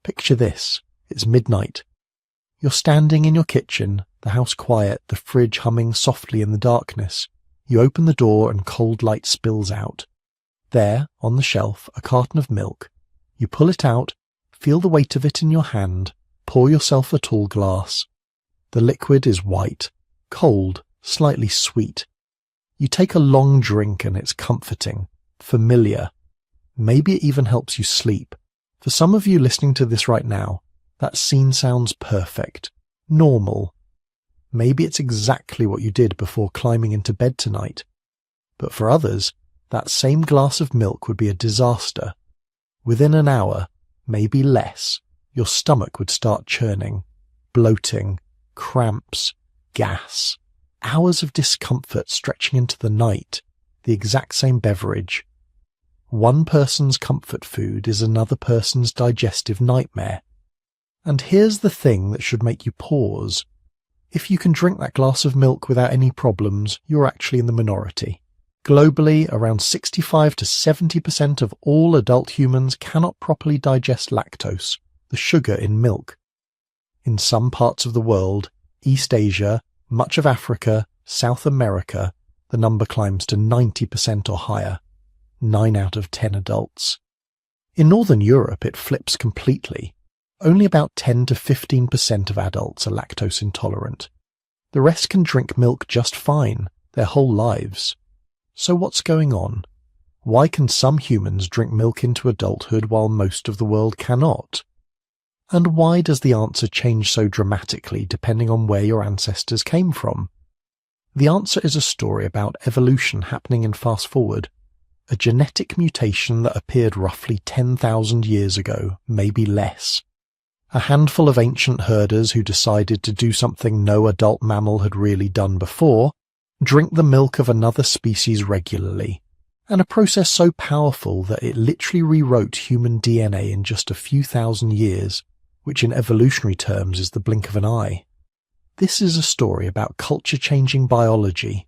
Picture this. It's midnight. You're standing in your kitchen, the house quiet, the fridge humming softly in the darkness. You open the door and cold light spills out. There, on the shelf, a carton of milk. You pull it out, feel the weight of it in your hand, pour yourself a tall glass. The liquid is white, cold, slightly sweet. You take a long drink and it's comforting, familiar. Maybe it even helps you sleep. For some of you listening to this right now, that scene sounds perfect, normal. Maybe it's exactly what you did before climbing into bed tonight. But for others, that same glass of milk would be a disaster. Within an hour, maybe less, your stomach would start churning, bloating, cramps, gas, hours of discomfort stretching into the night, the exact same beverage. One person's comfort food is another person's digestive nightmare. And here's the thing that should make you pause. If you can drink that glass of milk without any problems, you're actually in the minority. Globally, around 65 to 70% of all adult humans cannot properly digest lactose, the sugar in milk. In some parts of the world, East Asia, much of Africa, South America, the number climbs to 90% or higher. 9 out of 10 adults. In Northern Europe, it flips completely. Only about 10 to 15% of adults are lactose intolerant. The rest can drink milk just fine, their whole lives. So what's going on? Why can some humans drink milk into adulthood while most of the world cannot? And why does the answer change so dramatically depending on where your ancestors came from? The answer is a story about evolution happening in fast forward. A genetic mutation that appeared roughly 10,000 years ago, maybe less. A handful of ancient herders who decided to do something no adult mammal had really done before, drink the milk of another species regularly, and a process so powerful that it literally rewrote human DNA in just a few thousand years, which in evolutionary terms is the blink of an eye. This is a story about culture-changing biology,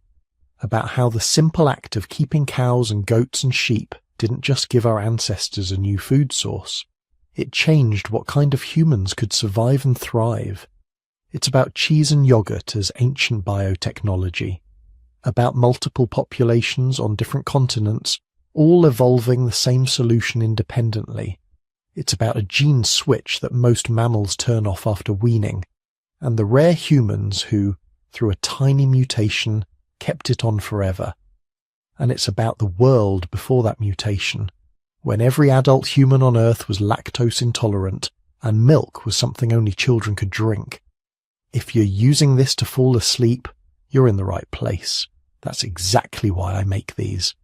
about how the simple act of keeping cows and goats and sheep didn't just give our ancestors a new food source. It changed what kind of humans could survive and thrive. It's about cheese and yogurt as ancient biotechnology, about multiple populations on different continents, all evolving the same solution independently. It's about a gene switch that most mammals turn off after weaning, and the rare humans who, through a tiny mutation, kept it on forever. And it's about the world before that mutation, when every adult human on Earth was lactose intolerant, and milk was something only children could drink. If you're using this to fall asleep, you're in the right place. That's exactly why I make these.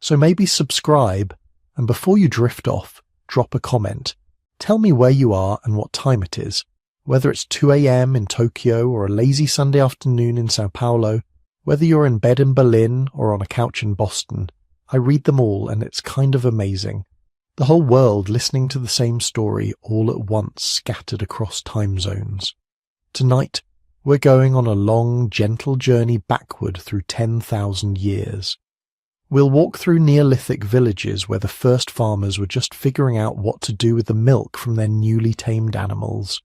So maybe subscribe, and before you drift off, drop a comment. Tell me where you are and what time it is, whether it's 2 a.m. in Tokyo or a lazy Sunday afternoon in Sao Paulo, whether you're in bed in Berlin or on a couch in Boston. I read them all and it's kind of amazing. The whole world listening to the same story all at once scattered across time zones. Tonight, we're going on a long, gentle journey backward through 10,000 years. We'll walk through Neolithic villages where the first farmers were just figuring out what to do with the milk from their newly tamed animals.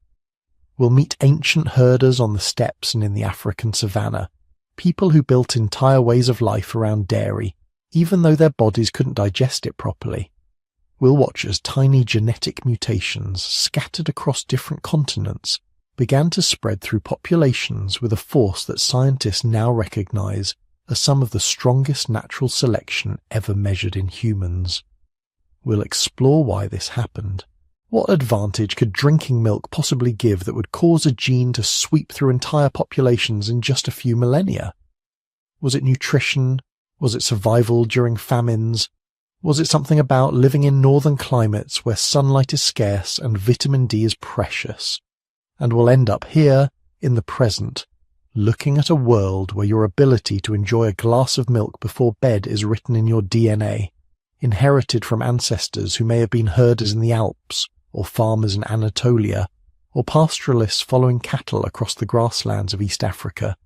We'll meet ancient herders on the steppes and in the African savanna, people who built entire ways of life around dairy, even though their bodies couldn't digest it properly. We'll watch as tiny genetic mutations scattered across different continents began to spread through populations with a force that scientists now recognize as some of the strongest natural selection ever measured in humans. We'll explore why this happened. What advantage could drinking milk possibly give that would cause a gene to sweep through entire populations in just a few millennia? Was it nutrition? Was it survival during famines? Was it something about living in northern climates where sunlight is scarce and vitamin D is precious? And we'll end up here, in the present, looking at a world where your ability to enjoy a glass of milk before bed is written in your DNA, inherited from ancestors who may have been herders in the Alps, or farmers in Anatolia, or pastoralists following cattle across the grasslands of East Africa,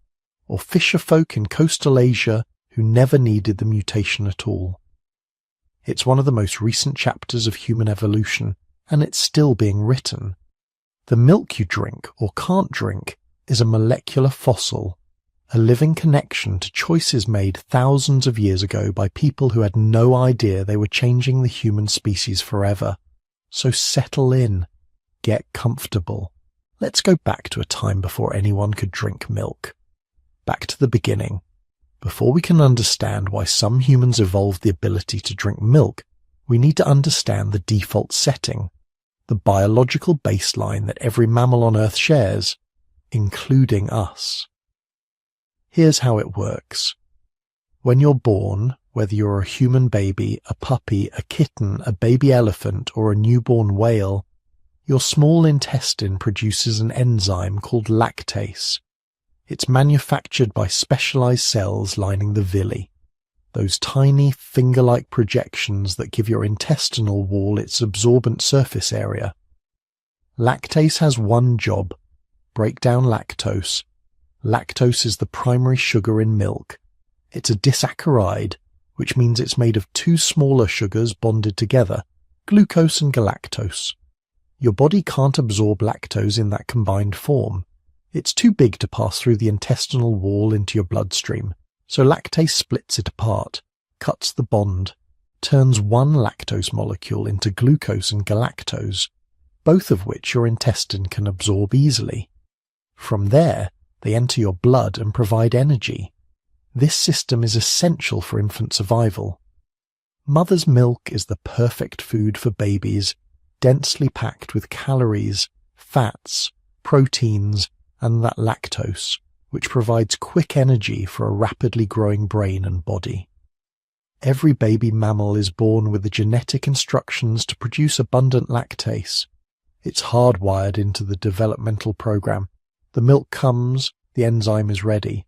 or fisher folk in coastal Asia who never needed the mutation at all. It's one of the most recent chapters of human evolution, and it's still being written. The milk you drink or can't drink is a molecular fossil, a living connection to choices made thousands of years ago by people who had no idea they were changing the human species forever. So settle in, get comfortable. Let's go back to a time before anyone could drink milk. Back to the beginning. Before we can understand why some humans evolved the ability to drink milk, we need to understand the default setting, the biological baseline that every mammal on Earth shares, including us. Here's how it works. When you're born, whether you're a human baby, a puppy, a kitten, a baby elephant, or a newborn whale, your small intestine produces an enzyme called lactase. It's manufactured by specialized cells lining the villi, those tiny finger-like projections that give your intestinal wall its absorbent surface area. Lactase has one job: break down lactose. Lactose is the primary sugar in milk. It's a disaccharide, which means it's made of two smaller sugars bonded together, glucose and galactose. Your body can't absorb lactose in that combined form. It's too big to pass through the intestinal wall into your bloodstream, so lactase splits it apart, cuts the bond, turns one lactose molecule into glucose and galactose, both of which your intestine can absorb easily. From there, they enter your blood and provide energy. This system is essential for infant survival. Mother's milk is the perfect food for babies, densely packed with calories, fats, proteins, and that lactose, which provides quick energy for a rapidly growing brain and body. Every baby mammal is born with the genetic instructions to produce abundant lactase. It's hardwired into the developmental program. The milk comes, the enzyme is ready.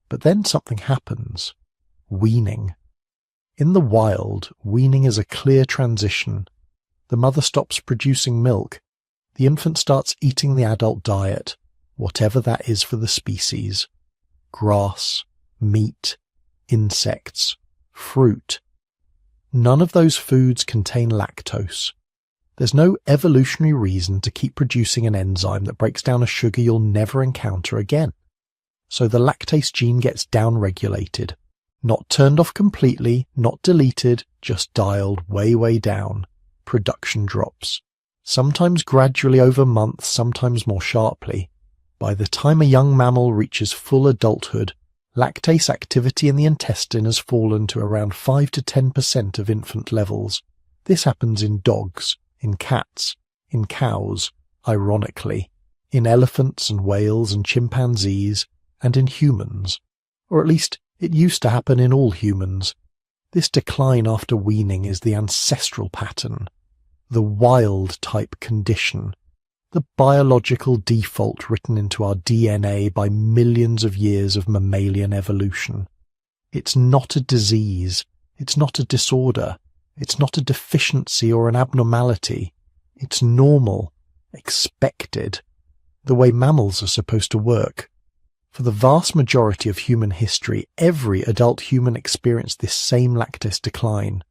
But then something happens. Weaning. In the wild, weaning is a clear transition. The mother stops producing milk. The infant starts eating the adult diet, whatever that is for the species. Grass, meat, insects, fruit. None of those foods contain lactose. There's no evolutionary reason to keep producing an enzyme that breaks down a sugar you'll never encounter again. So the lactase gene gets downregulated. Not turned off completely, not deleted, just dialed way, way down. Production drops. Sometimes gradually over months, sometimes more sharply. By the time a young mammal reaches full adulthood, lactase activity in the intestine has fallen to around 5 to 10% of infant levels. This happens in dogs, in cats, in cows, ironically, in elephants and whales and chimpanzees, and in humans. Or at least, it used to happen in all humans. This decline after weaning is the ancestral pattern, the wild-type condition, the biological default written into our DNA by millions of years of mammalian evolution. It's not a disease, it's not a disorder, it's not a deficiency or an abnormality. It's normal, expected, the way mammals are supposed to work. For the vast majority of human history, every adult human experienced this same lactase decline.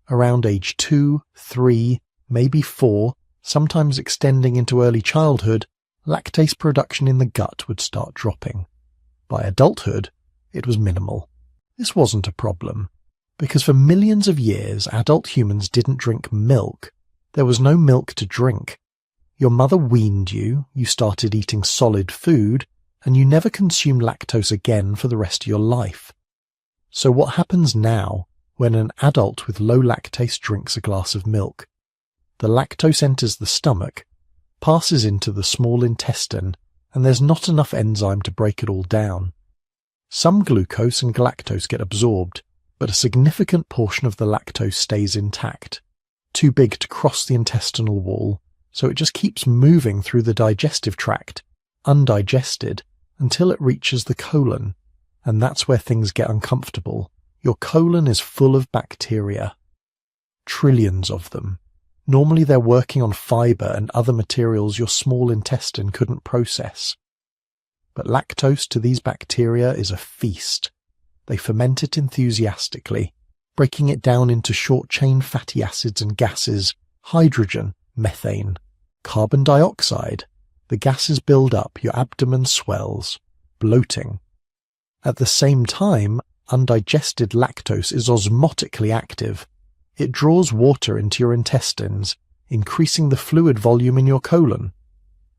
Around age 2, 3, maybe 4, sometimes extending into early childhood, lactase production in the gut would start dropping. By adulthood, it was minimal. This wasn't a problem, because for millions of years adult humans didn't drink milk. There was no milk to drink. Your mother weaned you, you started eating solid food, and you never consumed lactose again for the rest of your life. So what happens now when an adult with low lactase drinks a glass of milk? The lactose enters the stomach, passes into the small intestine, and there's not enough enzyme to break it all down. Some glucose and galactose get absorbed, but a significant portion of the lactose stays intact, too big to cross the intestinal wall, so it just keeps moving through the digestive tract, undigested, until it reaches the colon, and that's where things get uncomfortable. Your colon is full of bacteria. Trillions of them. Normally they're working on fiber and other materials your small intestine couldn't process. But lactose to these bacteria is a feast. They ferment it enthusiastically, breaking it down into short-chain fatty acids and gases, hydrogen, methane, carbon dioxide. The gases build up, your abdomen swells, bloating. At the same time, undigested lactose is osmotically active. It draws water into your intestines, increasing the fluid volume in your colon.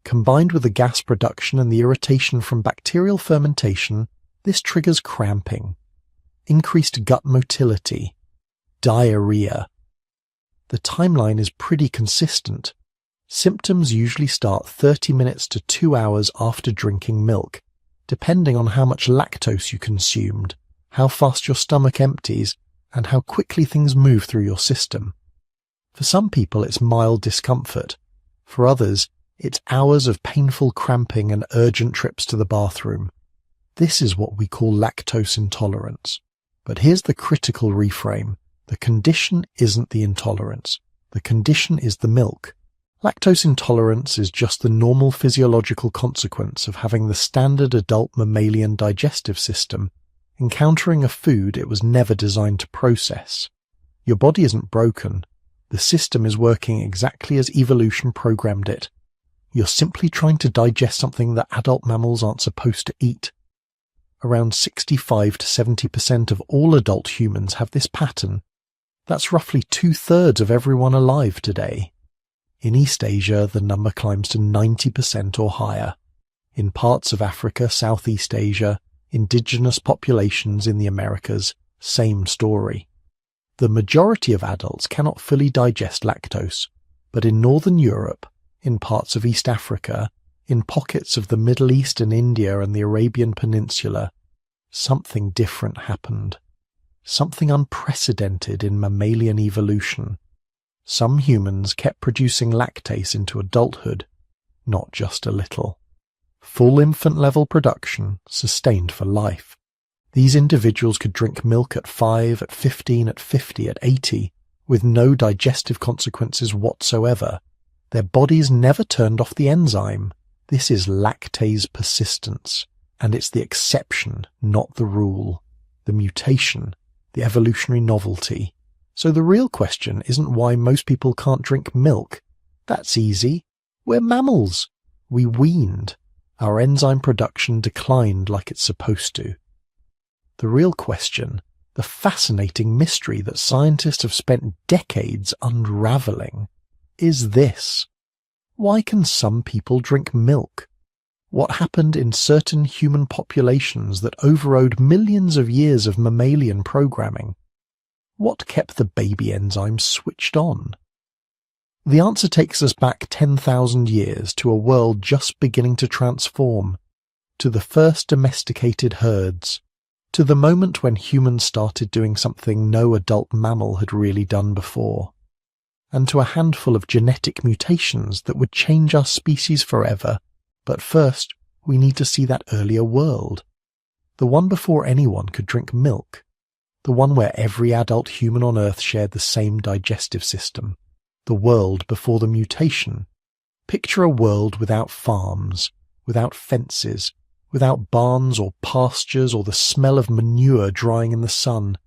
Combined with the gas production and the irritation from bacterial fermentation, this triggers cramping, increased gut motility, diarrhea. The timeline is pretty consistent. Symptoms usually start 30 minutes to 2 hours after drinking milk, depending on how much lactose you consumed, how fast your stomach empties, and how quickly things move through your system. For some people, it's mild discomfort. For others, it's hours of painful cramping and urgent trips to the bathroom. This is what we call lactose intolerance. But here's the critical reframe. The condition isn't the intolerance. The condition is the milk. Lactose intolerance is just the normal physiological consequence of having the standard adult mammalian digestive system encountering a food it was never designed to process. Your body isn't broken. The system is working exactly as evolution programmed it. You're simply trying to digest something that adult mammals aren't supposed to eat. Around 65 to 70% of all adult humans have this pattern. That's roughly 2/3 of everyone alive today. In East Asia, the number climbs to 90% or higher. In parts of Africa, Southeast Asia, indigenous populations in the Americas, same story. The majority of adults cannot fully digest lactose, but in Northern Europe, in parts of East Africa, in pockets of the Middle East and India and the Arabian Peninsula, something different happened. Something unprecedented in mammalian evolution. Some humans kept producing lactase into adulthood, not just a little. Full infant-level production, sustained for life. These individuals could drink milk at 5, at 15, at 50, at 80, with no digestive consequences whatsoever. Their bodies never turned off the enzyme. This is lactase persistence, and it's the exception, not the rule. The mutation, the evolutionary novelty. So the real question isn't why most people can't drink milk. That's easy. We're mammals. We weaned. Our enzyme production declined like it's supposed to. The real question, the fascinating mystery that scientists have spent decades unraveling, is this. Why can some people drink milk? What happened in certain human populations that overrode millions of years of mammalian programming? What kept the baby enzyme switched on? The answer takes us back 10,000 years to a world just beginning to transform, to the first domesticated herds, to the moment when humans started doing something no adult mammal had really done before, and to a handful of genetic mutations that would change our species forever. But first, we need to see that earlier world, the one before anyone could drink milk. The one where every adult human on Earth shared the same digestive system. The world before the mutation. Picture a world without farms, without fences, without barns or pastures or the smell of manure drying in the sun.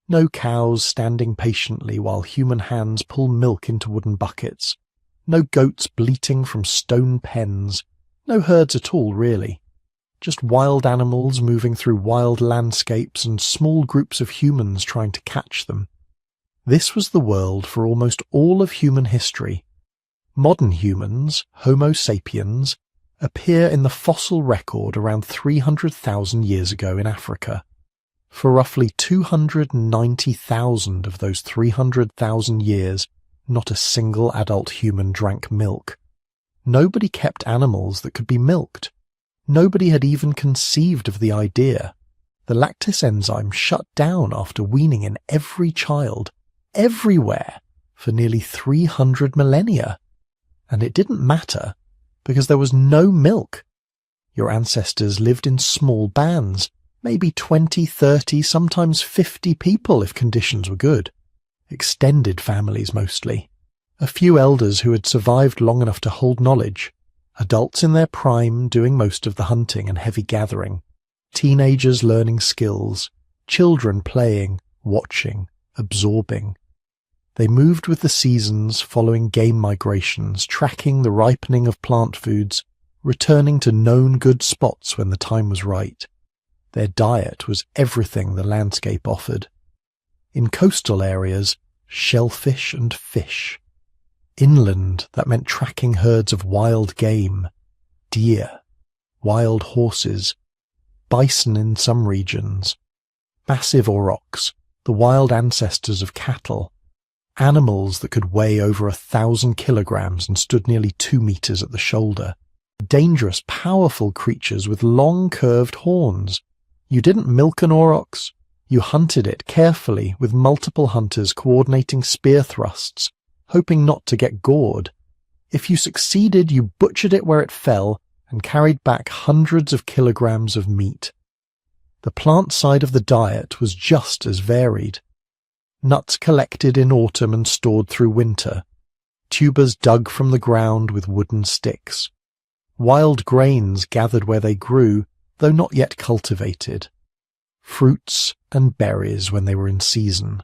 No cows standing patiently while human hands pull milk into wooden buckets. No goats bleating from stone pens. No herds at all, really. Just wild animals moving through wild landscapes and small groups of humans trying to catch them. This was the world for almost all of human history. Modern humans, Homo sapiens, appear in the fossil record around 300,000 years ago in Africa. For roughly 290,000 of those 300,000 years, not a single adult human drank milk. Nobody kept animals that could be milked. Nobody had even conceived of the idea. The lactase enzyme shut down after weaning in every child, everywhere, for nearly 300 millennia. And it didn't matter, because there was no milk. Your ancestors lived in small bands, maybe 20, 30, sometimes 50 people if conditions were good. Extended families mostly. A few elders who had survived long enough to hold knowledge. Adults in their prime doing most of the hunting and heavy gathering. Teenagers learning skills. Children playing, watching, absorbing. They moved with the seasons, following game migrations, tracking the ripening of plant foods, returning to known good spots when the time was right. Their diet was everything the landscape offered. In coastal areas, shellfish and fish. Inland, that meant tracking herds of wild game, deer, wild horses, bison in some regions, massive aurochs, the wild ancestors of cattle, animals that could weigh over 1,000 kilograms and stood nearly 2 meters at the shoulder, dangerous, powerful creatures with long curved horns. You didn't milk an aurochs, you hunted it carefully with multiple hunters coordinating spear thrusts, hoping not to get gored. If you succeeded, you butchered it where it fell and carried back hundreds of kilograms of meat. The plant side of the diet was just as varied. Nuts collected in autumn and stored through winter, tubers dug from the ground with wooden sticks, wild grains gathered where they grew, though not yet cultivated, fruits and berries when they were in season,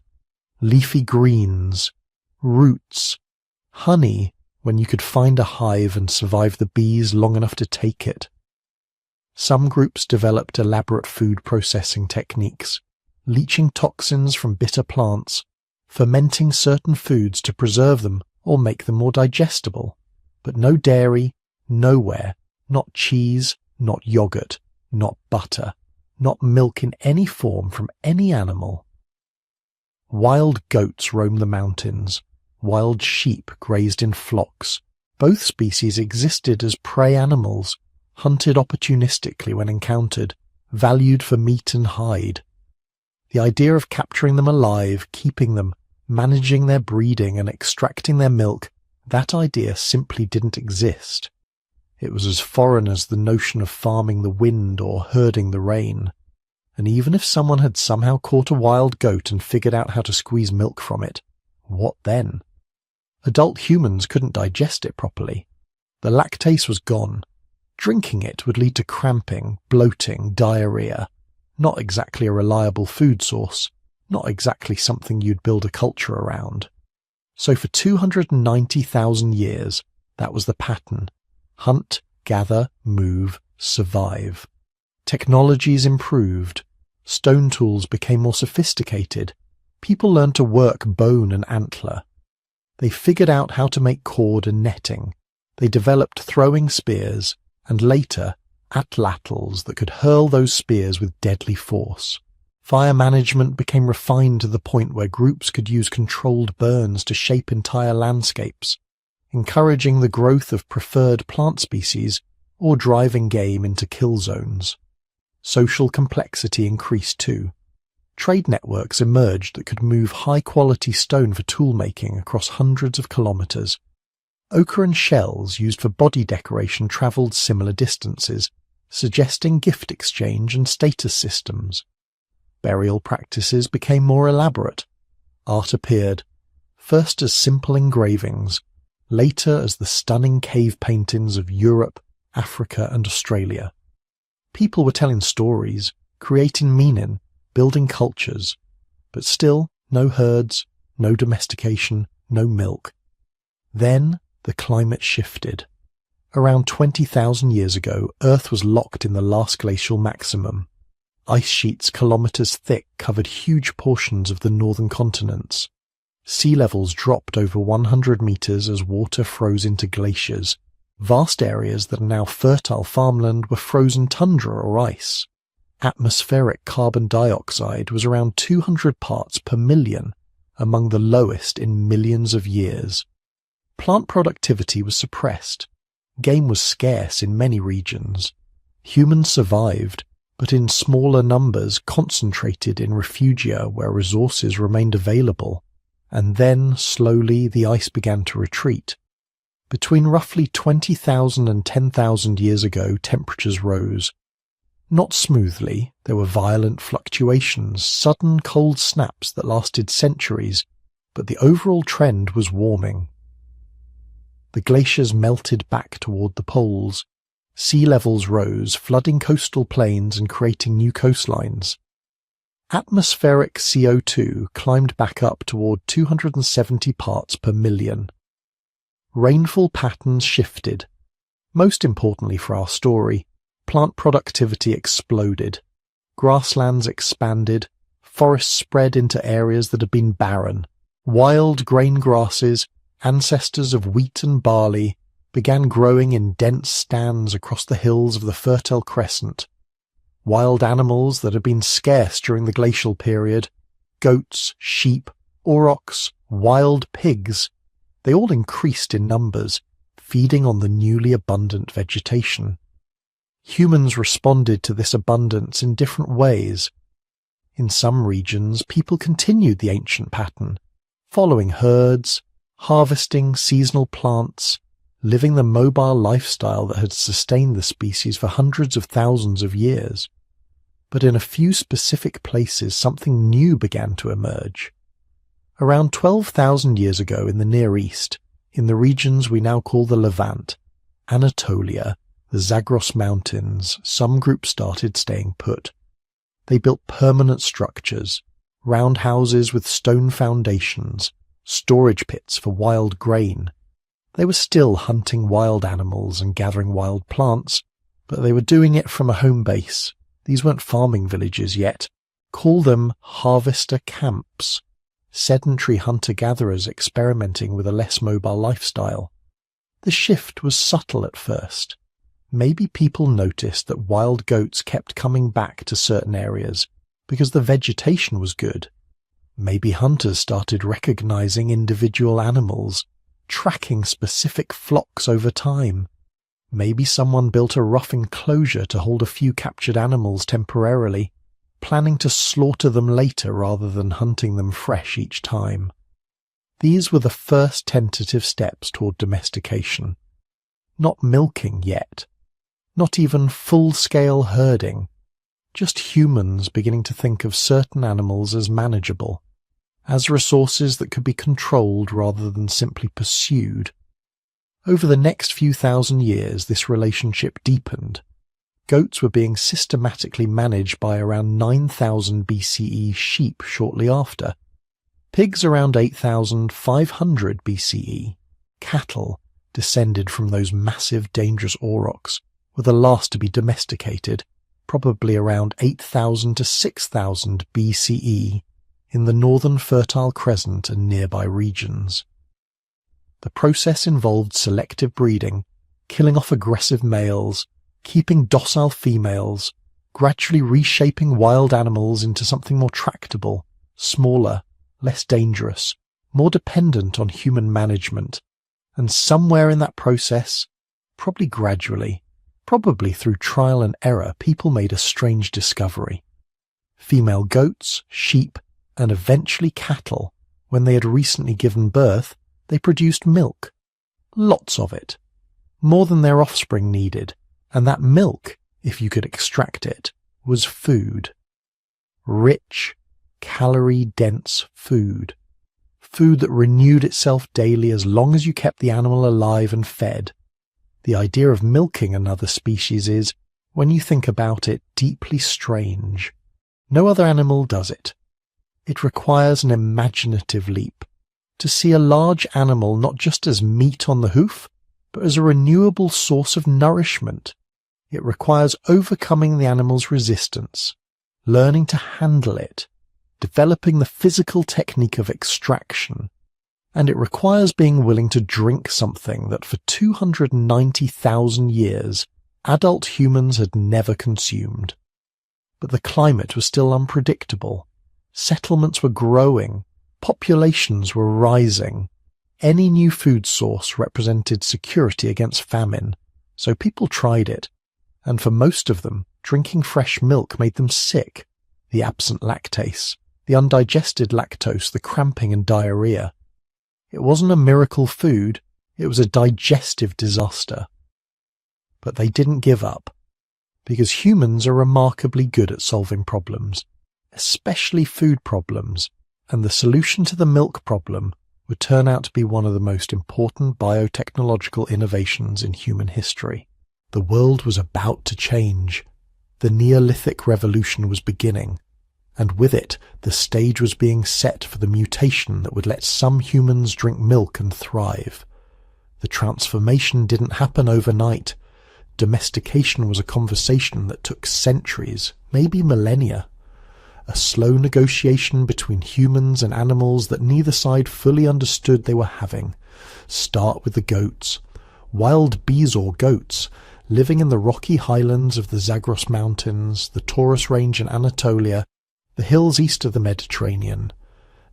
leafy greens, roots, honey when you could find a hive and survive the bees long enough to take it. Some groups developed elaborate food processing techniques, leaching toxins from bitter plants, fermenting certain foods to preserve them or make them more digestible. But no dairy, nowhere, not cheese, not yogurt, not butter, not milk in any form from any animal. Wild goats roamed the mountains. Wild sheep grazed in flocks. Both species existed as prey animals, hunted opportunistically when encountered, valued for meat and hide. The idea of capturing them alive, keeping them, managing their breeding and extracting their milk, that idea simply didn't exist. It was as foreign as the notion of farming the wind or herding the rain. And even if someone had somehow caught a wild goat and figured out how to squeeze milk from it, what then? Adult humans couldn't digest it properly. The lactase was gone. Drinking it would lead to cramping, bloating, diarrhea. Not exactly a reliable food source, not exactly something you'd build a culture around. So for 290,000 years, that was the pattern. Hunt, gather, move, survive. Technologies improved. Stone tools became more sophisticated. People learned to work bone and antler. They figured out how to make cord and netting. They developed throwing spears, and later, atlatls that could hurl those spears with deadly force. Fire management became refined to the point where groups could use controlled burns to shape entire landscapes, encouraging the growth of preferred plant species or driving game into kill zones. Social complexity increased too. Trade networks emerged that could move high-quality stone for tool-making across hundreds of kilometers. Ochre and shells used for body decoration travelled similar distances, suggesting gift exchange and status systems. Burial practices became more elaborate. Art appeared, first as simple engravings, later as the stunning cave paintings of Europe, Africa and Australia. People were telling stories, creating meaning, building cultures, but still no herds, no domestication, no milk. Then the climate shifted. Around 20,000 years ago, Earth was locked in the last glacial maximum. Ice sheets kilometers thick covered huge portions of the northern continents. Sea levels dropped over 100 meters as water froze into glaciers. Vast areas that are now fertile farmland were frozen tundra or ice. Atmospheric carbon dioxide was around 200 parts per million, among the lowest in millions of years. Plant productivity was suppressed. Game was scarce in many regions. Humans survived, but in smaller numbers concentrated in refugia where resources remained available. And then, slowly, the ice began to retreat. Between roughly 20,000 and 10,000 years ago, temperatures rose. Not smoothly, there were violent fluctuations, sudden cold snaps that lasted centuries, but the overall trend was warming. The glaciers melted back toward the poles. Sea levels rose, flooding coastal plains and creating new coastlines. atmospheric CO2 climbed back up toward 270 parts per million. Rainfall patterns shifted. Most importantly for our story, plant productivity exploded. Grasslands expanded, forests spread into areas that had been barren. Wild grain grasses, ancestors of wheat and barley, began growing in dense stands across the hills of the Fertile Crescent. Wild animals that had been scarce during the glacial period, goats, sheep, aurochs, wild pigs, they all increased in numbers, feeding on the newly abundant vegetation. Humans responded to this abundance in different ways. In some regions, people continued the ancient pattern, following herds, harvesting seasonal plants, living the mobile lifestyle that had sustained the species for hundreds of thousands of years. But in a few specific places, something new began to emerge. Around 12,000 years ago in the Near East, in the regions we now call the Levant, Anatolia, the Zagros Mountains, some groups started staying put. They built permanent structures, round houses with stone foundations, storage pits for wild grain. They were still hunting wild animals and gathering wild plants, but they were doing it from a home base. These weren't farming villages yet. Call them harvester camps. Sedentary hunter-gatherers experimenting with a less mobile lifestyle. The shift was subtle at first. Maybe people noticed that wild goats kept coming back to certain areas because the vegetation was good. Maybe hunters started recognizing individual animals, tracking specific flocks over time. Maybe someone built a rough enclosure to hold a few captured animals temporarily, planning to slaughter them later rather than hunting them fresh each time. These were the first tentative steps toward domestication. Not milking yet. Not even full-scale herding. Just humans beginning to think of certain animals as manageable, as resources that could be controlled rather than simply pursued. Over the next few thousand years, this relationship deepened. Goats were being systematically managed by around 9,000 BCE sheep shortly after, pigs around 8,500 BCE, cattle, descended from those massive dangerous aurochs, were the last to be domesticated, probably around 8,000 to 6,000 BCE, in the northern Fertile Crescent and nearby regions. The process involved selective breeding, killing off aggressive males, keeping docile females, gradually reshaping wild animals into something more tractable, smaller, less dangerous, more dependent on human management, and somewhere in that process, probably gradually, probably through trial and error, people made a strange discovery. Female goats, sheep, and eventually cattle, when they had recently given birth, they produced milk. Lots of it. More than their offspring needed, and that milk, if you could extract it, was food. Rich, calorie-dense food. Food that renewed itself daily as long as you kept the animal alive and fed. The idea of milking another species is, when you think about it, deeply strange. No other animal does it. It requires an imaginative leap. To see a large animal not just as meat on the hoof, but as a renewable source of nourishment. It requires overcoming the animal's resistance, learning to handle it, developing the physical technique of extraction, and it requires being willing to drink something that for 290,000 years adult humans had never consumed. But the climate was still unpredictable. Settlements were growing, populations were rising. Any new food source represented security against famine, so people tried it, and for most of them, drinking fresh milk made them sick. The absent lactase, the undigested lactose, the cramping and diarrhea. It wasn't a miracle food, it was a digestive disaster. But they didn't give up, because humans are remarkably good at solving problems, especially food problems, and the solution to the milk problem would turn out to be one of the most important biotechnological innovations in human history. The world was about to change. The Neolithic Revolution was beginning. and with it the stage was being set for the mutation that would let some humans drink milk and thrive. The transformation didn't happen overnight. Domestication was a conversation that took centuries, maybe millennia. A slow negotiation between humans and animals that neither side fully understood they were having. Start with the goats. Wild Bezoar goats, living in the rocky highlands of the Zagros Mountains, the Taurus Range in Anatolia, the hills east of the Mediterranean.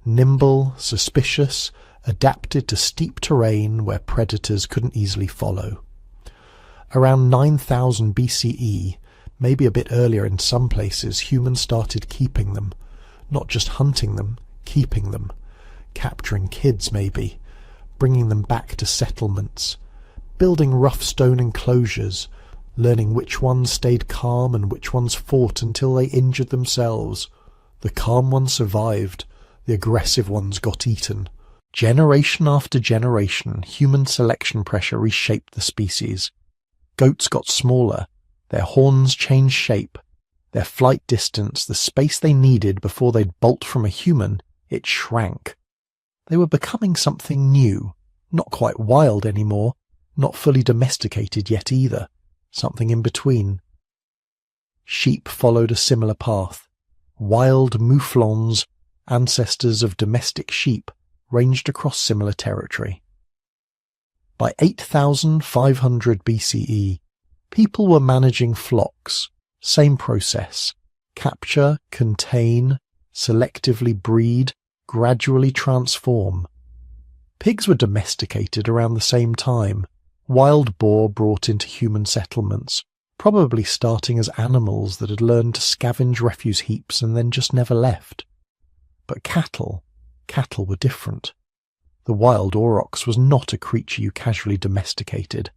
Nimble, suspicious, adapted to steep terrain where predators couldn't easily follow. Around 9000 BCE, maybe a bit earlier in some places, humans started keeping them. Not just hunting them, keeping them. Capturing kids maybe, bringing them back to settlements. Building rough stone enclosures, learning which ones stayed calm and which ones fought until they injured themselves. The calm ones survived, the aggressive ones got eaten. Generation after generation, human selection pressure reshaped the species. Goats got smaller, their horns changed shape, their flight distance, the space they needed before they'd bolt from a human, it shrank. They were becoming something new, not quite wild anymore, not fully domesticated yet either, something in between. Sheep followed a similar path. Wild mouflons, ancestors of domestic sheep, ranged across similar territory. By 8500 BCE, people were managing flocks, same process, capture, contain, selectively breed, gradually transform. Pigs were domesticated around the same time, wild boar brought into human settlements, probably starting as animals that had learned to scavenge refuse heaps and then just never left. But cattle were different. The wild aurochs was not a creature you casually domesticated.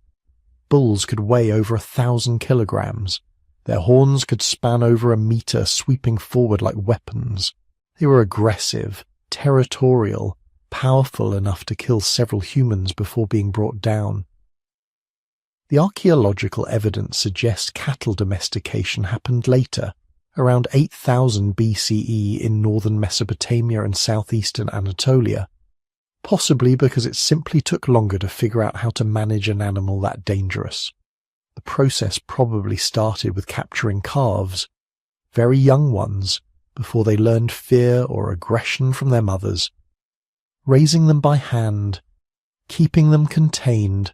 Bulls could weigh over 1,000 kilograms. Their horns could span over a meter, sweeping forward like weapons. They were aggressive, territorial, powerful enough to kill several humans before being brought down. The archaeological evidence suggests cattle domestication happened later, around 8000 BCE in northern Mesopotamia and southeastern Anatolia, possibly because it simply took longer to figure out how to manage an animal that dangerous. The process probably started with capturing calves, very young ones, before they learned fear or aggression from their mothers, raising them by hand, keeping them contained,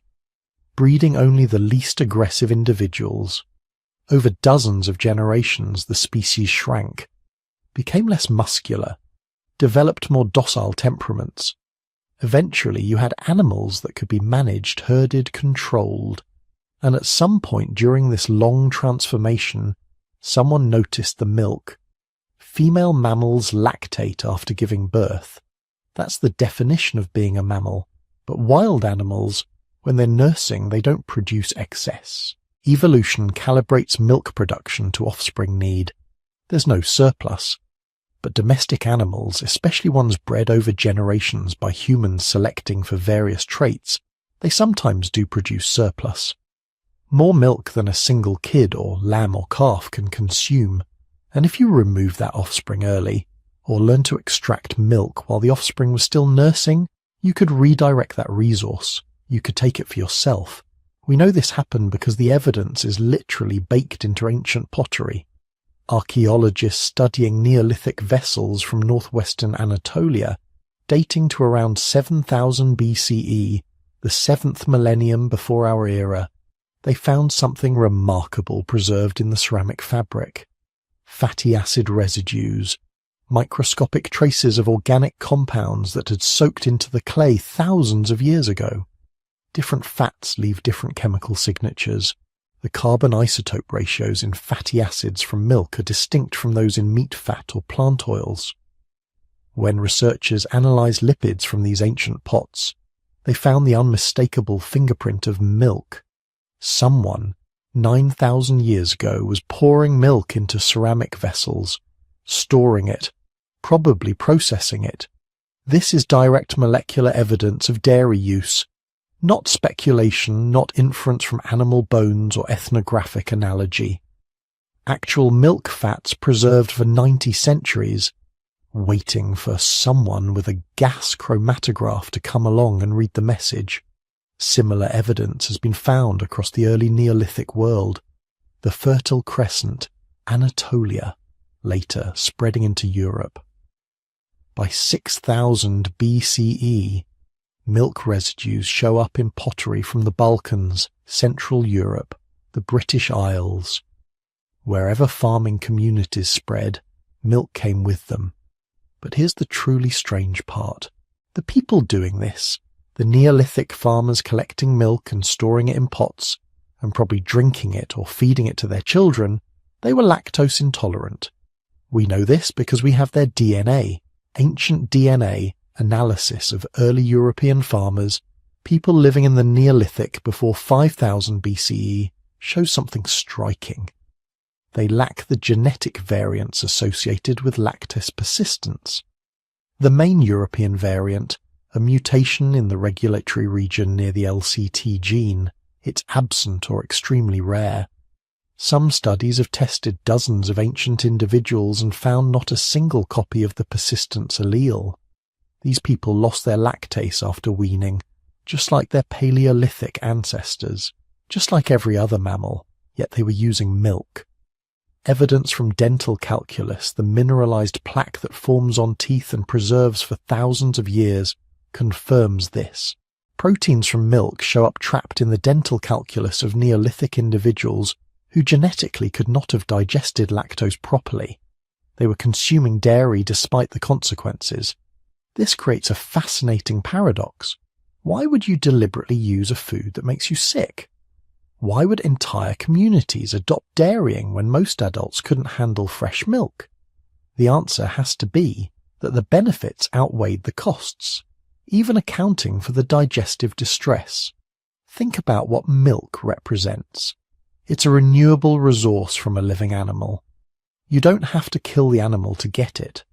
breeding only the least aggressive individuals. Over dozens of generations, the species shrank, became less muscular, developed more docile temperaments. Eventually, you had animals that could be managed, herded, controlled. And at some point during this long transformation, someone noticed the milk. Female mammals lactate after giving birth. That's the definition of being a mammal. But wild animals, when they're nursing, they don't produce excess. Evolution calibrates milk production to offspring need. There's no surplus. But domestic animals, especially ones bred over generations by humans selecting for various traits, they sometimes do produce surplus. More milk than a single kid or lamb or calf can consume, and if you remove that offspring early, or learn to extract milk while the offspring was still nursing, you could redirect that resource. You could take it for yourself. We know this happened because the evidence is literally baked into ancient pottery. Archaeologists studying Neolithic vessels from northwestern Anatolia, dating to around 7000 BCE, the 7th millennium before our era, they found something remarkable preserved in the ceramic fabric. Fatty acid residues, microscopic traces of organic compounds that had soaked into the clay thousands of years ago. Different fats leave different chemical signatures. The carbon isotope ratios in fatty acids from milk are distinct from those in meat fat or plant oils. When researchers analysed lipids from these ancient pots, they found the unmistakable fingerprint of milk. Someone, 9,000 years ago, was pouring milk into ceramic vessels, storing it, probably processing it. This is direct molecular evidence of dairy use. Not speculation, not inference from animal bones or ethnographic analogy. Actual milk fats preserved for 90 centuries, waiting for someone with a gas chromatograph to come along and read the message. Similar evidence has been found across the early Neolithic world. The Fertile Crescent, Anatolia, later spreading into Europe. By 6000 BCE, milk residues show up in pottery from the Balkans, Central Europe, the British Isles. Wherever farming communities spread, milk came with them. But here's the truly strange part. The people doing this, the Neolithic farmers collecting milk and storing it in pots, and probably drinking it or feeding it to their children, they were lactose intolerant. We know this because we have their DNA, ancient DNA analysis of early European farmers, people living in the Neolithic before 5000 BCE, shows something striking. They lack the genetic variants associated with lactose persistence. The main European variant, a mutation in the regulatory region near the LCT gene, it's absent or extremely rare. Some studies have tested dozens of ancient individuals and found not a single copy of the persistence allele. These people lost their lactase after weaning, just like their Paleolithic ancestors, just like every other mammal, yet they were using milk. Evidence from dental calculus, the mineralized plaque that forms on teeth and preserves for thousands of years, confirms this. Proteins from milk show up trapped in the dental calculus of Neolithic individuals who genetically could not have digested lactose properly. They were consuming dairy despite the consequences. This creates a fascinating paradox. Why would you deliberately use a food that makes you sick? Why would entire communities adopt dairying when most adults couldn't handle fresh milk? The answer has to be that the benefits outweighed the costs, even accounting for the digestive distress. Think about what milk represents. It's a renewable resource from a living animal. You don't have to kill the animal to get it.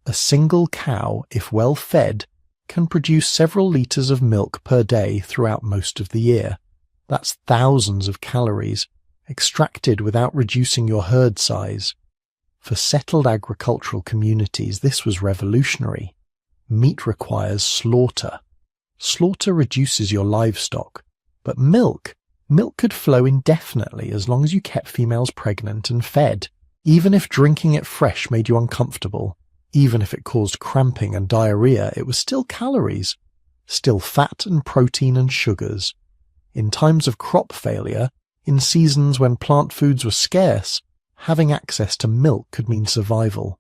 A single cow, if well fed, can produce several litres of milk per day throughout most of the year. That's thousands of calories, extracted without reducing your herd size. For settled agricultural communities, this was revolutionary. Meat requires slaughter. Slaughter reduces your livestock. But milk could flow indefinitely as long as you kept females pregnant and fed. Even if drinking it fresh made you uncomfortable, even if it caused cramping and diarrhea, it was still calories, still fat and protein and sugars. In times of crop failure, in seasons when plant foods were scarce, having access to milk could mean survival.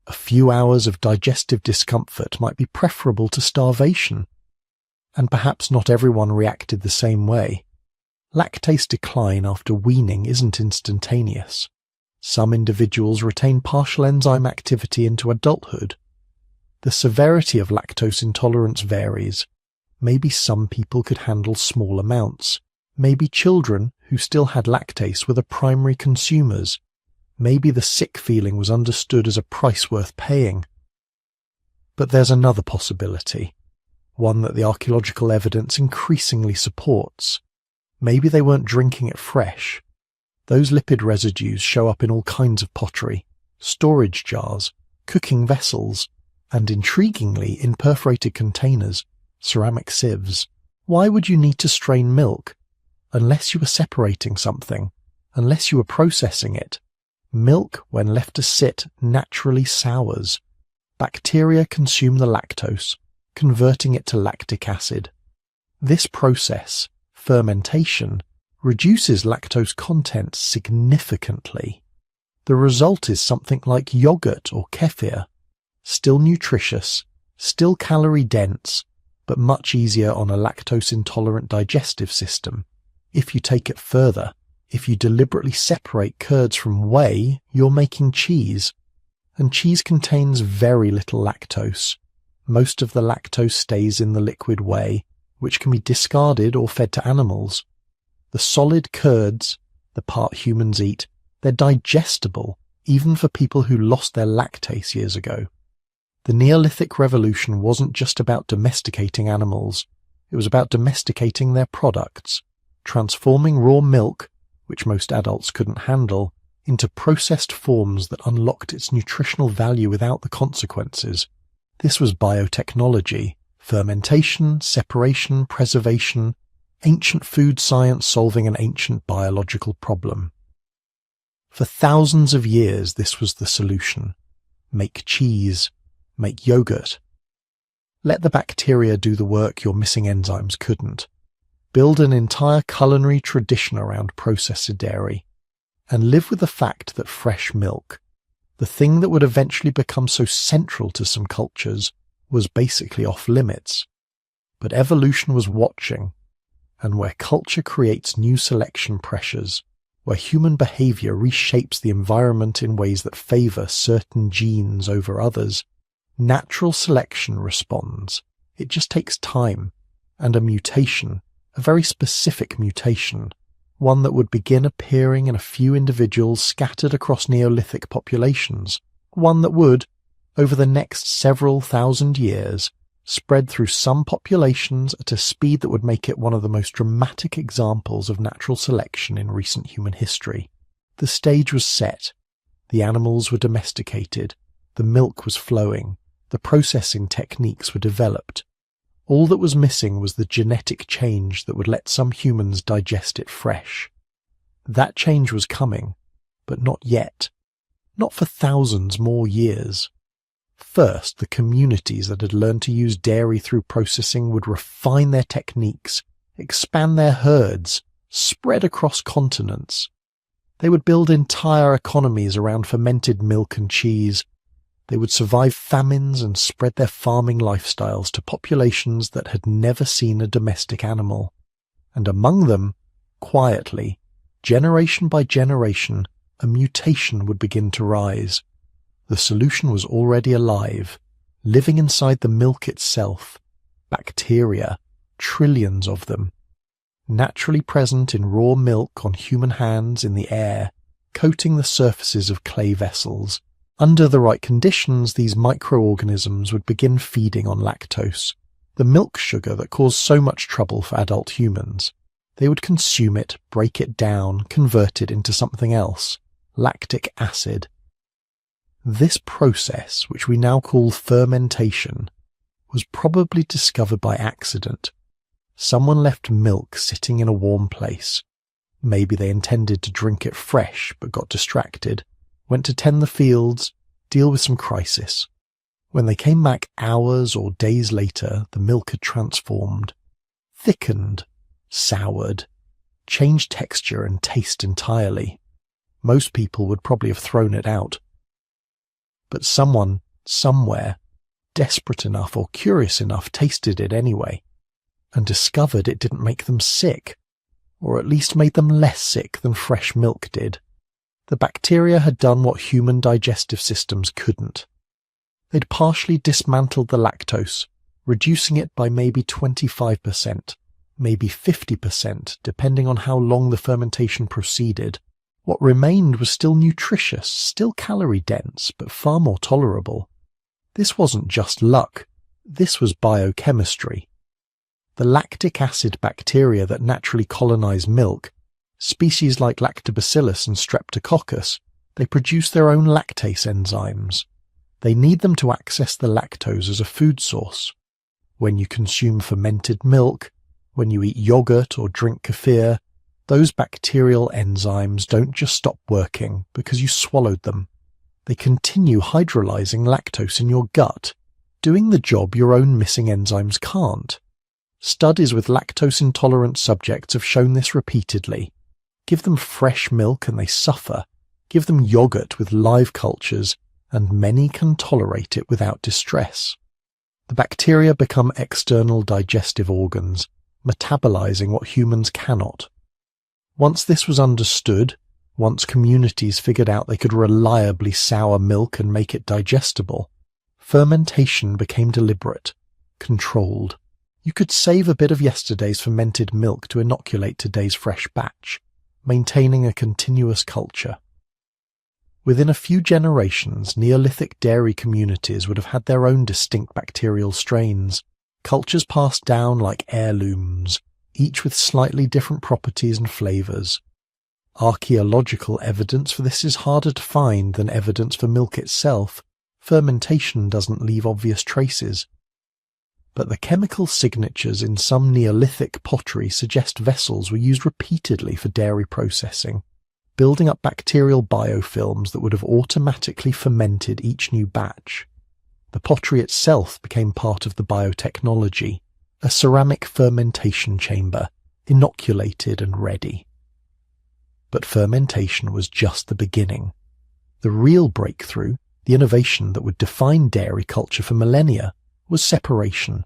A few hours of digestive discomfort might be preferable to starvation. And perhaps not everyone reacted the same way. Lactase decline after weaning isn't instantaneous. Some individuals retain partial enzyme activity into adulthood. The severity of lactose intolerance varies. Maybe some people could handle small amounts. Maybe children who still had lactase were the primary consumers. Maybe the sick feeling was understood as a price worth paying. But there's another possibility, one that the archaeological evidence increasingly supports. Maybe they weren't drinking it fresh. Those lipid residues show up in all kinds of pottery, storage jars, cooking vessels, and intriguingly in perforated containers, ceramic sieves. Why would you need to strain milk? Unless you were separating something, unless you were processing it. Milk, when left to sit, naturally sours. Bacteria consume the lactose, converting it to lactic acid. This process, fermentation, reduces lactose content significantly. The result is something like yogurt or kefir, still nutritious, still calorie-dense, but much easier on a lactose-intolerant digestive system. If you take it further, if you deliberately separate curds from whey, you're making cheese. And cheese contains very little lactose. Most of the lactose stays in the liquid whey, which can be discarded or fed to animals. The solid curds, the part humans eat, they're digestible, even for people who lost their lactase years ago. The Neolithic Revolution wasn't just about domesticating animals. It was about domesticating their products, transforming raw milk, which most adults couldn't handle, into processed forms that unlocked its nutritional value without the consequences. This was biotechnology, fermentation, separation, preservation, ancient food science solving an ancient biological problem. For thousands of years, this was the solution. Make cheese, make yogurt. Let the bacteria do the work your missing enzymes couldn't. Build an entire culinary tradition around processed dairy, and live with the fact that fresh milk, the thing that would eventually become so central to some cultures, was basically off limits. But evolution was watching, and where culture creates new selection pressures, where human behavior reshapes the environment in ways that favor certain genes over others, natural selection responds. It just takes time, and a mutation, a very specific mutation, one that would begin appearing in a few individuals scattered across Neolithic populations, one that would, over the next several thousand years, spread through some populations at a speed that would make it one of the most dramatic examples of natural selection in recent human history. The stage was set. The animals were domesticated. The milk was flowing. The processing techniques were developed. All that was missing was the genetic change that would let some humans digest it fresh. That change was coming, but not yet. Not for thousands more years. First, the communities that had learned to use dairy through processing would refine their techniques, expand their herds, spread across continents. They would build entire economies around fermented milk and cheese. They would survive famines and spread their farming lifestyles to populations that had never seen a domestic animal. And among them, quietly, generation by generation, a mutation would begin to rise. The solution was already alive, living inside the milk itself. Bacteria, trillions of them. Naturally present in raw milk on human hands in the air, coating the surfaces of clay vessels. Under the right conditions, these microorganisms would begin feeding on lactose, the milk sugar that caused so much trouble for adult humans. They would consume it, break it down, convert it into something else, lactic acid. This process, which we now call fermentation, was probably discovered by accident. Someone left milk sitting in a warm place. Maybe they intended to drink it fresh but got distracted, went to tend the fields, deal with some crisis. When they came back hours or days later, the milk had transformed, thickened, soured, changed texture and taste entirely. Most people would probably have thrown it out. But someone, somewhere, desperate enough or curious enough, tasted it anyway, and discovered it didn't make them sick, or at least made them less sick than fresh milk did. The bacteria had done what human digestive systems couldn't. They'd partially dismantled the lactose, reducing it by maybe 25%, maybe 50%, depending on how long the fermentation proceeded. What remained was still nutritious, still calorie-dense, but far more tolerable. This wasn't just luck. This was biochemistry. The lactic acid bacteria that naturally colonize milk, species like Lactobacillus and Streptococcus, they produce their own lactase enzymes. They need them to access the lactose as a food source. When you consume fermented milk, when you eat yogurt or drink kefir, those bacterial enzymes don't just stop working because you swallowed them. They continue hydrolyzing lactose in your gut, doing the job your own missing enzymes can't. Studies with lactose-intolerant subjects have shown this repeatedly. Give them fresh milk and they suffer. Give them yogurt with live cultures, and many can tolerate it without distress. The bacteria become external digestive organs, metabolizing what humans cannot. Once this was understood, once communities figured out they could reliably sour milk and make it digestible, fermentation became deliberate, controlled. You could save a bit of yesterday's fermented milk to inoculate today's fresh batch, maintaining a continuous culture. Within a few generations, Neolithic dairy communities would have had their own distinct bacterial strains, cultures passed down like heirlooms, each with slightly different properties and flavors. Archaeological evidence for this is harder to find than evidence for milk itself. Fermentation doesn't leave obvious traces. But the chemical signatures in some Neolithic pottery suggest vessels were used repeatedly for dairy processing, building up bacterial biofilms that would have automatically fermented each new batch. The pottery itself became part of the biotechnology, a ceramic fermentation chamber, inoculated and ready. But fermentation was just the beginning. The real breakthrough, the innovation that would define dairy culture for millennia, was separation.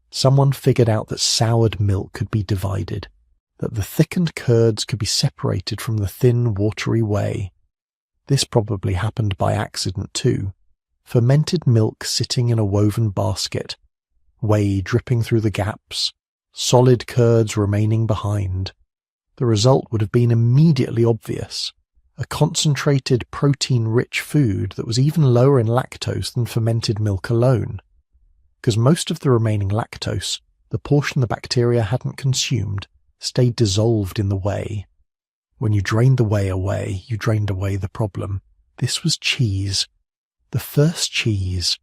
Someone figured out that soured milk could be divided, that the thickened curds could be separated from the thin, watery whey. This probably happened by accident too. Fermented milk sitting in a woven basket, whey dripping through the gaps, solid curds remaining behind. The result would have been immediately obvious. A concentrated, protein-rich food that was even lower in lactose than fermented milk alone. Because most of the remaining lactose, the portion the bacteria hadn't consumed, stayed dissolved in the whey. When you drained the whey away, you drained away the problem. This was cheese. The first cheese.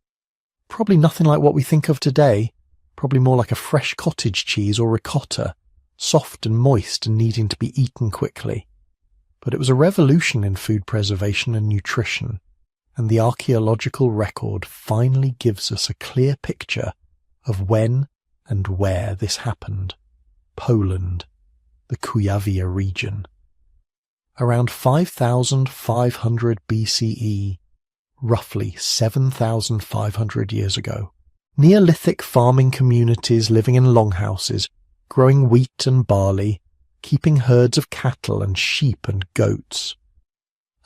Probably nothing like what we think of today. Probably more like a fresh cottage cheese or ricotta, soft and moist and needing to be eaten quickly. But it was a revolution in food preservation and nutrition, and the archaeological record finally gives us a clear picture of when and where this happened. Poland, the Kujawia region. Around 5,500 BCE, roughly 7,500 years ago. Neolithic farming communities living in longhouses, growing wheat and barley, keeping herds of cattle and sheep and goats.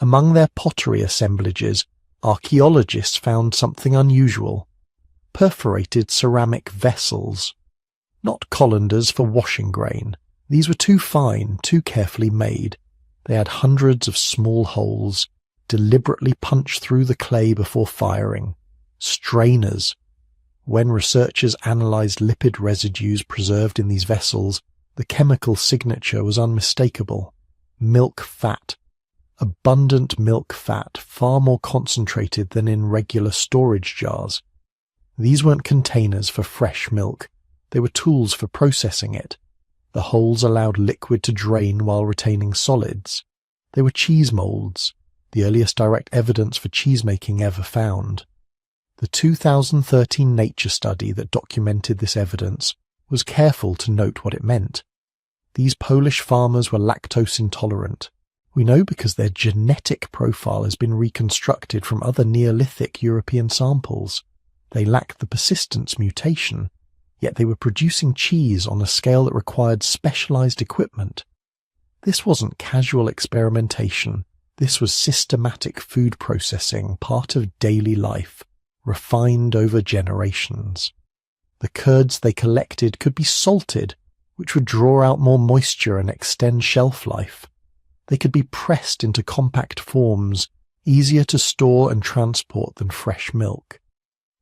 Among their pottery assemblages, archaeologists found something unusual. Perforated ceramic vessels. Not colanders for washing grain. These were too fine, too carefully made. They had hundreds of small holes, deliberately punched through the clay before firing. Strainers. When researchers analyzed lipid residues preserved in these vessels, the chemical signature was unmistakable. Milk fat. Abundant milk fat, far more concentrated than in regular storage jars. These weren't containers for fresh milk. They were tools for processing it. The holes allowed liquid to drain while retaining solids. They were cheese molds, the earliest direct evidence for cheesemaking ever found. The 2013 Nature study that documented this evidence was careful to note what it meant. These Polish farmers were lactose intolerant. We know because their genetic profile has been reconstructed from other Neolithic European samples. They lacked the persistence mutation, yet they were producing cheese on a scale that required specialized equipment. This wasn't casual experimentation. This was systematic food processing, part of daily life, refined over generations. The curds they collected could be salted, which would draw out more moisture and extend shelf life. They could be pressed into compact forms, easier to store and transport than fresh milk.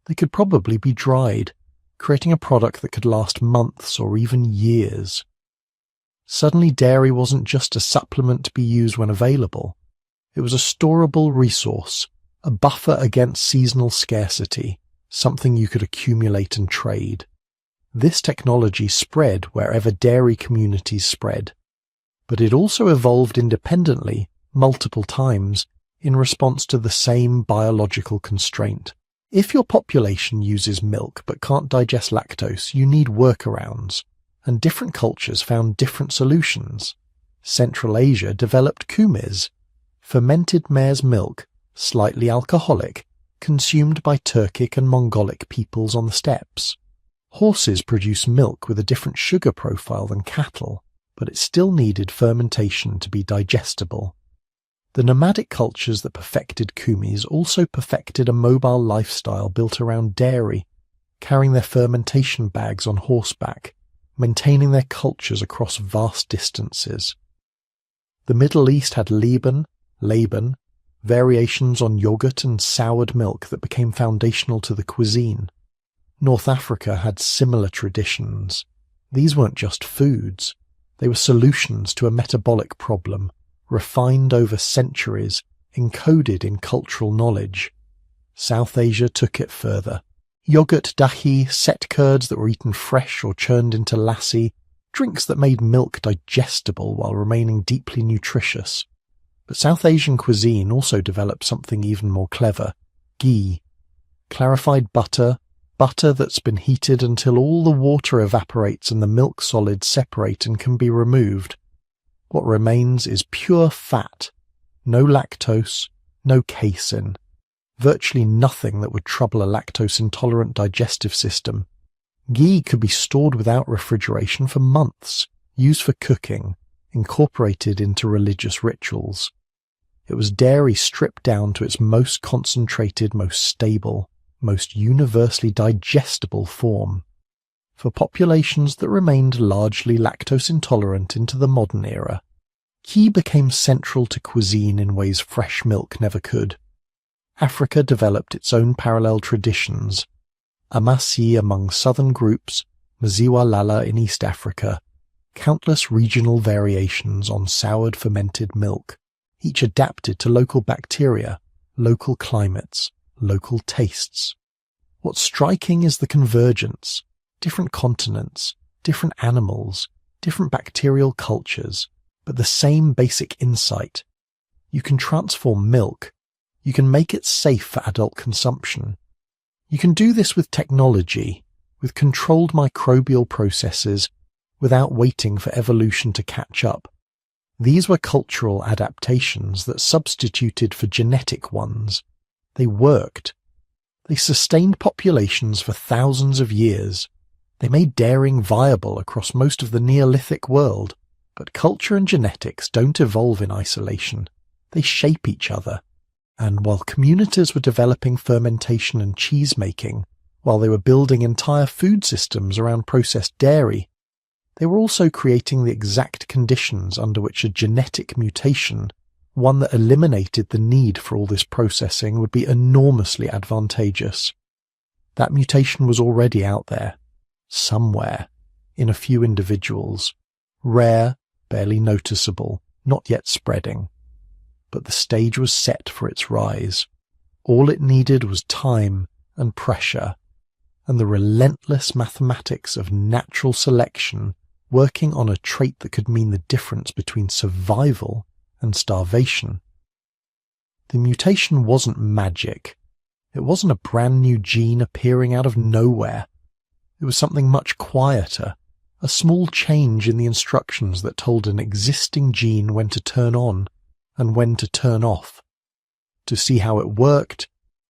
They could probably be dried, creating a product that could last months or even years. Suddenly dairy wasn't just a supplement to be used when available. It was a storable resource, a buffer against seasonal scarcity, something you could accumulate and trade. This technology spread wherever dairy communities spread. But it also evolved independently, multiple times, in response to the same biological constraint. If your population uses milk but can't digest lactose, you need workarounds, and different cultures found different solutions. Central Asia developed kumiz, fermented mare's milk, slightly alcoholic, consumed by Turkic and Mongolic peoples on the steppes. Horses produce milk with a different sugar profile than cattle, but it still needed fermentation to be digestible. The nomadic cultures that perfected kumiz also perfected a mobile lifestyle built around dairy, carrying their fermentation bags on horseback, maintaining their cultures across vast distances. The Middle East had Laban, variations on yogurt and soured milk that became foundational to the cuisine. North Africa had similar traditions. These weren't just foods. They were solutions to a metabolic problem, refined over centuries, encoded in cultural knowledge. South Asia took it further. Yogurt, dahi, set curds that were eaten fresh or churned into lassi, drinks that made milk digestible while remaining deeply nutritious. But South Asian cuisine also developed something even more clever: ghee. Clarified butter that's been heated until all the water evaporates and the milk solids separate and can be removed. What remains is pure fat. No lactose, no casein. Virtually nothing that would trouble a lactose-intolerant digestive system. Ghee could be stored without refrigeration for months, used for cooking, incorporated into religious rituals. It was dairy stripped down to its most concentrated, most stable, most universally digestible form. For populations that remained largely lactose-intolerant into the modern era, ghee became central to cuisine in ways fresh milk never could. Africa developed its own parallel traditions. Amasi among southern groups, Maziwa Lala in East Africa, countless regional variations on soured fermented milk, each adapted to local bacteria, local climates, local tastes. What's striking is the convergence. Different continents, different animals, different bacterial cultures, but the same basic insight. You can transform milk. You can make it safe for adult consumption. You can do this with technology, with controlled microbial processes, without waiting for evolution to catch up. These were cultural adaptations that substituted for genetic ones. They worked. They sustained populations for thousands of years. They made dairying viable across most of the Neolithic world. But culture and genetics don't evolve in isolation. They shape each other. And while communities were developing fermentation and cheese-making, while they were building entire food systems around processed dairy, they were also creating the exact conditions under which a genetic mutation, one that eliminated the need for all this processing, would be enormously advantageous. That mutation was already out there, somewhere, in a few individuals, rare, barely noticeable, not yet spreading. But the stage was set for its rise. All it needed was time and pressure, and the relentless mathematics of natural selection working on a trait that could mean the difference between survival and starvation. The mutation wasn't magic. It wasn't a brand new gene appearing out of nowhere. It was something much quieter, a small change in the instructions that told an existing gene when to turn on and when to turn off. To see how it worked,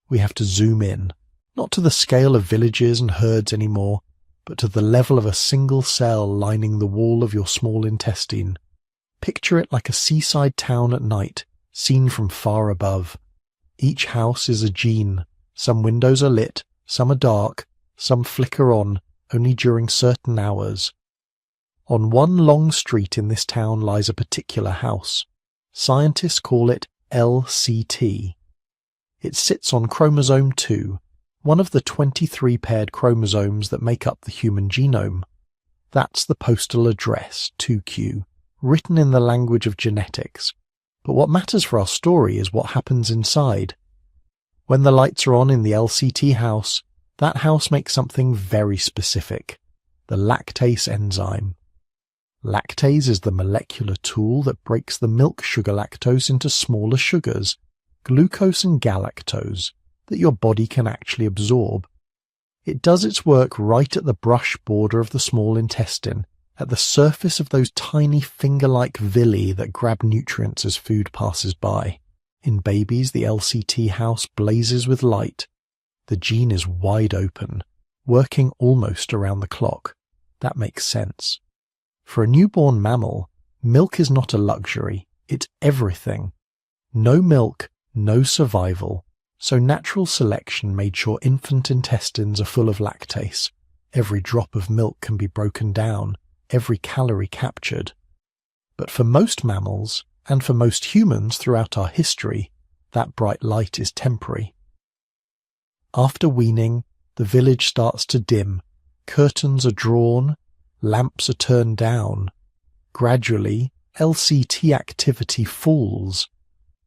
we have to zoom in, not to the scale of villages and herds anymore, but to the level of a single cell lining the wall of your small intestine. Picture it like a seaside town at night, seen from far above. Each house is a gene. Some windows are lit, some are dark, some flicker on, only during certain hours. On one long street in this town lies a particular house. Scientists call it LCT. It sits on chromosome 2, one of the 23 paired chromosomes that make up the human genome. That's the postal address, 2Q, written in the language of genetics. But what matters for our story is what happens inside. When the lights are on in the LCT house, that house makes something very specific, the lactase enzyme. Lactase is the molecular tool that breaks the milk sugar lactose into smaller sugars, glucose and galactose, that your body can actually absorb. It does its work right at the brush border of the small intestine, at the surface of those tiny finger-like villi that grab nutrients as food passes by. In babies, the LCT house blazes with light. The gene is wide open, working almost around the clock. That makes sense. For a newborn mammal, milk is not a luxury, it's everything. No milk, no survival. So natural selection made sure infant intestines are full of lactase. Every drop of milk can be broken down, every calorie captured. But for most mammals, and for most humans throughout our history, that bright light is temporary. After weaning, the village starts to dim, curtains are drawn, lamps are turned down. Gradually, LCT activity falls.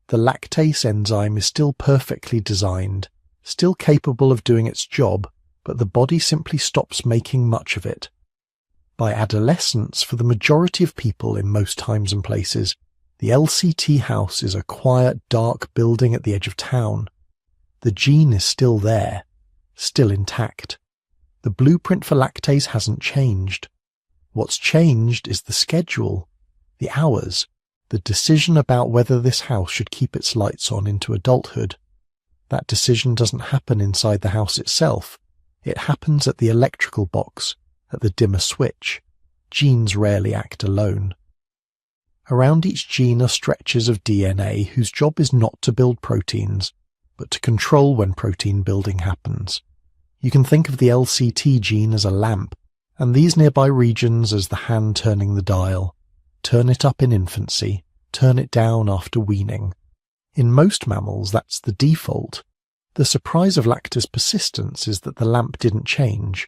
The lactase enzyme is still perfectly designed, still capable of doing its job, but the body simply stops making much of it. By adolescence, for the majority of people in most times and places, the LCT house is a quiet, dark building at the edge of town. The gene is still there, still intact. The blueprint for lactase hasn't changed. What's changed is the schedule, the hours, the decision about whether this house should keep its lights on into adulthood. That decision doesn't happen inside the house itself. It happens at the electrical box, at the dimmer switch. Genes rarely act alone. Around each gene are stretches of DNA whose job is not to build proteins, but to control when protein building happens. You can think of the LCT gene as a lamp, and these nearby regions as the hand turning the dial. Turn it up in infancy, turn it down after weaning. In most mammals, that's the default. The surprise of lactase persistence is that the lamp didn't change.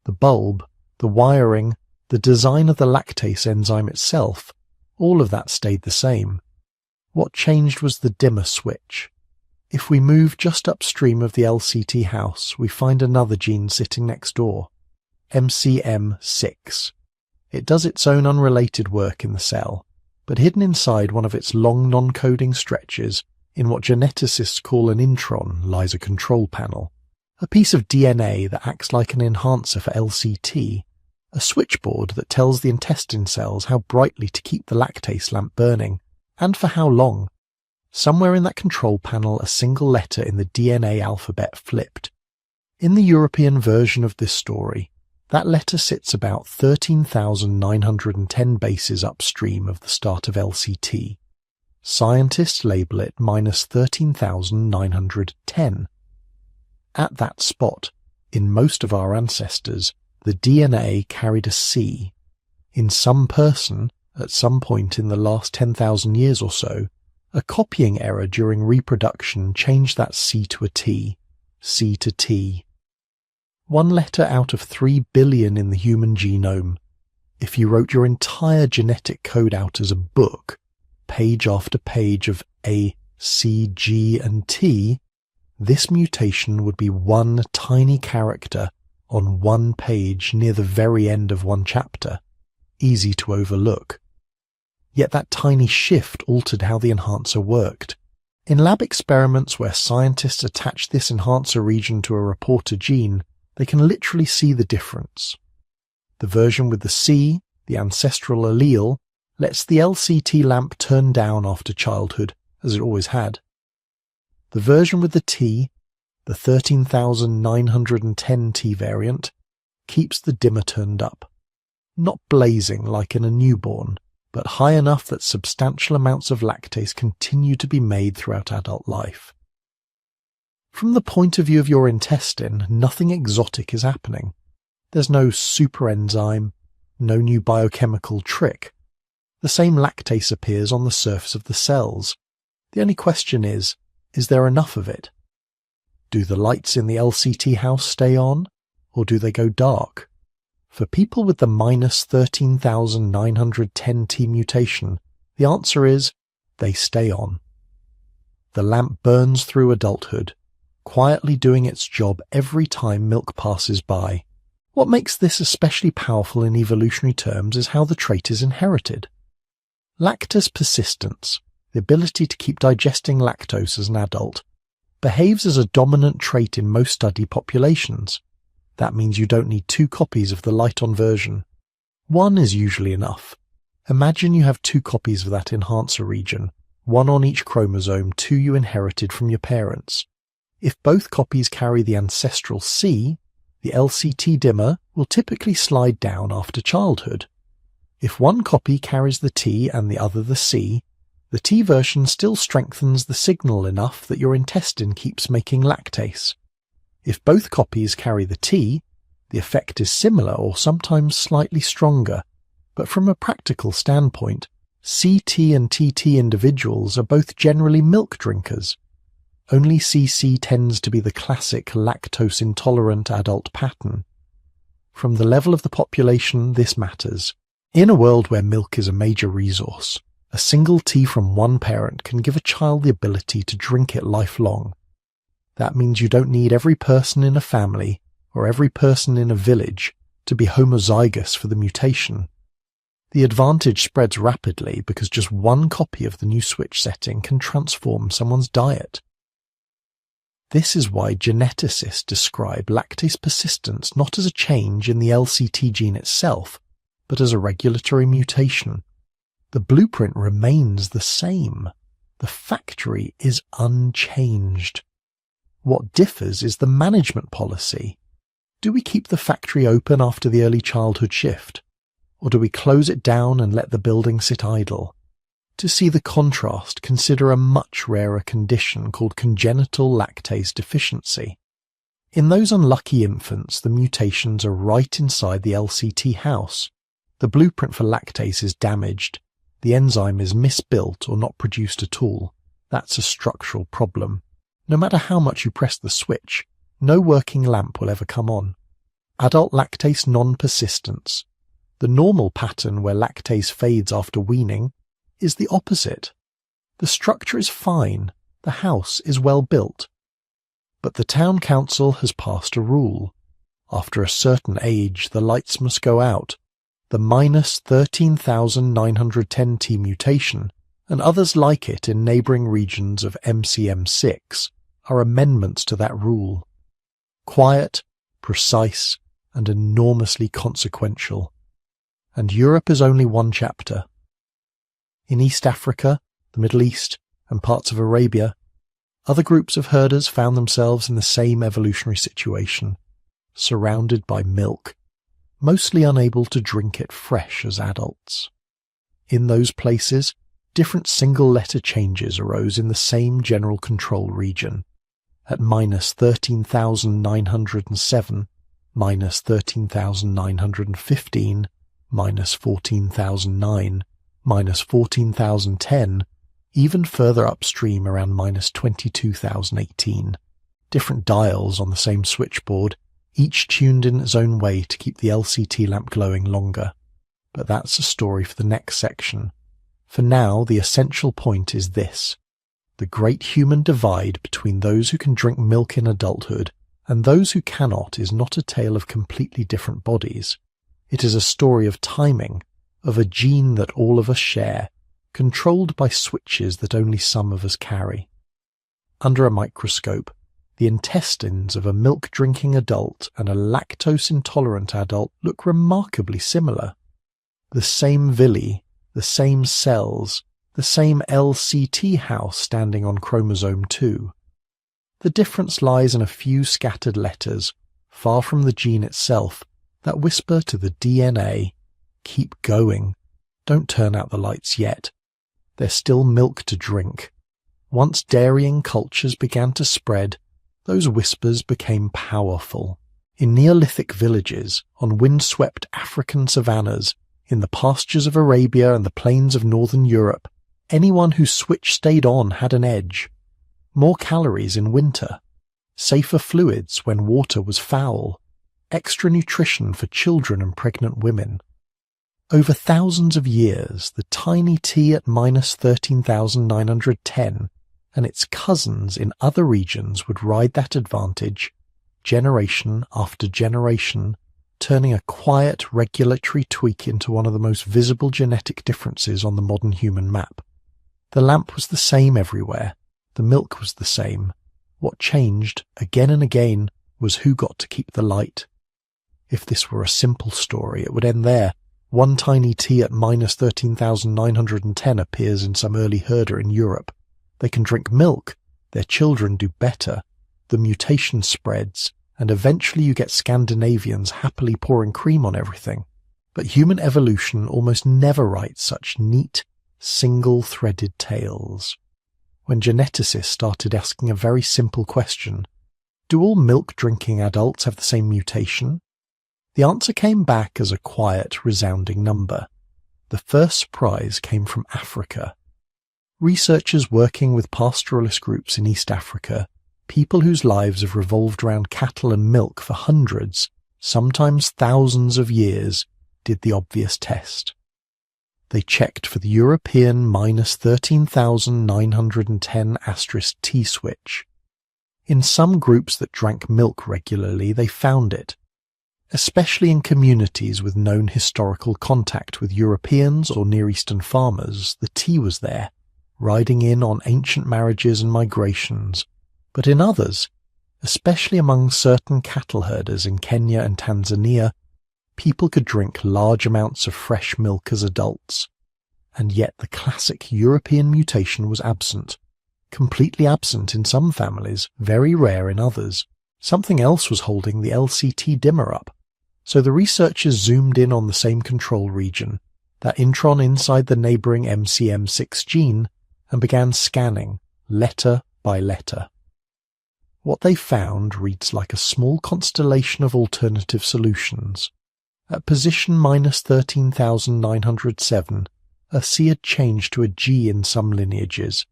The bulb, the wiring, the design of the lactase enzyme itself, all of that stayed the same. What changed was the dimmer switch. If we move just upstream of the LCT house, we find another gene sitting next door, MCM6. It does its own unrelated work in the cell, but hidden inside one of its long non-coding stretches, in what geneticists call an intron, lies a control panel, a piece of DNA that acts like an enhancer for LCT, a switchboard that tells the intestine cells how brightly to keep the lactase lamp burning, and for how long. Somewhere in that control panel, a single letter in the DNA alphabet flipped. In the European version of this story, that letter sits about 13,910 bases upstream of the start of LCT. Scientists label it minus 13,910. At that spot, in most of our ancestors, the DNA carried a C. In some person, at some point in the last 10,000 years or so, a copying error during reproduction changed that C to a T, C to T. One letter out of 3 billion in the human genome. If you wrote your entire genetic code out as a book, page after page of A, C, G, and T, this mutation would be one tiny character on one page near the very end of one chapter, easy to overlook. Yet that tiny shift altered how the enhancer worked. In lab experiments where scientists attach this enhancer region to a reporter gene, they can literally see the difference. The version with the C, the ancestral allele, lets the LCT lamp turn down after childhood, as it always had. The version with the T, the 13,910 T variant, keeps the dimmer turned up. Not blazing like in a newborn, but high enough that substantial amounts of lactase continue to be made throughout adult life. From the point of view of your intestine, nothing exotic is happening. There's no super enzyme, no new biochemical trick. The same lactase appears on the surface of the cells. The only question is there enough of it? Do the lights in the LCT house stay on, or do they go dark? For people with the minus 13,910 T mutation, the answer is they stay on. The lamp burns through adulthood, quietly doing its job every time milk passes by. What makes this especially powerful in evolutionary terms is how the trait is inherited. Lactase persistence, the ability to keep digesting lactose as an adult, behaves as a dominant trait in most studied populations. That means you don't need 2 copies of the light-on version. One is usually enough. Imagine you have 2 copies of that enhancer region, one on each chromosome, 2 you inherited from your parents. If both copies carry the ancestral C, the LCT dimmer will typically slide down after childhood. If one copy carries the T and the other the C, the T version still strengthens the signal enough that your intestine keeps making lactase. If both copies carry the T, the effect is similar or sometimes slightly stronger, but from a practical standpoint, CT and TT individuals are both generally milk drinkers. Only CC tends to be the classic lactose-intolerant adult pattern. From the level of the population, this matters. In a world where milk is a major resource, a single tea from one parent can give a child the ability to drink it lifelong. That means you don't need every person in a family or every person in a village to be homozygous for the mutation. The advantage spreads rapidly because just one copy of the new switch setting can transform someone's diet. This is why geneticists describe lactase persistence not as a change in the LCT gene itself, but as a regulatory mutation. The blueprint remains the same. The factory is unchanged. What differs is the management policy. Do we keep the factory open after the early childhood shift? Or do we close it down and let the building sit idle? To see the contrast, consider a much rarer condition called congenital lactase deficiency. In those unlucky infants, the mutations are right inside the LCT house. The blueprint for lactase is damaged. The enzyme is misbuilt or not produced at all. That's a structural problem. No matter how much you press the switch, no working lamp will ever come on. Adult lactase non-persistence. The normal pattern where lactase fades after weaning is the opposite. The structure is fine, the house is well built. But the town council has passed a rule. After a certain age, the lights must go out. The minus 13,910T mutation, and others like it in neighbouring regions of MCM6, are amendments to that rule. Quiet, precise, and enormously consequential. And Europe is only one chapter. In East Africa, the Middle East, and parts of Arabia, other groups of herders found themselves in the same evolutionary situation, surrounded by milk, mostly unable to drink it fresh as adults. In those places, different single-letter changes arose in the same general control region. At minus 13,907, minus 13,915, minus 14,009, minus 14,010, even further upstream around minus 22,018. Different dials on the same switchboard, each tuned in its own way to keep the LCT lamp glowing longer. But that's a story for the next section. For now, the essential point is this. The great human divide between those who can drink milk in adulthood and those who cannot is not a tale of completely different bodies. It is a story of timing, of a gene that all of us share, controlled by switches that only some of us carry. Under a microscope, the intestines of a milk-drinking adult and a lactose-intolerant adult look remarkably similar. The same villi, the same cells, the same LCT house standing on chromosome 2. The difference lies in a few scattered letters, far from the gene itself, that whisper to the DNA, keep going, don't turn out the lights yet. There's still milk to drink. Once dairying cultures began to spread, those whispers became powerful. In Neolithic villages, on windswept African savannas, in the pastures of Arabia and the plains of northern Europe, anyone whose switch stayed on had an edge. More calories in winter, safer fluids when water was foul, extra nutrition for children and pregnant women. Over thousands of years, the tiny T at minus 13,910 and its cousins in other regions would ride that advantage, generation after generation, turning a quiet regulatory tweak into one of the most visible genetic differences on the modern human map. The lamp was the same everywhere. The milk was the same. What changed, again and again, was who got to keep the light. If this were a simple story, it would end there. One tiny T at minus 13,910 appears in some early herder in Europe. They can drink milk. Their children do better. The mutation spreads, and eventually you get Scandinavians happily pouring cream on everything. But human evolution almost never writes such neat, single-threaded tales. When geneticists started asking a very simple question, do all milk-drinking adults have the same mutation? The answer came back as a quiet, resounding number. The first surprise came from Africa. Researchers working with pastoralist groups in East Africa, people whose lives have revolved around cattle and milk for hundreds, sometimes thousands of years, did the obvious test. They checked for the European -13,910 T switch. In some groups that drank milk regularly, they found it, especially in communities with known historical contact with Europeans or Near Eastern farmers. The T was there, riding in on ancient marriages and migrations. But in others, especially among certain cattle herders in Kenya and Tanzania, people could drink large amounts of fresh milk as adults. And yet the classic European mutation was absent. Completely absent in some families, very rare in others. Something else was holding the LCT dimmer up. So the researchers zoomed in on the same control region, that intron inside the neighbouring MCM6 gene, and began scanning, letter by letter. What they found reads like a small constellation of alternative solutions. At position -13,907, a C had changed to a G in some lineages.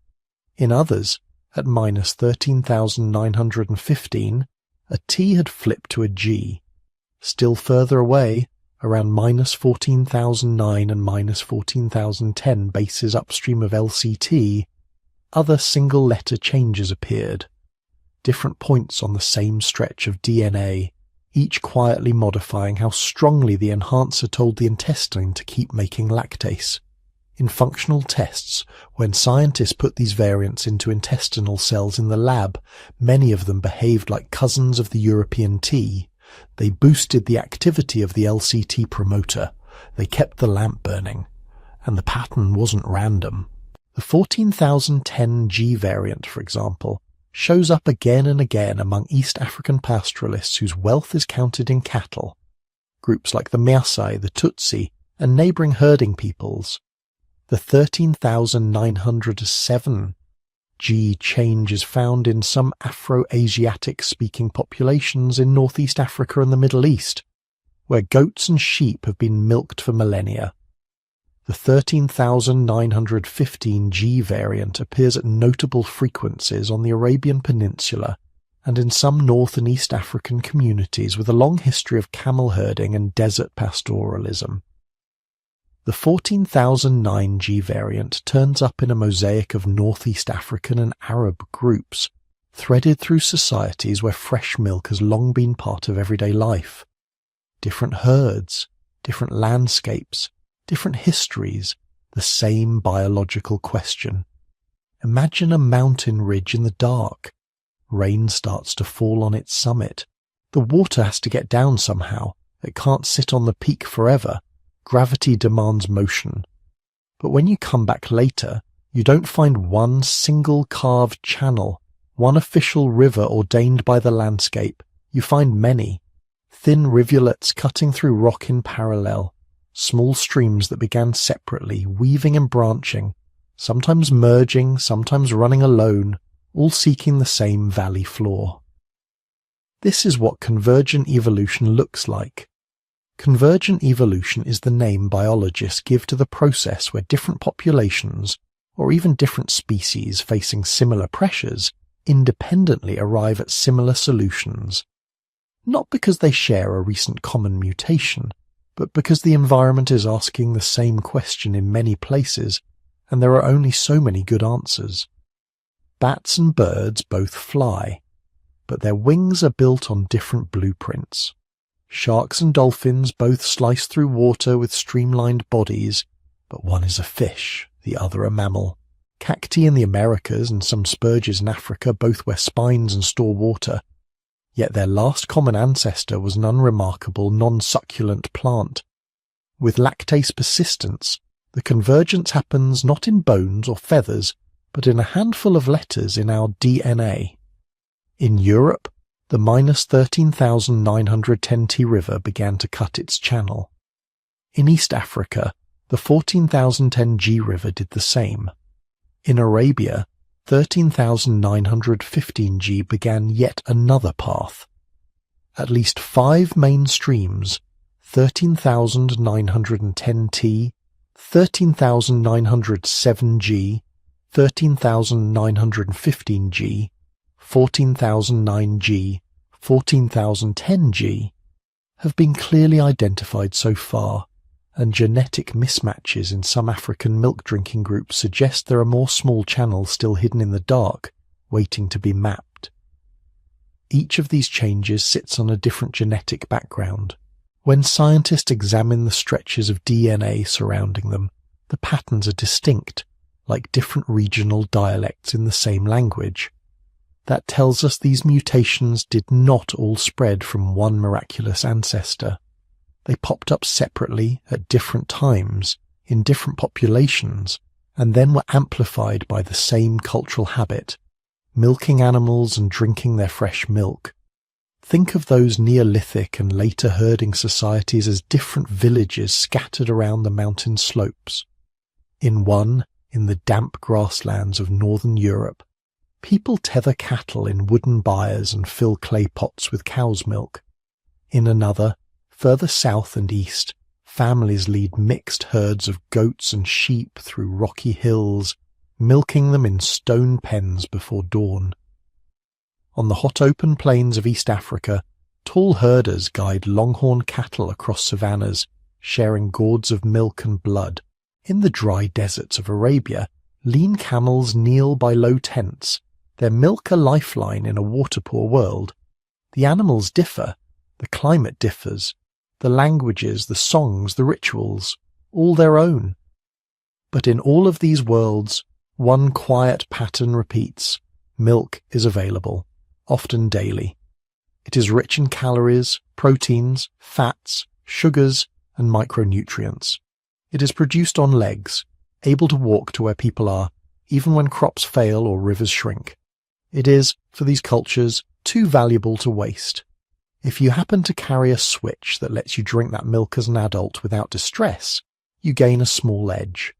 In others, at -13,915, a T had flipped to a G. Still further away, around -14,009 and -14,010 bases upstream of LCT, other single-letter changes appeared. Different points on the same stretch of DNA, each quietly modifying how strongly the enhancer told the intestine to keep making lactase. In functional tests, when scientists put these variants into intestinal cells in the lab, many of them behaved like cousins of the European T. They boosted the activity of the LCT promoter. They kept the lamp burning. And the pattern wasn't random. The 14,010 G variant, for example, shows up again and again among East African pastoralists whose wealth is counted in cattle. Groups like the Maasai, the Tutsi, and neighbouring herding peoples. The 13,907 G change is found in some Afro-Asiatic-speaking populations in northeast Africa and the Middle East, where goats and sheep have been milked for millennia. The 13,915 G variant appears at notable frequencies on the Arabian Peninsula and in some North and East African communities with a long history of camel herding and desert pastoralism. The 14,009 G variant turns up in a mosaic of Northeast African and Arab groups, threaded through societies where fresh milk has long been part of everyday life. Different herds, different landscapes, different histories, the same biological question. Imagine a mountain ridge in the dark. Rain starts to fall on its summit. The water has to get down somehow. It can't sit on the peak forever. Gravity demands motion. But when you come back later, you don't find one single carved channel, one official river ordained by the landscape. You find many. Thin rivulets cutting through rock in parallel. Small streams that began separately, weaving and branching, sometimes merging, sometimes running alone, all seeking the same valley floor. This is what convergent evolution looks like. Convergent evolution is the name biologists give to the process where different populations, or even different species facing similar pressures, independently arrive at similar solutions. Not because they share a recent common mutation, but because the environment is asking the same question in many places, and there are only so many good answers. Bats and birds both fly, but their wings are built on different blueprints. Sharks and dolphins both slice through water with streamlined bodies, but one is a fish, the other a mammal. Cacti in the Americas and some spurges in Africa both wear spines and store water, yet their last common ancestor was an unremarkable, non-succulent plant. With lactase persistence, the convergence happens not in bones or feathers, but in a handful of letters in our DNA. In Europe, the -13,910 T river began to cut its channel. In East Africa, the 14,010 G river did the same. In Arabia, 13,915 G began yet another path. At least 5 main streams, 13,910 T, 13,907 G, 13,915 G, 14,009 G, 14,010 G, have been clearly identified so far, and genetic mismatches in some African milk-drinking groups suggest there are more small channels still hidden in the dark, waiting to be mapped. Each of these changes sits on a different genetic background. When scientists examine the stretches of DNA surrounding them, the patterns are distinct, like different regional dialects in the same language. That tells us these mutations did not all spread from one miraculous ancestor. They popped up separately at different times, in different populations, and then were amplified by the same cultural habit, milking animals and drinking their fresh milk. Think of those Neolithic and later herding societies as different villages scattered around the mountain slopes. In one, in the damp grasslands of northern Europe, people tether cattle in wooden byres and fill clay pots with cow's milk. In another, further south and east, families lead mixed herds of goats and sheep through rocky hills, milking them in stone pens before dawn. On the hot open plains of East Africa, tall herders guide longhorn cattle across savannas, sharing gourds of milk and blood. In the dry deserts of Arabia, lean camels kneel by low tents, their milk a lifeline in a water-poor world. The animals differ, the climate differs, the languages, the songs, the rituals, all their own. But in all of these worlds, one quiet pattern repeats. Milk is available, often daily. It is rich in calories, proteins, fats, sugars, and micronutrients. It is produced on legs, able to walk to where people are, even when crops fail or rivers shrink. It is, for these cultures, too valuable to waste. If you happen to carry a switch that lets you drink that milk as an adult without distress, you gain a small edge.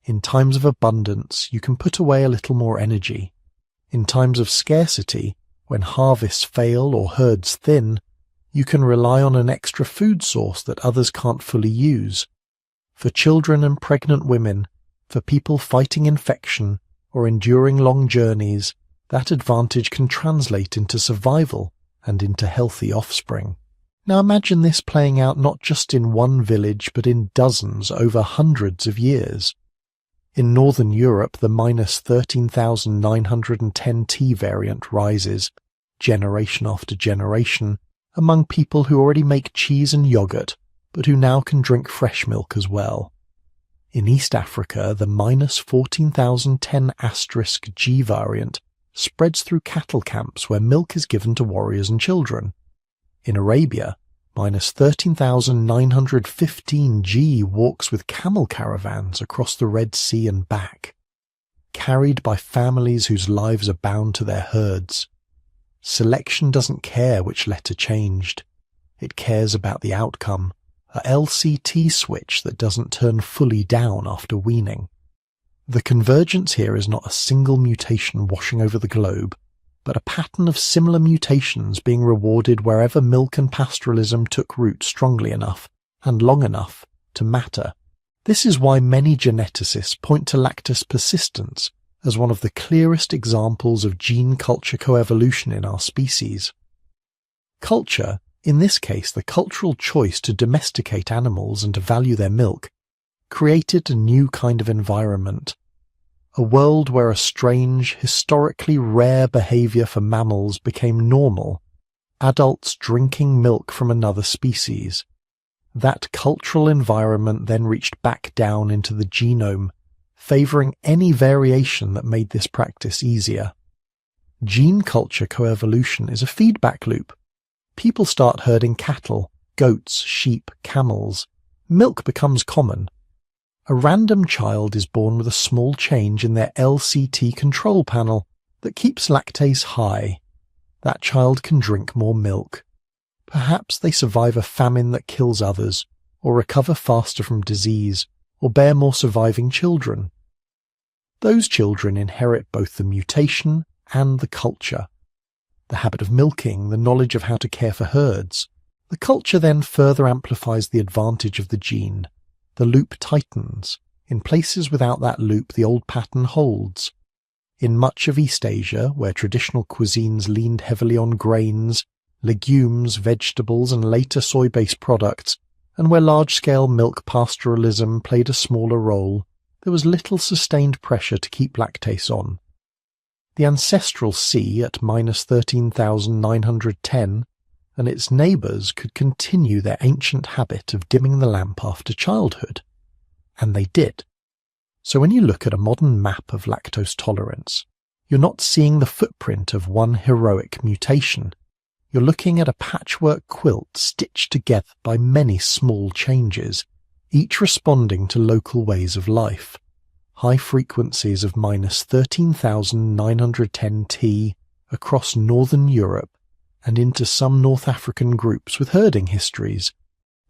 In times of abundance, you can put away a little more energy. In times of scarcity, when harvests fail or herds thin, you can rely on an extra food source that others can't fully use. For children and pregnant women, for people fighting infection or enduring long journeys, that advantage can translate into survival and into healthy offspring. Now imagine this playing out not just in one village but in dozens over hundreds of years. In northern Europe, the -13,910 T variant rises, generation after generation, among people who already make cheese and yogurt, but who now can drink fresh milk as well. In East Africa, the -14,010 G variant spreads through cattle camps where milk is given to warriors and children. In Arabia, -13,915 G walks with camel caravans across the Red Sea and back, carried by families whose lives are bound to their herds. Selection doesn't care which letter changed. It cares about the outcome, a LCT switch that doesn't turn fully down after weaning. The convergence here is not a single mutation washing over the globe, but a pattern of similar mutations being rewarded wherever milk and pastoralism took root strongly enough and long enough to matter. This is why many geneticists point to lactose persistence as one of the clearest examples of gene-culture coevolution in our species. Culture, in this case the cultural choice to domesticate animals and to value their milk, created a new kind of environment. A world where a strange, historically rare behavior for mammals became normal, adults drinking milk from another species. That cultural environment then reached back down into the genome, favoring any variation that made this practice easier. Gene culture coevolution is a feedback loop. People start herding cattle, goats, sheep, camels. Milk becomes common. A random child is born with a small change in their LCT control panel that keeps lactase high. That child can drink more milk. Perhaps they survive a famine that kills others, or recover faster from disease, or bear more surviving children. Those children inherit both the mutation and the culture. The habit of milking, the knowledge of how to care for herds. The culture then further amplifies the advantage of the gene. The loop tightens. In places without that loop, the old pattern holds. In much of East Asia, where traditional cuisines leaned heavily on grains, legumes, vegetables, and later soy-based products, and where large-scale milk pastoralism played a smaller role, there was little sustained pressure to keep lactase on. The ancestral sea at -13,910 and its neighbours could continue their ancient habit of dimming the lamp after childhood. And they did. So when you look at a modern map of lactose tolerance, you're not seeing the footprint of one heroic mutation. You're looking at a patchwork quilt stitched together by many small changes, each responding to local ways of life. High frequencies of -13,910 T across northern Europe and into some North African groups with herding histories,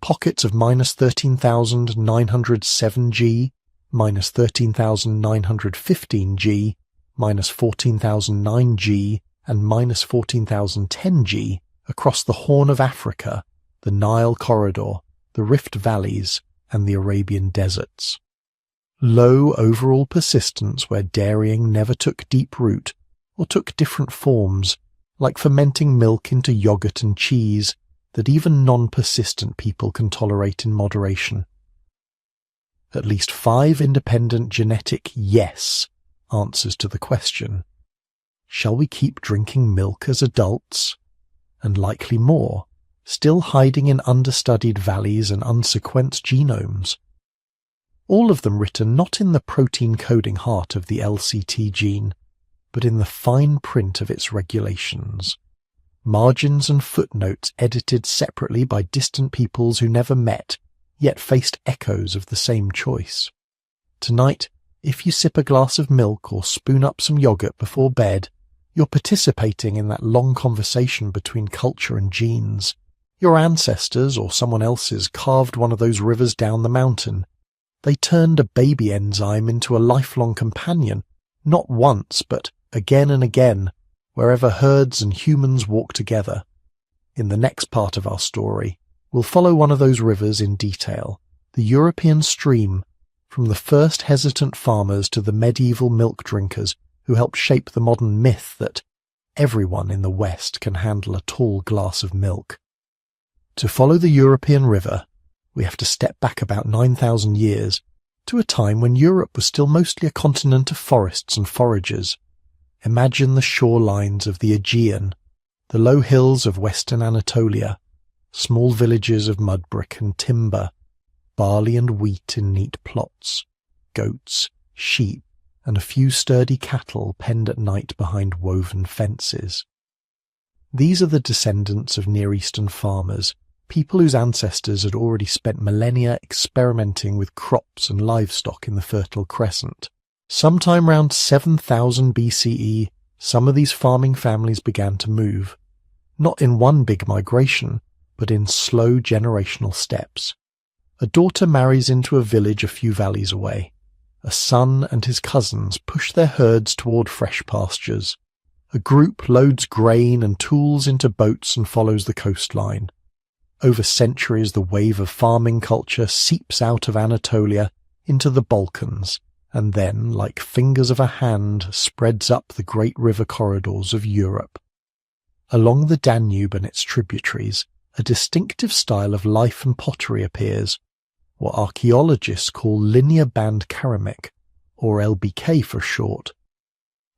pockets of -13,907 G, -13,915 G, -14,009 G, and -14,010 G across the Horn of Africa, the Nile Corridor, the Rift Valleys, and the Arabian deserts. Low overall persistence where dairying never took deep root or took different forms, like fermenting milk into yogurt and cheese, that even non-persistent people can tolerate in moderation. At least 5 independent genetic yes answers to the question, shall we keep drinking milk as adults? And likely more, still hiding in understudied valleys and unsequenced genomes. All of them written not in the protein-coding heart of the LCT gene, but in the fine print of its regulations. Margins and footnotes edited separately by distant peoples who never met, yet faced echoes of the same choice. Tonight, if you sip a glass of milk or spoon up some yogurt before bed, you're participating in that long conversation between culture and genes. Your ancestors or someone else's carved one of those rivers down the mountain. They turned a baby enzyme into a lifelong companion, not once, but again and again, wherever herds and humans walk together. In the next part of our story, we'll follow one of those rivers in detail, the European stream, from the first hesitant farmers to the medieval milk drinkers who helped shape the modern myth that everyone in the West can handle a tall glass of milk. To follow the European river, we have to step back about 9,000 years, to a time when Europe was still mostly a continent of forests and foragers. Imagine the shorelines of the Aegean, the low hills of western Anatolia, small villages of mud brick and timber, barley and wheat in neat plots, goats, sheep, and a few sturdy cattle penned at night behind woven fences. These are the descendants of Near Eastern farmers, people whose ancestors had already spent millennia experimenting with crops and livestock in the Fertile Crescent. Sometime around 7000 BCE, some of these farming families began to move, not in one big migration, but in slow generational steps. A daughter marries into a village a few valleys away. A son and his cousins push their herds toward fresh pastures. A group loads grain and tools into boats and follows the coastline. Over centuries, the wave of farming culture seeps out of Anatolia into the Balkans, and then, like fingers of a hand, spreads up the great river corridors of Europe. Along the Danube and its tributaries, a distinctive style of life and pottery appears, what archaeologists call linear band ceramic, or LBK for short.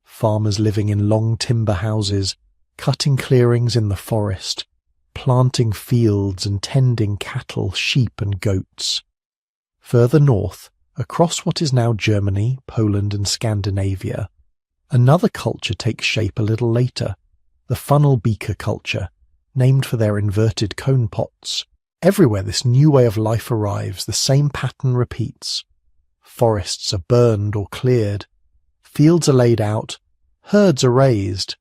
Farmers living in long timber houses, cutting clearings in the forest, planting fields and tending cattle, sheep and goats. Further north, across what is now Germany, Poland and Scandinavia, another culture takes shape a little later, the funnel beaker culture, named for their inverted cone pots. Everywhere this new way of life arrives, the same pattern repeats. Forests are burned or cleared, fields are laid out, herds are raised,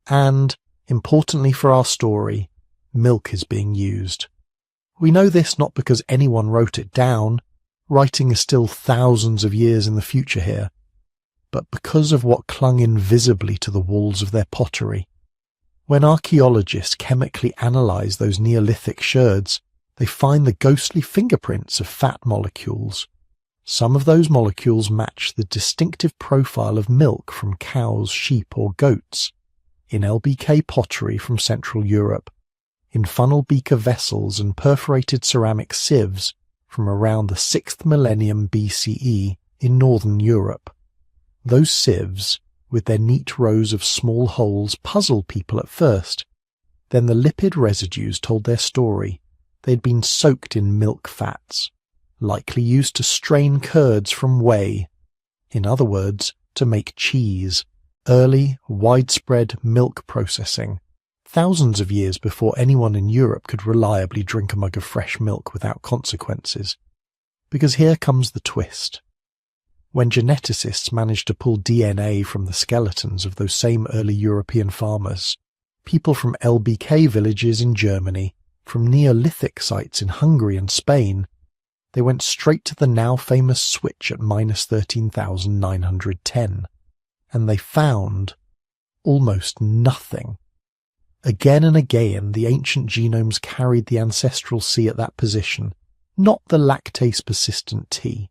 and, importantly for our story, milk is being used. We know this not because anyone wrote it down, writing is still thousands of years in the future here, but because of what clung invisibly to the walls of their pottery. When archaeologists chemically analyze those Neolithic sherds, they find the ghostly fingerprints of fat molecules. Some of those molecules match the distinctive profile of milk from cows, sheep or goats. In LBK pottery from Central Europe, in funnel beaker vessels and perforated ceramic sieves from around the 6th millennium BCE in northern Europe. Those sieves, with their neat rows of small holes, puzzled people at first. Then the lipid residues told their story. They'd been soaked in milk fats, likely used to strain curds from whey. In other words, to make cheese. Early, widespread milk processing, thousands of years before anyone in Europe could reliably drink a mug of fresh milk without consequences. Because here comes the twist. When geneticists managed to pull DNA from the skeletons of those same early European farmers, people from LBK villages in Germany, from Neolithic sites in Hungary and Spain, they went straight to the now famous switch at minus 13,910. And they found almost nothing. Again and again, the ancient genomes carried the ancestral C at that position, not the lactase-persistent T.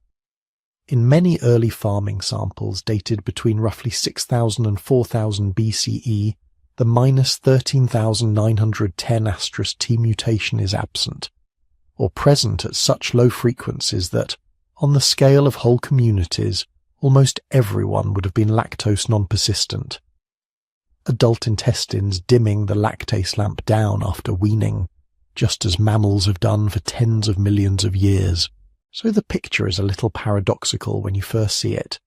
In many early farming samples dated between roughly 6,000 and 4,000 BCE, the minus 13,910 *T mutation is absent, or present at such low frequencies that, on the scale of whole communities, almost everyone would have been lactose non-persistent. Adult intestines dimming the lactase lamp down after weaning, just as mammals have done for tens of millions of years. So the picture is a little paradoxical when you first see it.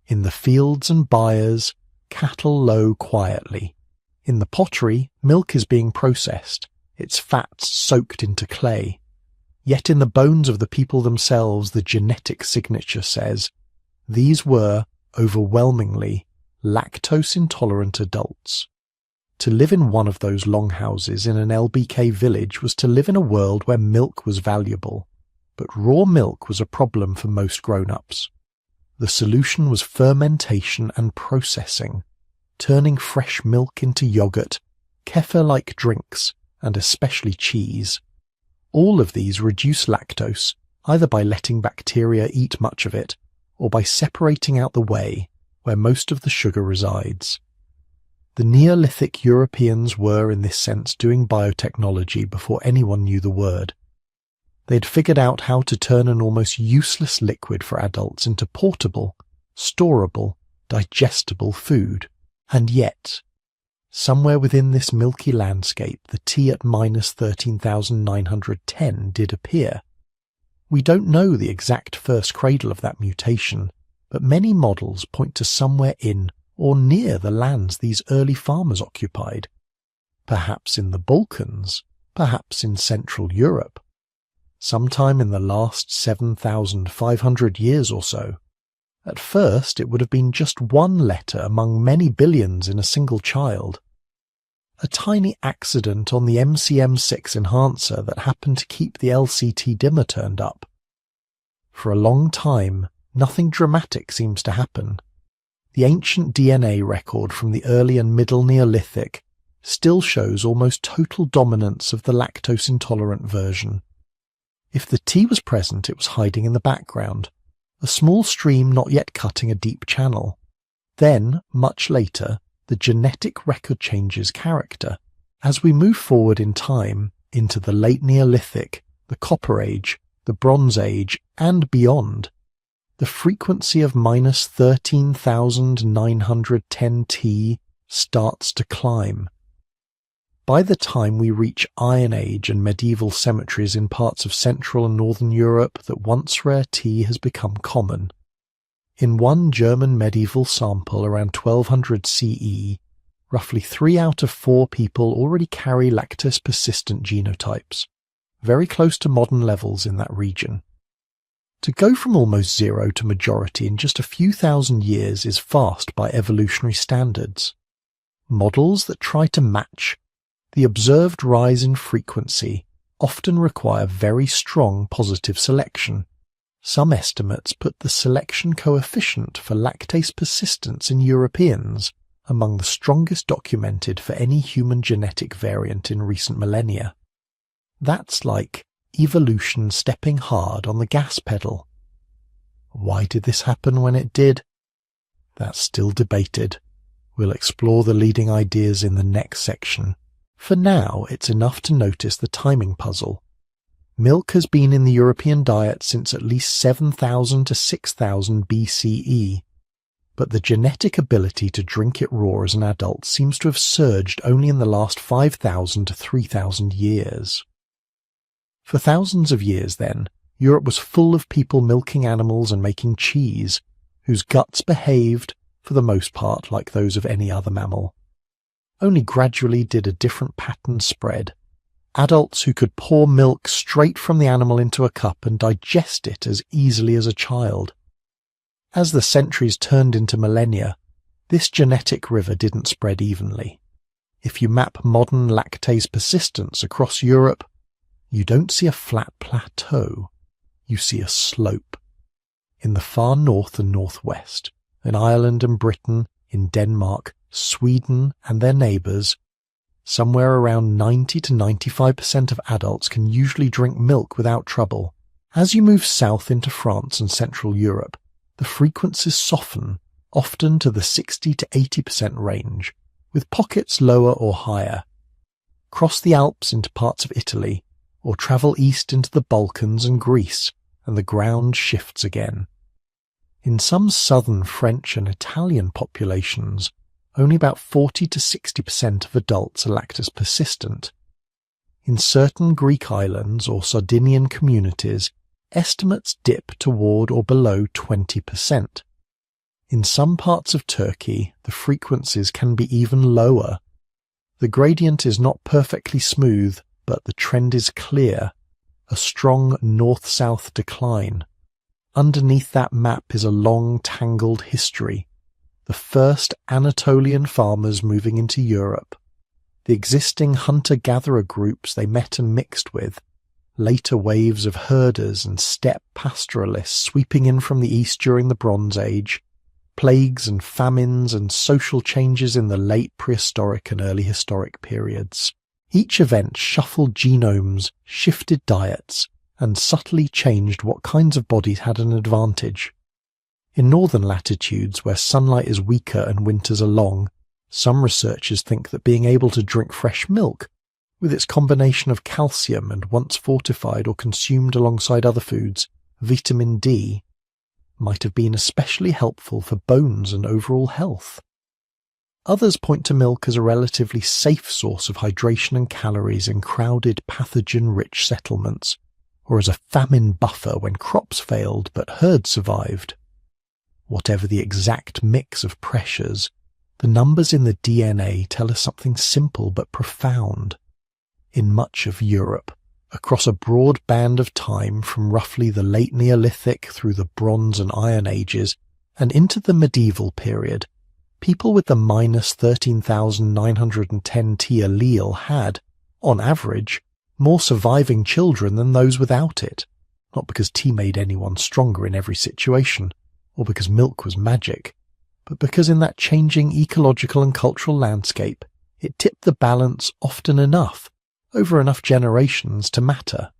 In the fields and byres, cattle low quietly. In the pottery, milk is being processed, its fats soaked into clay. Yet in the bones of the people themselves, the genetic signature says, these were, overwhelmingly, lactose-intolerant adults. To live in one of those longhouses in an LBK village was to live in a world where milk was valuable, but raw milk was a problem for most grown-ups. The solution was fermentation and processing, turning fresh milk into yogurt, kefir-like drinks, and especially cheese. All of these reduce lactose, either by letting bacteria eat much of it, or by separating out the whey, where most of the sugar resides. The Neolithic Europeans were, in this sense, doing biotechnology before anyone knew the word. They'd figured out how to turn an almost useless liquid for adults into portable, storable, digestible food. And yet, somewhere within this milky landscape, the T at minus 13,910 did appear. We don't know the exact first cradle of that mutation, but many models point to somewhere in or near the lands these early farmers occupied. Perhaps in the Balkans, perhaps in Central Europe. Sometime in the last 7,500 years or so. At first, it would have been just one letter among many billions in a single child. A tiny accident on the MCM6 enhancer that happened to keep the LCT dimmer turned up. For a long time, nothing dramatic seems to happen. The ancient DNA record from the early and middle Neolithic still shows almost total dominance of the lactose-intolerant version. If the T was present, it was hiding in the background, a small stream not yet cutting a deep channel. Then, much later, the genetic record changes character. As we move forward in time into the late Neolithic, the Copper Age, the Bronze Age, and beyond, the frequency of minus 13,910 T starts to climb. By the time we reach Iron Age and medieval cemeteries in parts of Central and Northern Europe, that once rare T has become common. In one German medieval sample around 1200 CE, roughly 3 out of 4 people already carry lactose-persistent genotypes, very close to modern levels in that region. To go from almost zero to majority in just a few thousand years is fast by evolutionary standards. Models that try to match the observed rise in frequency often require very strong positive selection. Some estimates put the selection coefficient for lactase persistence in Europeans among the strongest documented for any human genetic variant in recent millennia. That's like evolution stepping hard on the gas pedal. Why did this happen when it did? That's still debated. We'll explore the leading ideas in the next section. For now, it's enough to notice the timing puzzle. Milk has been in the European diet since at least 7,000 to 6,000 BCE, but the genetic ability to drink it raw as an adult seems to have surged only in the last 5,000 to 3,000 years. For thousands of years then, Europe was full of people milking animals and making cheese, whose guts behaved, for the most part, like those of any other mammal. Only gradually did a different pattern spread. Adults who could pour milk straight from the animal into a cup and digest it as easily as a child. As the centuries turned into millennia, this genetic river didn't spread evenly. If you map modern lactase persistence across Europe, you don't see a flat plateau, you see a slope. In the far north and northwest, in Ireland and Britain, in Denmark, Sweden and their neighbours, somewhere around 90 to 95% of adults can usually drink milk without trouble. As you move south into France and Central Europe, the frequencies soften, often to the 60 to 80% range, with pockets lower or higher. Cross the Alps into parts of Italy, or travel east into the Balkans and Greece, and the ground shifts again. In some southern French and Italian populations, only about 40 to 60% of adults are lactose persistent. In certain Greek islands or Sardinian communities, estimates dip toward or below 20%. In some parts of Turkey, the frequencies can be even lower. The gradient is not perfectly smooth, but the trend is clear, a strong north-south decline. Underneath that map is a long, tangled history. The first Anatolian farmers moving into Europe, the existing hunter-gatherer groups they met and mixed with, later waves of herders and steppe pastoralists sweeping in from the east during the Bronze Age, plagues and famines and social changes in the late prehistoric and early historic periods. Each event shuffled genomes, shifted diets, and subtly changed what kinds of bodies had an advantage. In northern latitudes, where sunlight is weaker and winters are long, some researchers think that being able to drink fresh milk, with its combination of calcium and once fortified or consumed alongside other foods, vitamin D, might have been especially helpful for bones and overall health. Others point to milk as a relatively safe source of hydration and calories in crowded pathogen-rich settlements, or as a famine buffer when crops failed but herds survived. Whatever the exact mix of pressures, the numbers in the DNA tell us something simple but profound. In much of Europe, across a broad band of time from roughly the late Neolithic through the Bronze and Iron Ages and into the medieval period, people with the minus 13,910 T allele had, on average, more surviving children than those without it, not because T made anyone stronger in every situation, or because milk was magic, but because in that changing ecological and cultural landscape, it tipped the balance often enough, over enough generations to matter.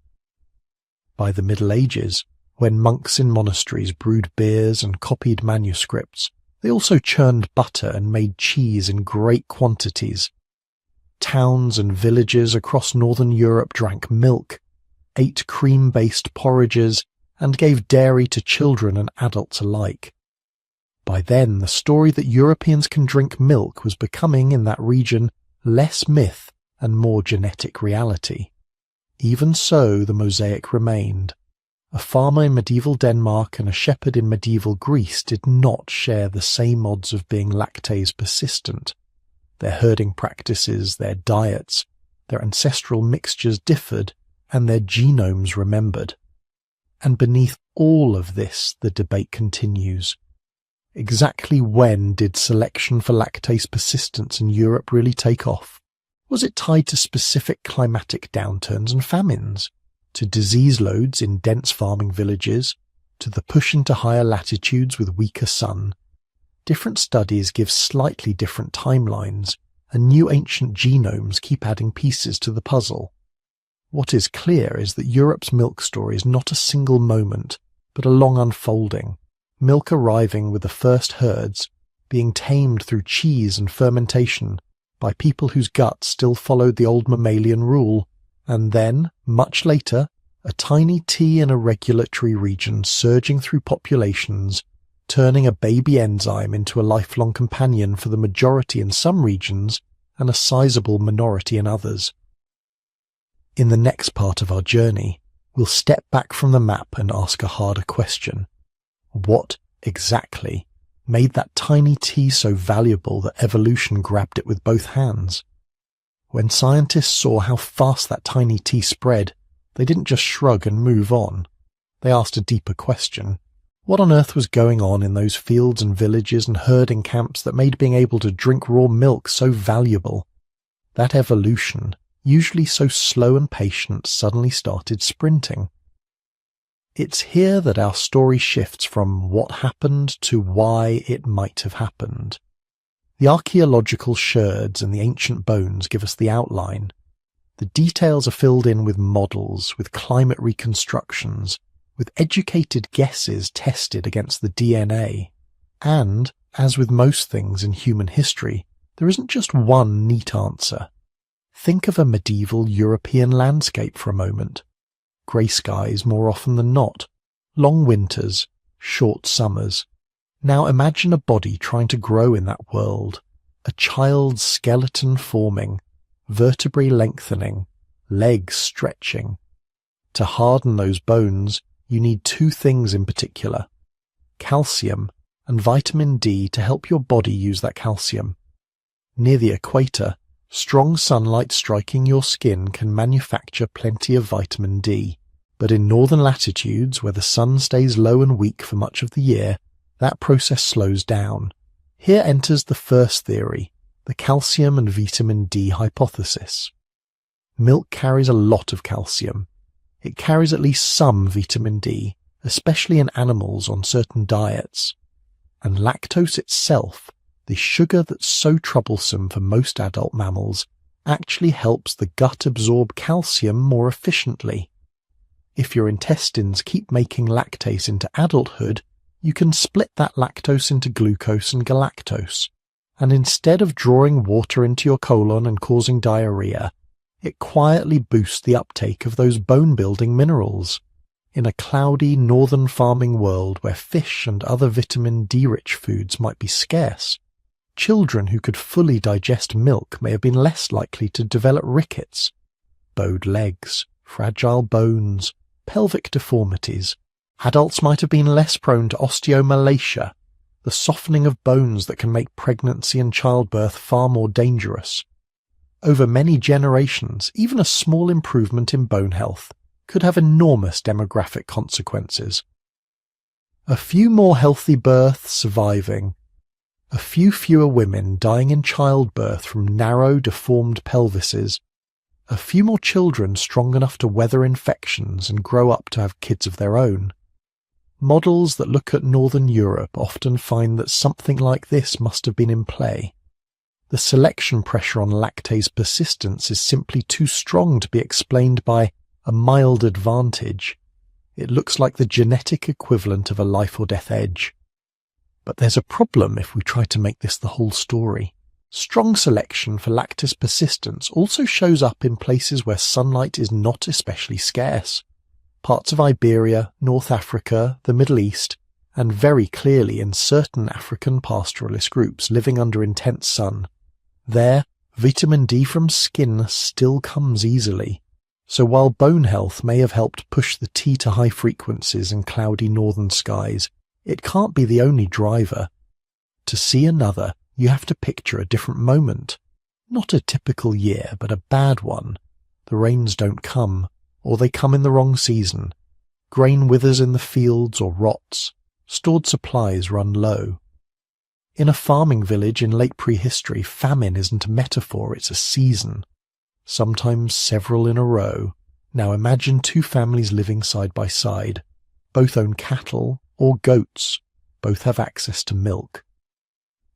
By the Middle Ages, when monks in monasteries brewed beers and copied manuscripts, they also churned butter and made cheese in great quantities. Towns and villages across northern Europe drank milk, ate cream-based porridges, and gave dairy to children and adults alike. By then, the story that Europeans can drink milk was becoming, in that region, less myth and more genetic reality. Even so, the mosaic remained. A farmer in medieval Denmark and a shepherd in medieval Greece did not share the same odds of being lactase persistent. Their herding practices, their diets, their ancestral mixtures differed, and their genomes remembered. And beneath all of this, the debate continues. Exactly when did selection for lactase persistence in Europe really take off? Was it tied to specific climatic downturns and famines, to disease loads in dense farming villages, to the push into higher latitudes with weaker sun? Different studies give slightly different timelines, and new ancient genomes keep adding pieces to the puzzle. What is clear is that Europe's milk story is not a single moment, but a long unfolding, milk arriving with the first herds, being tamed through cheese and fermentation, by people whose guts still followed the old mammalian rule, and then, much later, a tiny tea in a regulatory region surging through populations, turning a baby enzyme into a lifelong companion for the majority in some regions and a sizable minority in others. In the next part of our journey, we'll step back from the map and ask a harder question. What exactly made that tiny tea so valuable that evolution grabbed it with both hands? When scientists saw how fast that tiny tea spread, they didn't just shrug and move on. They asked a deeper question. What on earth was going on in those fields and villages and herding camps that made being able to drink raw milk so valuable? That evolution, usually so slow and patient, suddenly started sprinting. It's here that our story shifts from what happened to why it might have happened. The archaeological sherds and the ancient bones give us the outline. The details are filled in with models, with climate reconstructions, with educated guesses tested against the DNA. And, as with most things in human history, there isn't just one neat answer. Think of a medieval European landscape for a moment. Grey skies more often than not, long winters, short summers. Now imagine a body trying to grow in that world, a child's skeleton forming, vertebrae lengthening, legs stretching. To harden those bones, you need two things in particular: calcium and vitamin D to help your body use that calcium. Near the equator, strong sunlight striking your skin can manufacture plenty of vitamin D, but in northern latitudes where the sun stays low and weak for much of the year, that process slows down. Here enters the first theory, the calcium and vitamin D hypothesis. Milk carries a lot of calcium. It carries at least some vitamin D, especially in animals on certain diets. And lactose itself, the sugar that's so troublesome for most adult mammals, actually helps the gut absorb calcium more efficiently. If your intestines keep making lactase into adulthood, you can split that lactose into glucose and galactose, and instead of drawing water into your colon and causing diarrhea, it quietly boosts the uptake of those bone-building minerals. In a cloudy northern farming world where fish and other vitamin D-rich foods might be scarce, children who could fully digest milk may have been less likely to develop rickets, bowed legs, fragile bones, pelvic deformities. Adults might have been less prone to osteomalacia, the softening of bones that can make pregnancy and childbirth far more dangerous. Over many generations, even a small improvement in bone health could have enormous demographic consequences. A few more healthy births surviving, a few fewer women dying in childbirth from narrow, deformed pelvises, a few more children strong enough to weather infections and grow up to have kids of their own. Models that look at Northern Europe often find that something like this must have been in play. The selection pressure on lactase persistence is simply too strong to be explained by a mild advantage. It looks like the genetic equivalent of a life or death edge. But there's a problem if we try to make this the whole story. Strong selection for lactase persistence also shows up in places where sunlight is not especially scarce. Parts of Iberia, North Africa, the Middle East, and very clearly in certain African pastoralist groups living under intense sun. There, vitamin D from skin still comes easily. So while bone health may have helped push the T to high frequencies in cloudy northern skies, it can't be the only driver. To see another, you have to picture a different moment. Not a typical year, but a bad one. The rains don't come, or they come in the wrong season. Grain withers in the fields or rots. Stored supplies run low. In a farming village in late prehistory, famine isn't a metaphor, it's a season. Sometimes several in a row. Now imagine two families living side by side. Both own cattle or goats. Both have access to milk.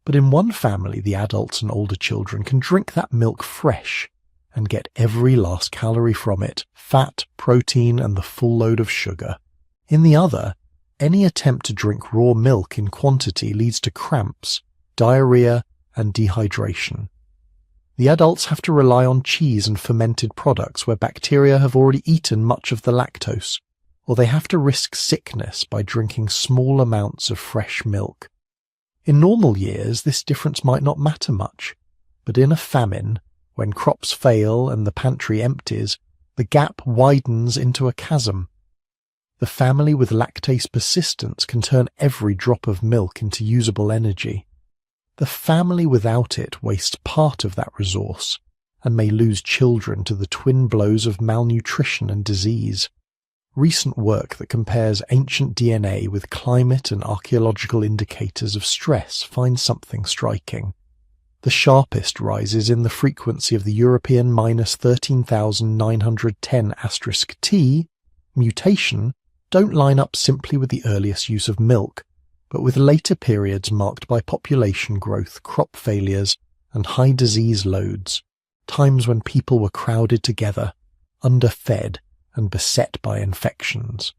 But in one family, the adults and older children can drink that milk fresh and get every last calorie from it, fat, protein, and the full load of sugar. In the other, any attempt to drink raw milk in quantity leads to cramps, diarrhea, and dehydration. The adults have to rely on cheese and fermented products where bacteria have already eaten much of the lactose, or they have to risk sickness by drinking small amounts of fresh milk. In normal years, this difference might not matter much, but in a famine, when crops fail and the pantry empties, the gap widens into a chasm. The family with lactase persistence can turn every drop of milk into usable energy. The family without it wastes part of that resource and may lose children to the twin blows of malnutrition and disease. Recent work that compares ancient DNA with climate and archaeological indicators of stress finds something striking. The sharpest rises in the frequency of the European -13,910*T mutation don't line up simply with the earliest use of milk, but with later periods marked by population growth, crop failures, and high disease loads, times when people were crowded together, underfed, and beset by infections.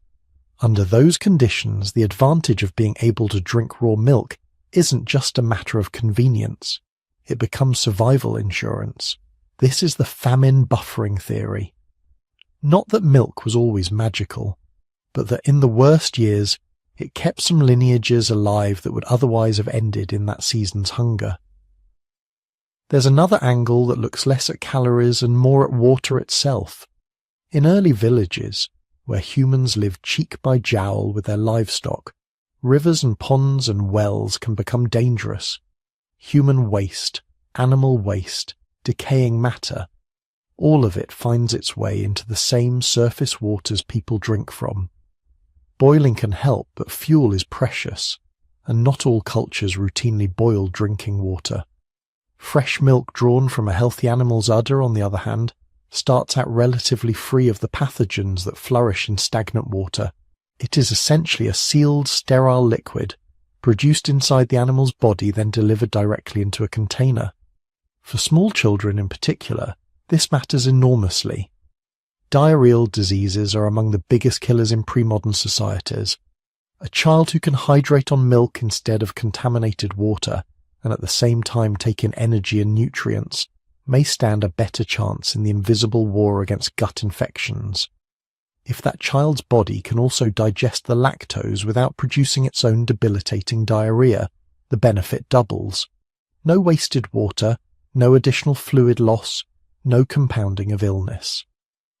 Under those conditions, the advantage of being able to drink raw milk isn't just a matter of convenience. It becomes survival insurance. This is the famine buffering theory. Not that milk was always magical, but that in the worst years, it kept some lineages alive that would otherwise have ended in that season's hunger. There's another angle that looks less at calories and more at water itself. In early villages, where humans lived cheek by jowl with their livestock, rivers and ponds and wells can become dangerous. Human waste, animal waste, decaying matter, all of it finds its way into the same surface waters people drink from. Boiling can help, but fuel is precious, and not all cultures routinely boil drinking water. Fresh milk drawn from a healthy animal's udder, on the other hand, starts out relatively free of the pathogens that flourish in stagnant water. It is essentially a sealed, sterile liquid, produced inside the animal's body, then delivered directly into a container. For small children in particular, this matters enormously. Diarrheal diseases are among the biggest killers in pre-modern societies. A child who can hydrate on milk instead of contaminated water, and at the same time take in energy and nutrients, may stand a better chance in the invisible war against gut infections. If that child's body can also digest the lactose without producing its own debilitating diarrhea, the benefit doubles. No wasted water, no additional fluid loss, no compounding of illness.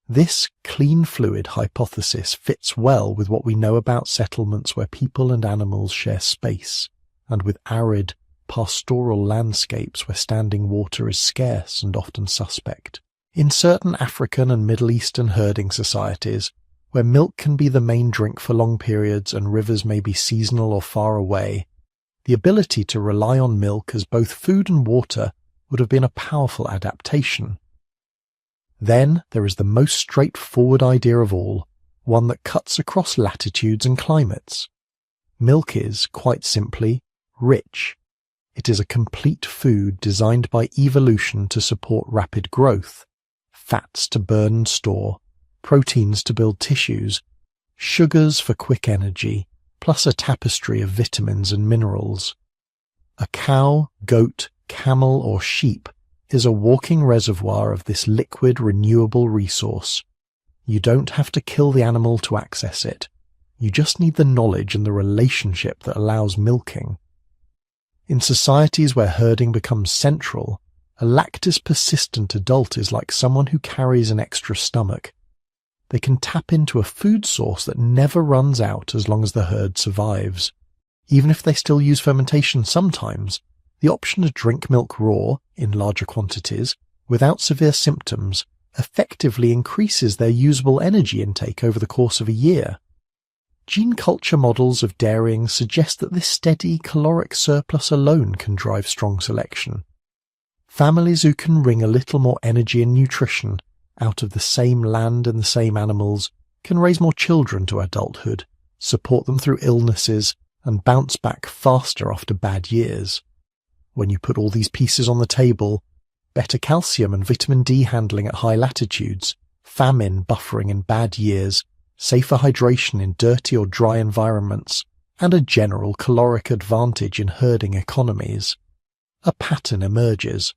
This clean fluid hypothesis fits well with what we know about settlements where people and animals share space, and with arid, pastoral landscapes where standing water is scarce and often suspect. In certain African and Middle Eastern herding societies, where milk can be the main drink for long periods and rivers may be seasonal or far away, the ability to rely on milk as both food and water would have been a powerful adaptation. Then there is the most straightforward idea of all, one that cuts across latitudes and climates. Milk is, quite simply, rich. It is a complete food designed by evolution to support rapid growth, fats to burn and store, proteins to build tissues, sugars for quick energy, plus a tapestry of vitamins and minerals. A cow, goat, camel, or sheep is a walking reservoir of this liquid, renewable resource. You don't have to kill the animal to access it. You just need the knowledge and the relationship that allows milking. In societies where herding becomes central, a lactose-persistent adult is like someone who carries an extra stomach. They can tap into a food source that never runs out as long as the herd survives. Even if they still use fermentation sometimes, the option to drink milk raw, in larger quantities, without severe symptoms, effectively increases their usable energy intake over the course of a year. Gene culture models of dairying suggest that this steady caloric surplus alone can drive strong selection. Families who can wring a little more energy and nutrition out of the same land and the same animals can raise more children to adulthood, support them through illnesses, and bounce back faster after bad years. When you put all these pieces on the table, better calcium and vitamin D handling at high latitudes, famine buffering in bad years, safer hydration in dirty or dry environments, and a general caloric advantage in herding economies, a pattern emerges.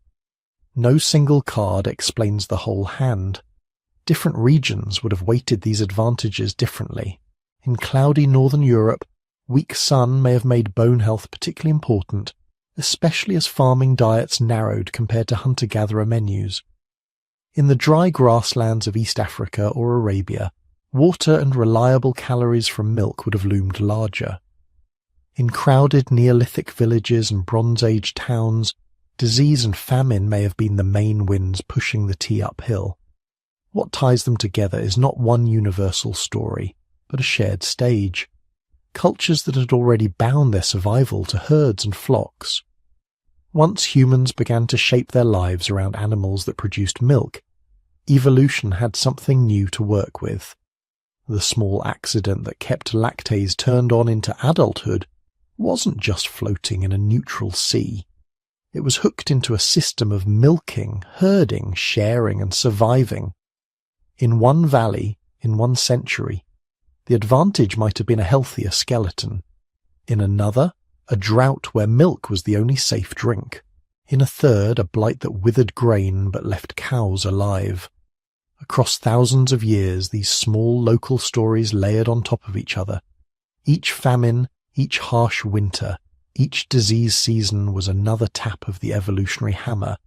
No single card explains the whole hand. Different regions would have weighted these advantages differently. In cloudy northern Europe, weak sun may have made bone health particularly important, especially as farming diets narrowed compared to hunter-gatherer menus. In the dry grasslands of East Africa or Arabia, water and reliable calories from milk would have loomed larger. In crowded Neolithic villages and Bronze Age towns, disease and famine may have been the main winds pushing the tea uphill. What ties them together is not one universal story, but a shared stage. Cultures that had already bound their survival to herds and flocks. Once humans began to shape their lives around animals that produced milk, evolution had something new to work with. The small accident that kept lactase turned on into adulthood wasn't just floating in a neutral sea. It was hooked into a system of milking, herding, sharing, and surviving. In one valley, in one century, the advantage might have been a healthier skeleton. In another, a drought where milk was the only safe drink. In a third, a blight that withered grain but left cows alive. Across thousands of years, these small local stories layered on top of each other. Each famine, each harsh winter, each disease season was another tap of the evolutionary hammer,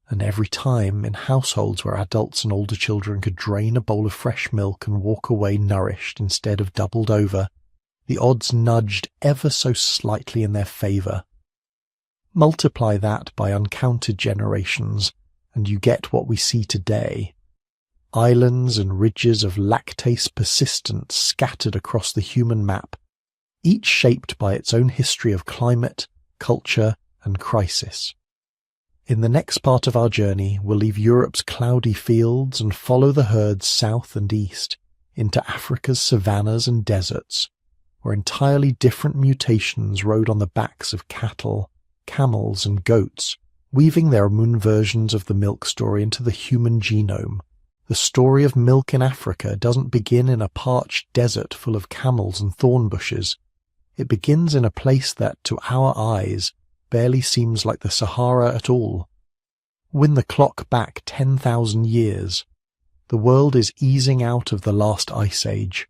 and every time, in households where adults and older children could drain a bowl of fresh milk and walk away nourished instead of doubled over, the odds nudged ever so slightly in their favour. Multiply that by uncounted generations, and you get what we see today. Islands and ridges of lactase persistence scattered across the human map, each shaped by its own history of climate, culture, and crisis. In the next part of our journey, we'll leave Europe's cloudy fields and follow the herds south and east into Africa's savannas and deserts, where entirely different mutations rode on the backs of cattle, camels, and goats, weaving their moon versions of the milk story into the human genome. The story of milk in Africa doesn't begin in a parched desert full of camels and thorn bushes. It begins in a place that, to our eyes, barely seems like the Sahara at all. Wind the clock back 10,000 years. The world is easing out of the last ice age.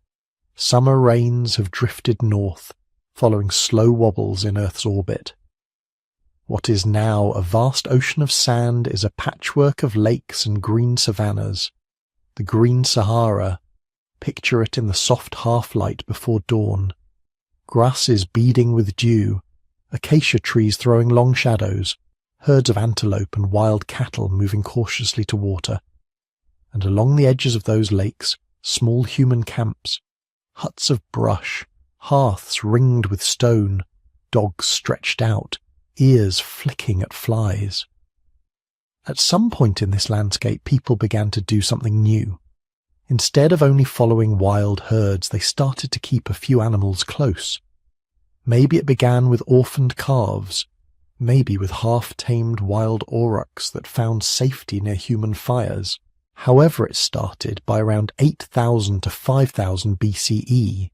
Summer rains have drifted north, following slow wobbles in Earth's orbit. What is now a vast ocean of sand is a patchwork of lakes and green savannas. The green Sahara, picture it in the soft half-light before dawn. Grasses beading with dew, acacia trees throwing long shadows, herds of antelope and wild cattle moving cautiously to water. And along the edges of those lakes, small human camps, huts of brush, hearths ringed with stone, dogs stretched out, ears flicking at flies. At some point in this landscape, people began to do something new. Instead of only following wild herds, they started to keep a few animals close. Maybe it began with orphaned calves, maybe with half-tamed wild aurochs that found safety near human fires. However it started, by around 8,000 to 5,000 BCE,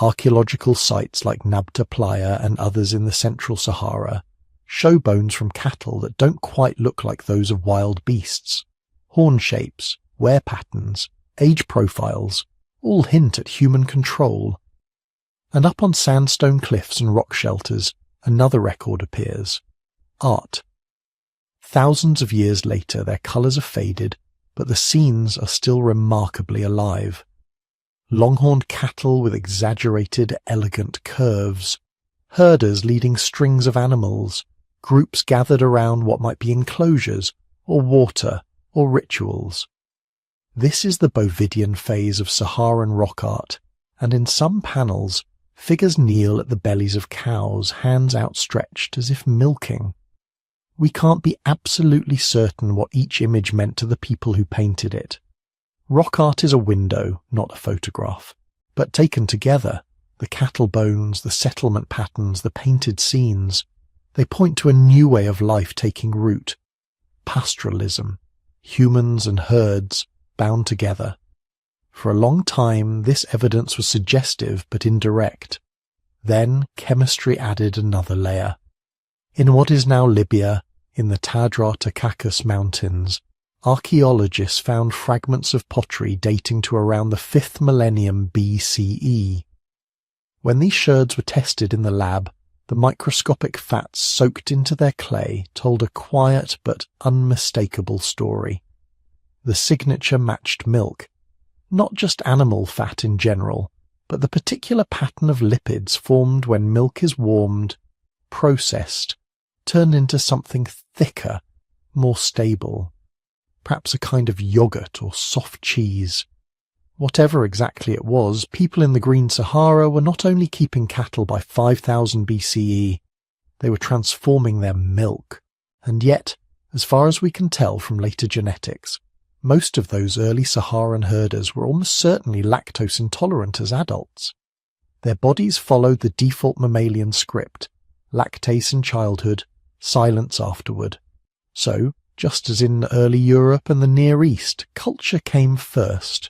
archaeological sites like Nabta Playa and others in the central Sahara show bones from cattle that don't quite look like those of wild beasts. Horn shapes, wear patterns, age profiles all hint at human control. And up on sandstone cliffs and rock shelters, another record appears. Art. Thousands of years later, their colours have faded, but the scenes are still remarkably alive. Longhorned cattle with exaggerated, elegant curves, herders leading strings of animals, groups gathered around what might be enclosures, or water, or rituals. This is the Bovidian phase of Saharan rock art, and in some panels, figures kneel at the bellies of cows, hands outstretched as if milking. We can't be absolutely certain what each image meant to the people who painted it. Rock art is a window, not a photograph, but taken together, the cattle bones, the settlement patterns, the painted scenes, they point to a new way of life taking root. Pastoralism, humans and herds bound together. For a long time, this evidence was suggestive but indirect. Then chemistry added another layer. In what is now Libya, In the Tadra Takakas Mountains, archaeologists found fragments of pottery dating to around the 5th millennium BCE. When these sherds were tested in the lab, the microscopic fats soaked into their clay told a quiet but unmistakable story. The signature matched milk, not just animal fat in general, but the particular pattern of lipids formed when milk is warmed, processed, turned into something thicker, more stable, perhaps a kind of yogurt or soft cheese. Whatever exactly it was, people in the Green Sahara were not only keeping cattle by 5000 BCE, they were transforming their milk. And yet, as far as we can tell from later genetics, most of those early Saharan herders were almost certainly lactose intolerant as adults. Their bodies followed the default mammalian script: lactase in childhood, silence afterward. So, just as in early Europe and the Near East, culture came first.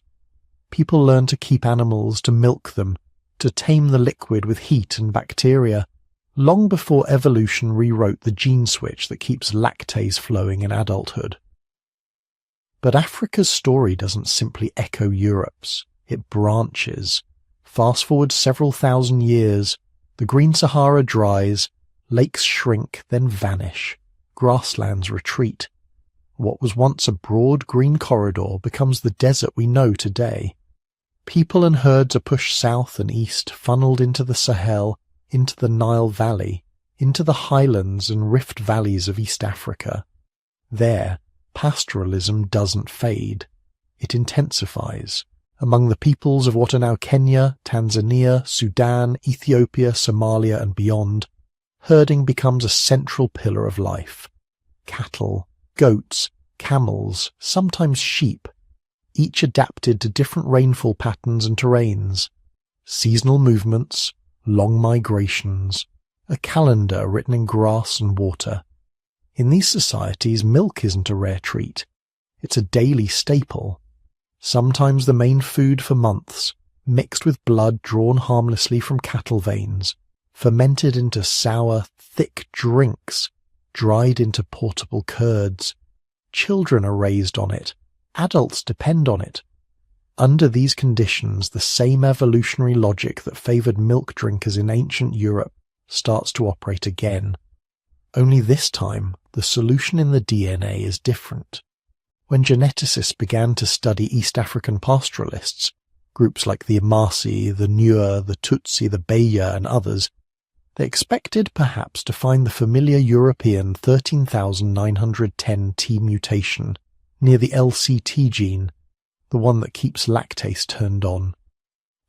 People learned to keep animals, to milk them, to tame the liquid with heat and bacteria, long before evolution rewrote the gene switch that keeps lactase flowing in adulthood. But Africa's story doesn't simply echo Europe's, it branches. Fast forward several thousand years, the Green Sahara dries, lakes shrink, then vanish, grasslands retreat. What was once a broad green corridor becomes the desert we know today. People and herds are pushed south and east, funneled into the Sahel, into the Nile Valley, into the highlands and rift valleys of East Africa. There, pastoralism doesn't fade. It intensifies. Among the peoples of what are now Kenya, Tanzania, Sudan, Ethiopia, Somalia and beyond, herding becomes a central pillar of life. Cattle, goats, camels, sometimes sheep, each adapted to different rainfall patterns and terrains, seasonal movements, long migrations, a calendar written in grass and water. In these societies, milk isn't a rare treat. It's a daily staple, sometimes the main food for months, mixed with blood drawn harmlessly from cattle veins, fermented into sour, thick drinks, dried into portable curds. Children are raised on it. Adults depend on it. Under these conditions, the same evolutionary logic that favoured milk drinkers in ancient Europe starts to operate again. Only this time, the solution in the DNA is different. When geneticists began to study East African pastoralists, groups like the Amasi, the Nuer, the Tutsi, the Beya and others, they expected perhaps to find the familiar European 13,910 T mutation near the LCT gene, the one that keeps lactase turned on.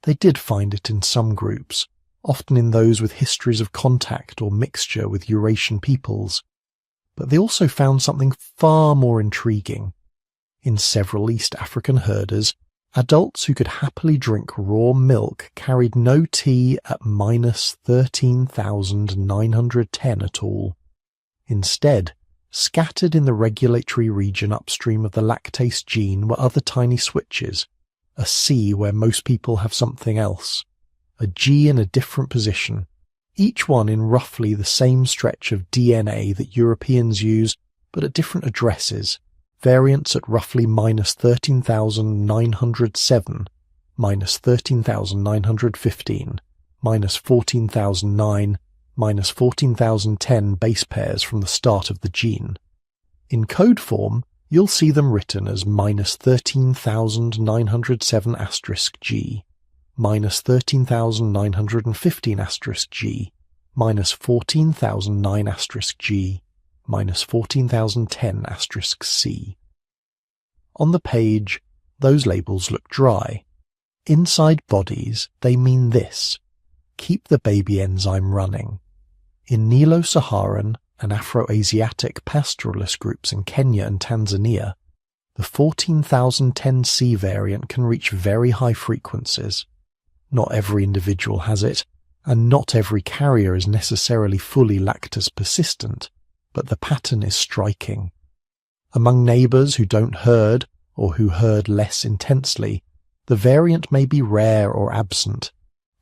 They did find it in some groups, often in those with histories of contact or mixture with Eurasian peoples. But they also found something far more intriguing. In several East African herders, adults who could happily drink raw milk carried no T at minus 13,910 at all. Instead, scattered in the regulatory region upstream of the lactase gene were other tiny switches, a C where most people have something else, a G in a different position, each one in roughly the same stretch of DNA that Europeans use, but at different addresses, variants at roughly minus 13,907, minus 13,915, minus 14,009, minus 14,010 base pairs from the start of the gene. In code form, you'll see them written as minus 13,907 asterisk G, minus 13,915 asterisk G, minus 14,009 asterisk G, minus 14,010 asterisk C. On the page, those labels look dry. Inside bodies, they mean this: keep the baby enzyme running. In Nilo-Saharan and Afro-Asiatic pastoralist groups in Kenya and Tanzania, the 14,010C variant can reach very high frequencies. Not every individual has it, and not every carrier is necessarily fully lactose persistent, but the pattern is striking. Among neighbours who don't herd, or who herd less intensely, the variant may be rare or absent.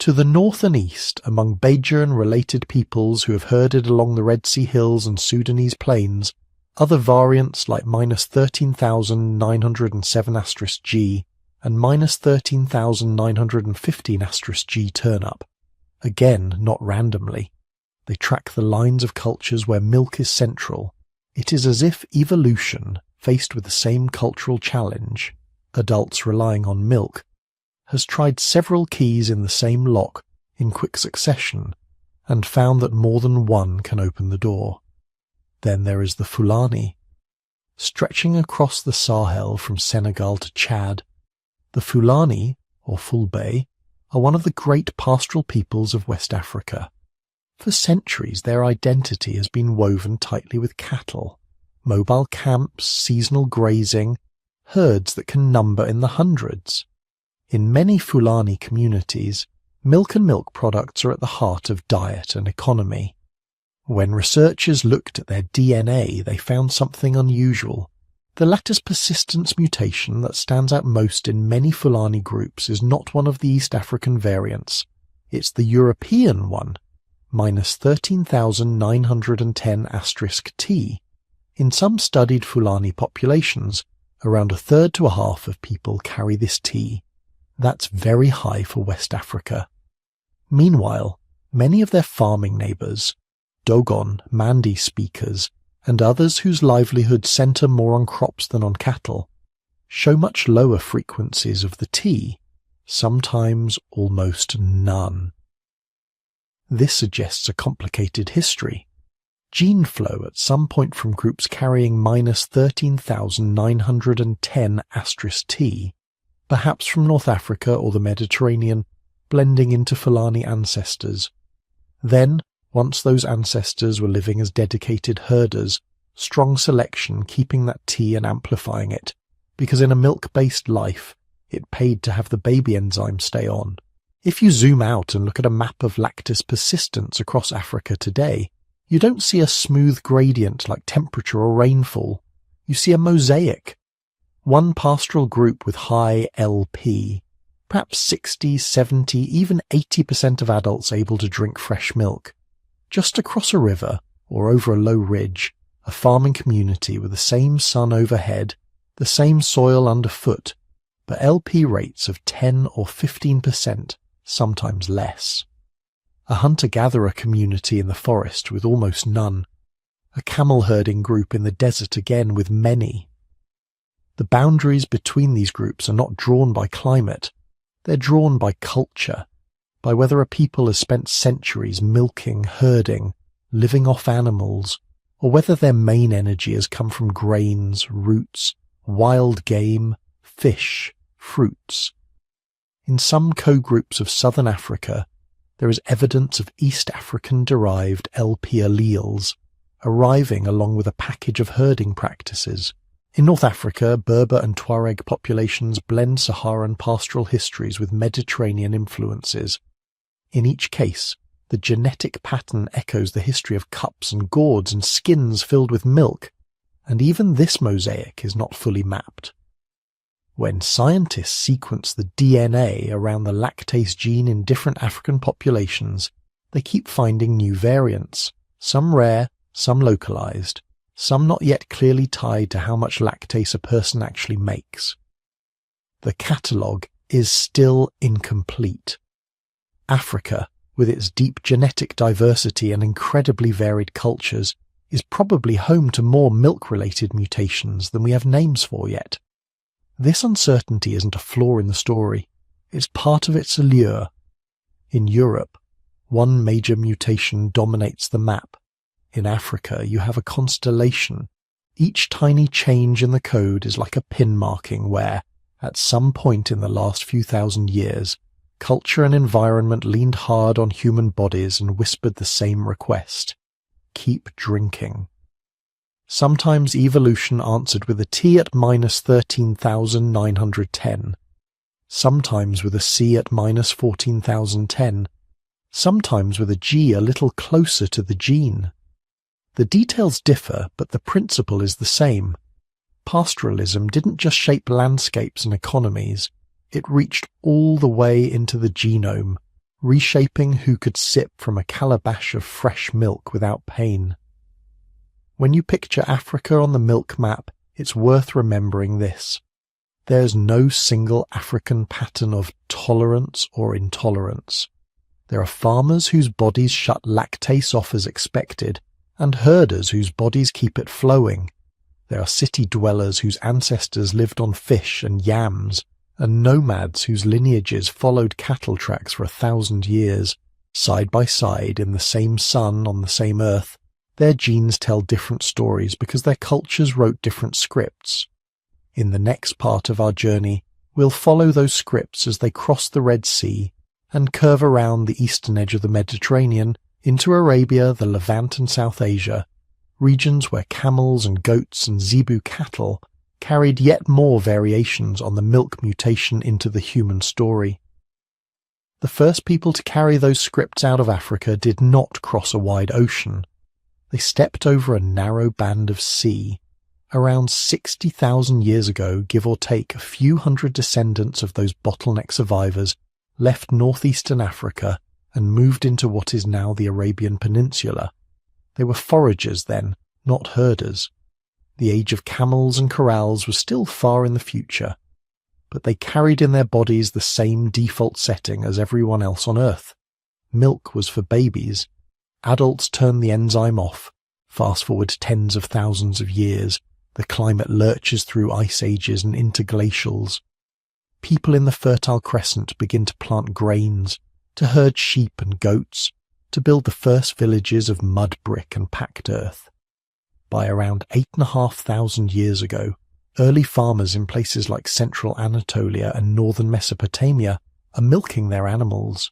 To the north and east, among Beja and related peoples who have herded along the Red Sea hills and Sudanese plains, Other variants like -13,907*G and -13,915*G turn up, again not randomly. They track the lines of cultures where milk is central. It is as if evolution, faced with the same cultural challenge, adults relying on milk, has tried several keys in the same lock in quick succession and found that more than one can open the door. Then there is the Fulani. Stretching across the Sahel from Senegal to Chad, the Fulani, or Fulbe, are one of the great pastoral peoples of West Africa. For centuries their identity has been woven tightly with cattle, mobile camps, seasonal grazing, herds that can number in the hundreds. In many Fulani communities, milk and milk products are at the heart of diet and economy. When researchers looked at their DNA, they found something unusual. The lattice persistence mutation that stands out most in many Fulani groups is not one of the East African variants. It's the European one, -13,910*T. In some studied Fulani populations, around a third to a half of people carry this T. That's very high for West Africa. Meanwhile, many of their farming neighbours, Dogon, Mandi speakers, and others whose livelihoods centre more on crops than on cattle, show much lower frequencies of the T, sometimes almost none. This suggests a complicated history. Gene flow at some point from groups carrying -13,910*T, perhaps from North Africa or the Mediterranean, blending into Fulani ancestors. Then, once those ancestors were living as dedicated herders, strong selection keeping that T and amplifying it, because in a milk-based life, it paid to have the baby enzyme stay on. If you zoom out and look at a map of lactase persistence across Africa today, you don't see a smooth gradient like temperature or rainfall. You see a mosaic. One pastoral group with high LP, perhaps 60, 70, even 80% of adults able to drink fresh milk. Just across a river, or over a low ridge, a farming community with the same sun overhead, the same soil underfoot, but LP rates of 10 or 15%, sometimes less. A hunter-gatherer community in the forest with almost none. A camel-herding group in the desert again with many. The boundaries between these groups are not drawn by climate. They're drawn by culture, by whether a people has spent centuries milking, herding, living off animals, or whether their main energy has come from grains, roots, wild game, fish, fruits. In some co-groups of southern Africa, there is evidence of East African-derived LP alleles arriving along with a package of herding practices. In North Africa, Berber and Tuareg populations blend Saharan pastoral histories with Mediterranean influences. In each case, the genetic pattern echoes the history of cups and gourds and skins filled with milk, and even this mosaic is not fully mapped. When scientists sequence the DNA around the lactase gene in different African populations, they keep finding new variants, some rare, some localized, some not yet clearly tied to how much lactase a person actually makes. The catalogue is still incomplete. Africa, with its deep genetic diversity and incredibly varied cultures, is probably home to more milk-related mutations than we have names for yet. This uncertainty isn't a flaw in the story, it's part of its allure. In Europe, one major mutation dominates the map. In Africa, you have a constellation. Each tiny change in the code is like a pin marking where, at some point in the last few thousand years, culture and environment leaned hard on human bodies and whispered the same request: keep drinking. Sometimes evolution answered with a T at -13,910, sometimes with a C at -14,010, sometimes with a G a little closer to the gene. The details differ, but the principle is the same. Pastoralism didn't just shape landscapes and economies, it reached all the way into the genome, reshaping who could sip from a calabash of fresh milk without pain. When you picture Africa on the milk map, it's worth remembering this. There's no single African pattern of tolerance or intolerance. There are farmers whose bodies shut lactase off as expected, and herders whose bodies keep it flowing. There are city dwellers whose ancestors lived on fish and yams, and nomads whose lineages followed cattle tracks for 1,000 years. Side by side in the same sun on the same earth, their genes tell different stories because their cultures wrote different scripts. In the next part of our journey, we'll follow those scripts as they cross the Red Sea and curve around the eastern edge of the Mediterranean into Arabia, the Levant and South Asia, regions where camels and goats and zebu cattle carried yet more variations on the milk mutation into the human story. The first people to carry those scripts out of Africa did not cross a wide ocean. They stepped over a narrow band of sea. Around 60,000 years ago, give or take, a few hundred descendants of those bottleneck survivors left northeastern Africa and moved into what is now the Arabian Peninsula. They were foragers then, not herders. The age of camels and corrals was still far in the future, but they carried in their bodies the same default setting as everyone else on Earth. Milk was for babies. Adults turned the enzyme off. Fast forward tens of thousands of years, the climate lurches through ice ages and interglacials. People in the Fertile Crescent begin to plant grains, to herd sheep and goats, to build the first villages of mud brick and packed earth. By around 8,500 years ago, early farmers in places like central Anatolia and northern Mesopotamia are milking their animals.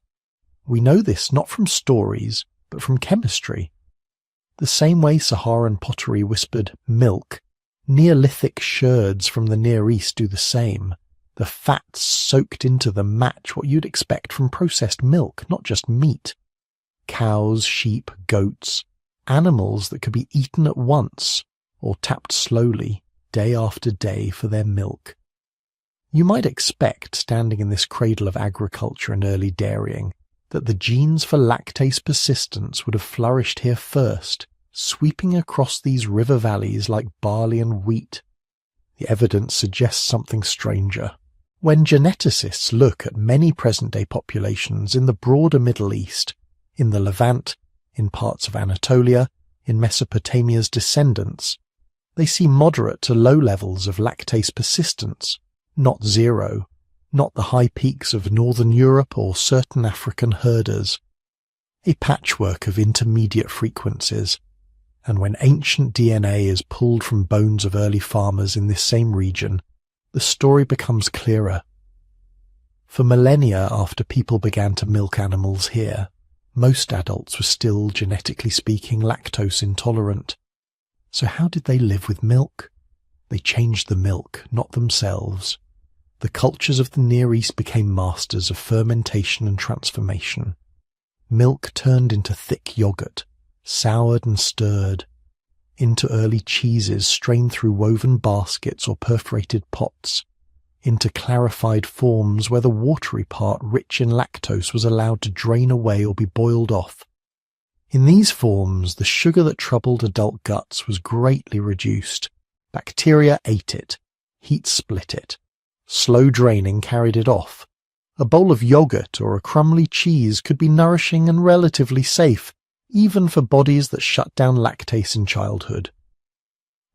We know this not from stories, but from chemistry. The same way Saharan pottery whispered milk, Neolithic sherds from the Near East do the same. The fats soaked into them match what you'd expect from processed milk, not just meat. Cows, sheep, goats, animals that could be eaten at once or tapped slowly, day after day, for their milk. You might expect, standing in this cradle of agriculture and early dairying, that the genes for lactase persistence would have flourished here first, sweeping across these river valleys like barley and wheat. The evidence suggests something stranger. When geneticists look at many present-day populations in the broader Middle East, in the Levant, in parts of Anatolia, in Mesopotamia's descendants, they see moderate to low levels of lactase persistence, not zero, not the high peaks of northern Europe or certain African herders. A patchwork of intermediate frequencies, and when ancient DNA is pulled from bones of early farmers in this same region, the story becomes clearer. For millennia after people began to milk animals here, most adults were still, genetically speaking, lactose intolerant. So how did they live with milk? They changed the milk, not themselves. The cultures of the Near East became masters of fermentation and transformation. Milk turned into thick yogurt, soured and stirred, into early cheeses strained through woven baskets or perforated pots, into clarified forms where the watery part rich in lactose was allowed to drain away or be boiled off. In these forms, the sugar that troubled adult guts was greatly reduced. Bacteria ate it, heat split it, slow draining carried it off. A bowl of yogurt or a crumbly cheese could be nourishing and relatively safe, even for bodies that shut down lactase in childhood.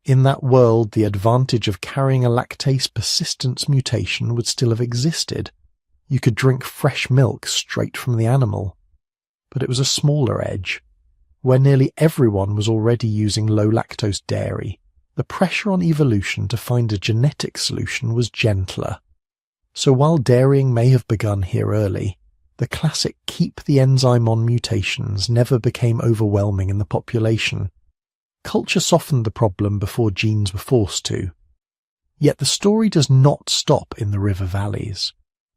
In that world, the advantage of carrying a lactase persistence mutation would still have existed. You could drink fresh milk straight from the animal. But it was a smaller edge. Where nearly everyone was already using low-lactose dairy, the pressure on evolution to find a genetic solution was gentler. So while dairying may have begun here early, the classic keep the enzyme on mutations never became overwhelming in the population. Culture softened the problem before genes were forced to. Yet the story does not stop in the river valleys.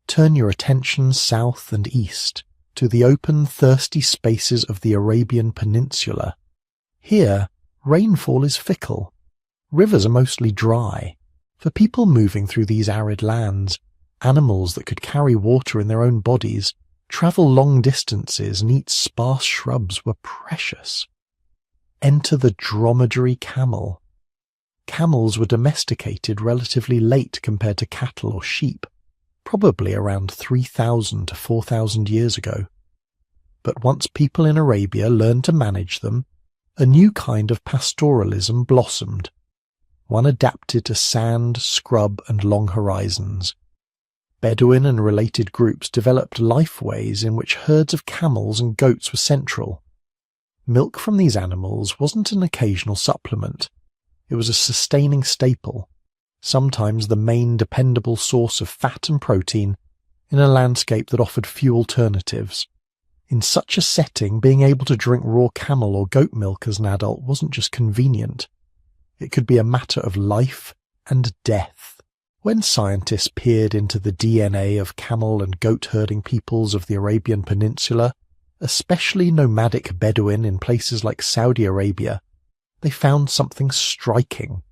Turn your attention south and east to the open, thirsty spaces of the Arabian Peninsula. Here, rainfall is fickle. Rivers are mostly dry. For people moving through these arid lands, animals that could carry water in their own bodies, travel long distances and eat sparse shrubs were precious. enter the dromedary camel. Camels were domesticated relatively late compared to cattle or sheep, probably around 3,000 to 4,000 years ago. But once people in Arabia learned to manage them, a new kind of pastoralism blossomed, one adapted to sand, scrub, and long horizons. Bedouin and related groups developed lifeways in which herds of camels and goats were central. Milk from these animals wasn't an occasional supplement. It was a sustaining staple, sometimes the main dependable source of fat and protein in a landscape that offered few alternatives. In such a setting, being able to drink raw camel or goat milk as an adult wasn't just convenient. It could be a matter of life and death. When scientists peered into the DNA of camel and goat-herding peoples of the Arabian Peninsula, especially nomadic Bedouin in places like Saudi Arabia, they found something striking,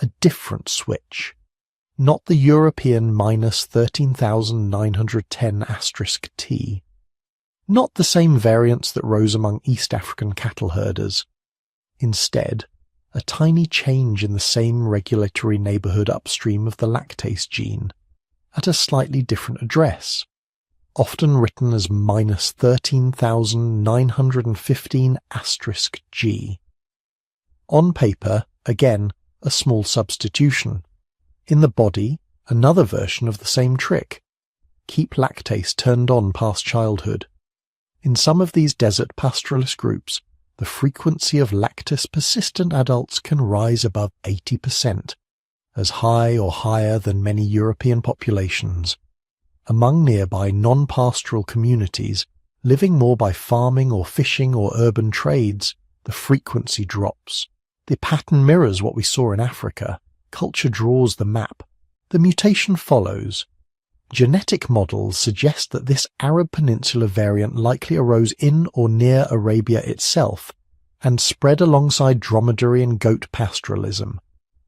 a different switch. Not the European minus 13,910 *T. Not the same variants that rose among East African cattle herders. Instead, a tiny change in the same regulatory neighborhood upstream of the lactase gene, at a slightly different address, often written as minus 13,915 *G. On paper, again, a small substitution. In the body, another version of the same trick. Keep lactase turned on past childhood. In some of these desert pastoralist groups, the frequency of lactose-persistent adults can rise above 80%, as high or higher than many European populations. Among nearby non-pastoral communities, living more by farming or fishing or urban trades, the frequency drops. The pattern mirrors what we saw in Africa. Culture draws the map. The mutation follows. Genetic models suggest that this Arab Peninsula variant likely arose in or near Arabia itself and spread alongside dromedary and goat pastoralism,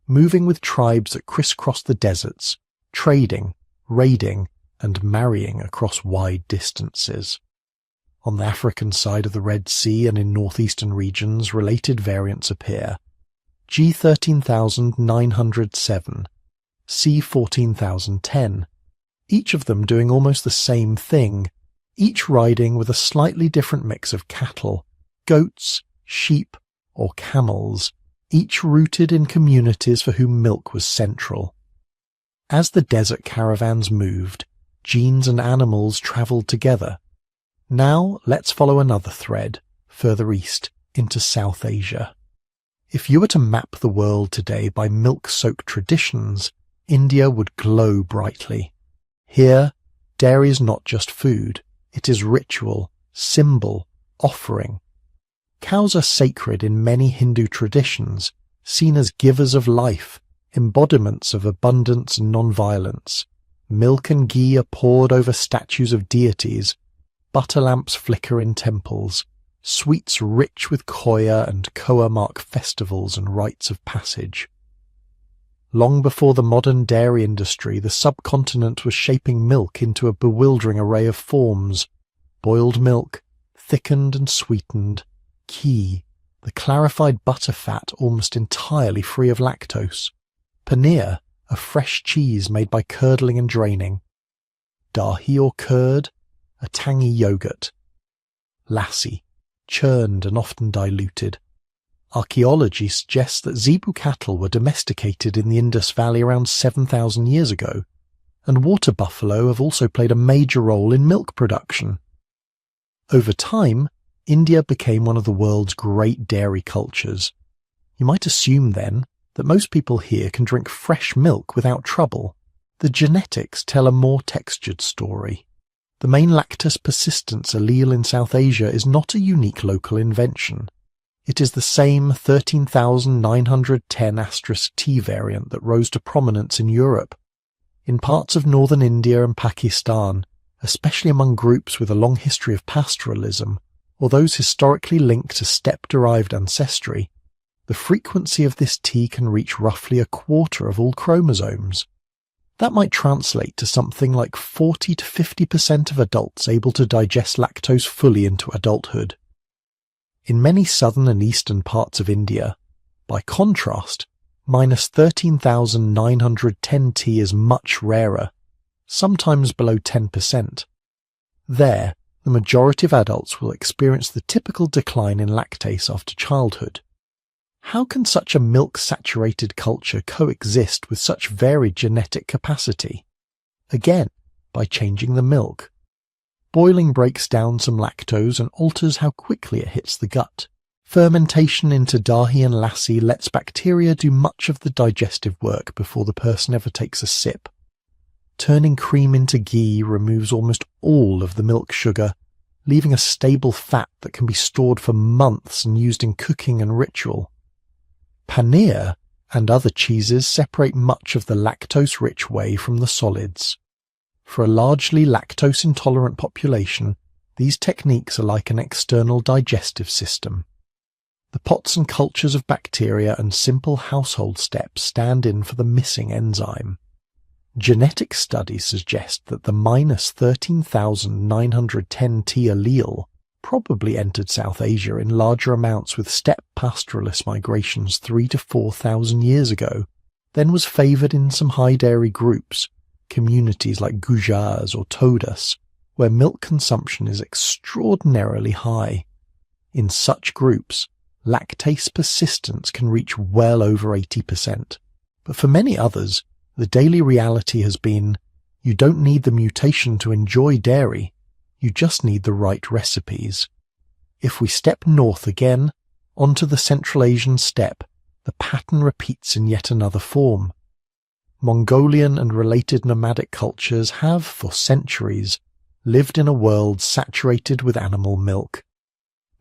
moving with tribes that crisscrossed the deserts, trading, raiding, and marrying across wide distances. On the African side of the Red Sea and in northeastern regions, related variants appear. G13907, C14010, each of them doing almost the same thing, each riding with a slightly different mix of cattle, goats, sheep, or camels, each rooted in communities for whom milk was central. As the desert caravans moved, genes and animals travelled together. Now let's follow another thread, further east, into South Asia. If you were to map the world today by milk-soaked traditions, India would glow brightly. Here, dairy is not just food, it is ritual, symbol, offering. Cows are sacred in many Hindu traditions, seen as givers of life, embodiments of abundance and non-violence. Milk and ghee are poured over statues of deities, butter lamps flicker in temples, sweets rich with koya and koa mark festivals and rites of passage. Long before the modern dairy industry, the subcontinent was shaping milk into a bewildering array of forms. Boiled milk, thickened and sweetened, ghee, the clarified butter fat almost entirely free of lactose, paneer, a fresh cheese made by curdling and draining, dahi or curd, a tangy yogurt, lassi, churned and often diluted. Archaeology suggests that zebu cattle were domesticated in the Indus Valley around 7,000 years ago, and water buffalo have also played a major role in milk production. Over time, India became one of the world's great dairy cultures. You might assume, then, that most people here can drink fresh milk without trouble. The genetics tell a more textured story. The main lactose persistence allele in South Asia is not a unique local invention. It is the same 13,910 *T variant that rose to prominence in Europe. In parts of northern India and Pakistan, especially among groups with a long history of pastoralism, or those historically linked to steppe-derived ancestry, the frequency of this T can reach roughly a quarter of all chromosomes. That might translate to something like 40 to 50% of adults able to digest lactose fully into adulthood. In many southern and eastern parts of India, by contrast, minus 13,910 T is much rarer, sometimes below 10%. There, the majority of adults will experience the typical decline in lactase after childhood. How can such a milk-saturated culture coexist with such varied genetic capacity? Again, by changing the milk. Boiling breaks down some lactose and alters how quickly it hits the gut. Fermentation into dahi and lassi lets bacteria do much of the digestive work before the person ever takes a sip. Turning cream into ghee removes almost all of the milk sugar, leaving a stable fat that can be stored for months and used in cooking and ritual. Paneer and other cheeses separate much of the lactose-rich whey from the solids. For a largely lactose-intolerant population, these techniques are like an external digestive system. The pots and cultures of bacteria and simple household steps stand in for the missing enzyme. Genetic studies suggest that the minus 13,910 T allele probably entered South Asia in larger amounts with steppe pastoralist migrations 3,000 to 4,000 years ago, then was favoured in some high dairy groups, communities like Gujars or Todas, where milk consumption is extraordinarily high. In such groups, lactase persistence can reach well over 80%. But for many others, the daily reality has been, you don't need the mutation to enjoy dairy, you just need the right recipes. If we step north again, onto the Central Asian steppe, the pattern repeats in yet another form. Mongolian and related nomadic cultures have, for centuries, lived in a world saturated with animal milk.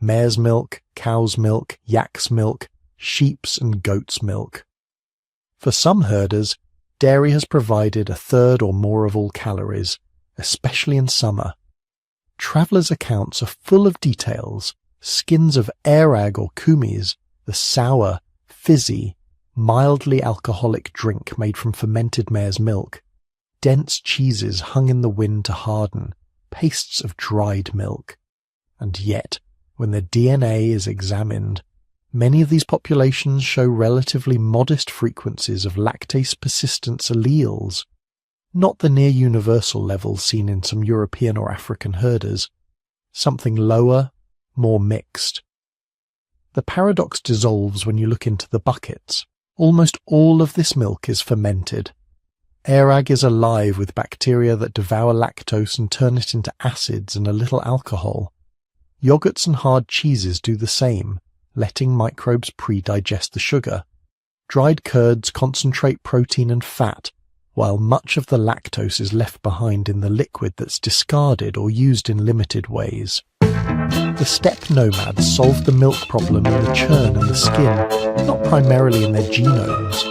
Mare's milk, cow's milk, yak's milk, sheep's and goat's milk. For some herders, dairy has provided a third or more of all calories, especially in summer. Travellers' accounts are full of details, skins of airag or kumis, the sour, fizzy, mildly alcoholic drink made from fermented mare's milk, dense cheeses hung in the wind to harden, pastes of dried milk. And yet, when their DNA is examined, many of these populations show relatively modest frequencies of lactase persistence alleles, not the near-universal levels seen in some European or African herders, something lower, more mixed. The paradox dissolves when you look into the buckets. Almost all of this milk is fermented. Airag is alive with bacteria that devour lactose and turn it into acids and a little alcohol. Yogurts and hard cheeses do the same, letting microbes pre-digest the sugar. Dried curds concentrate protein and fat, while much of the lactose is left behind in the liquid that's discarded or used in limited ways. The steppe nomads solved the milk problem in the churn and the skin, not primarily in their genomes.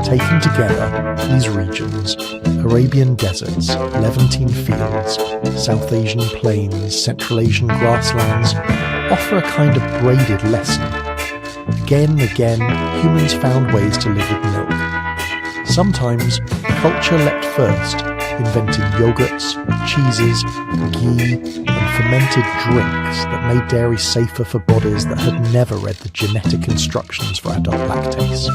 Taken together, these regions, Arabian deserts, Levantine fields, South Asian plains, Central Asian grasslands, offer a kind of braided lesson. Again and again, humans found ways to live with milk. Sometimes, culture leapt first, inventing yogurts, cheeses, ghee, and fermented drinks that made dairy safer for bodies that had never read the genetic instructions for adult lactase.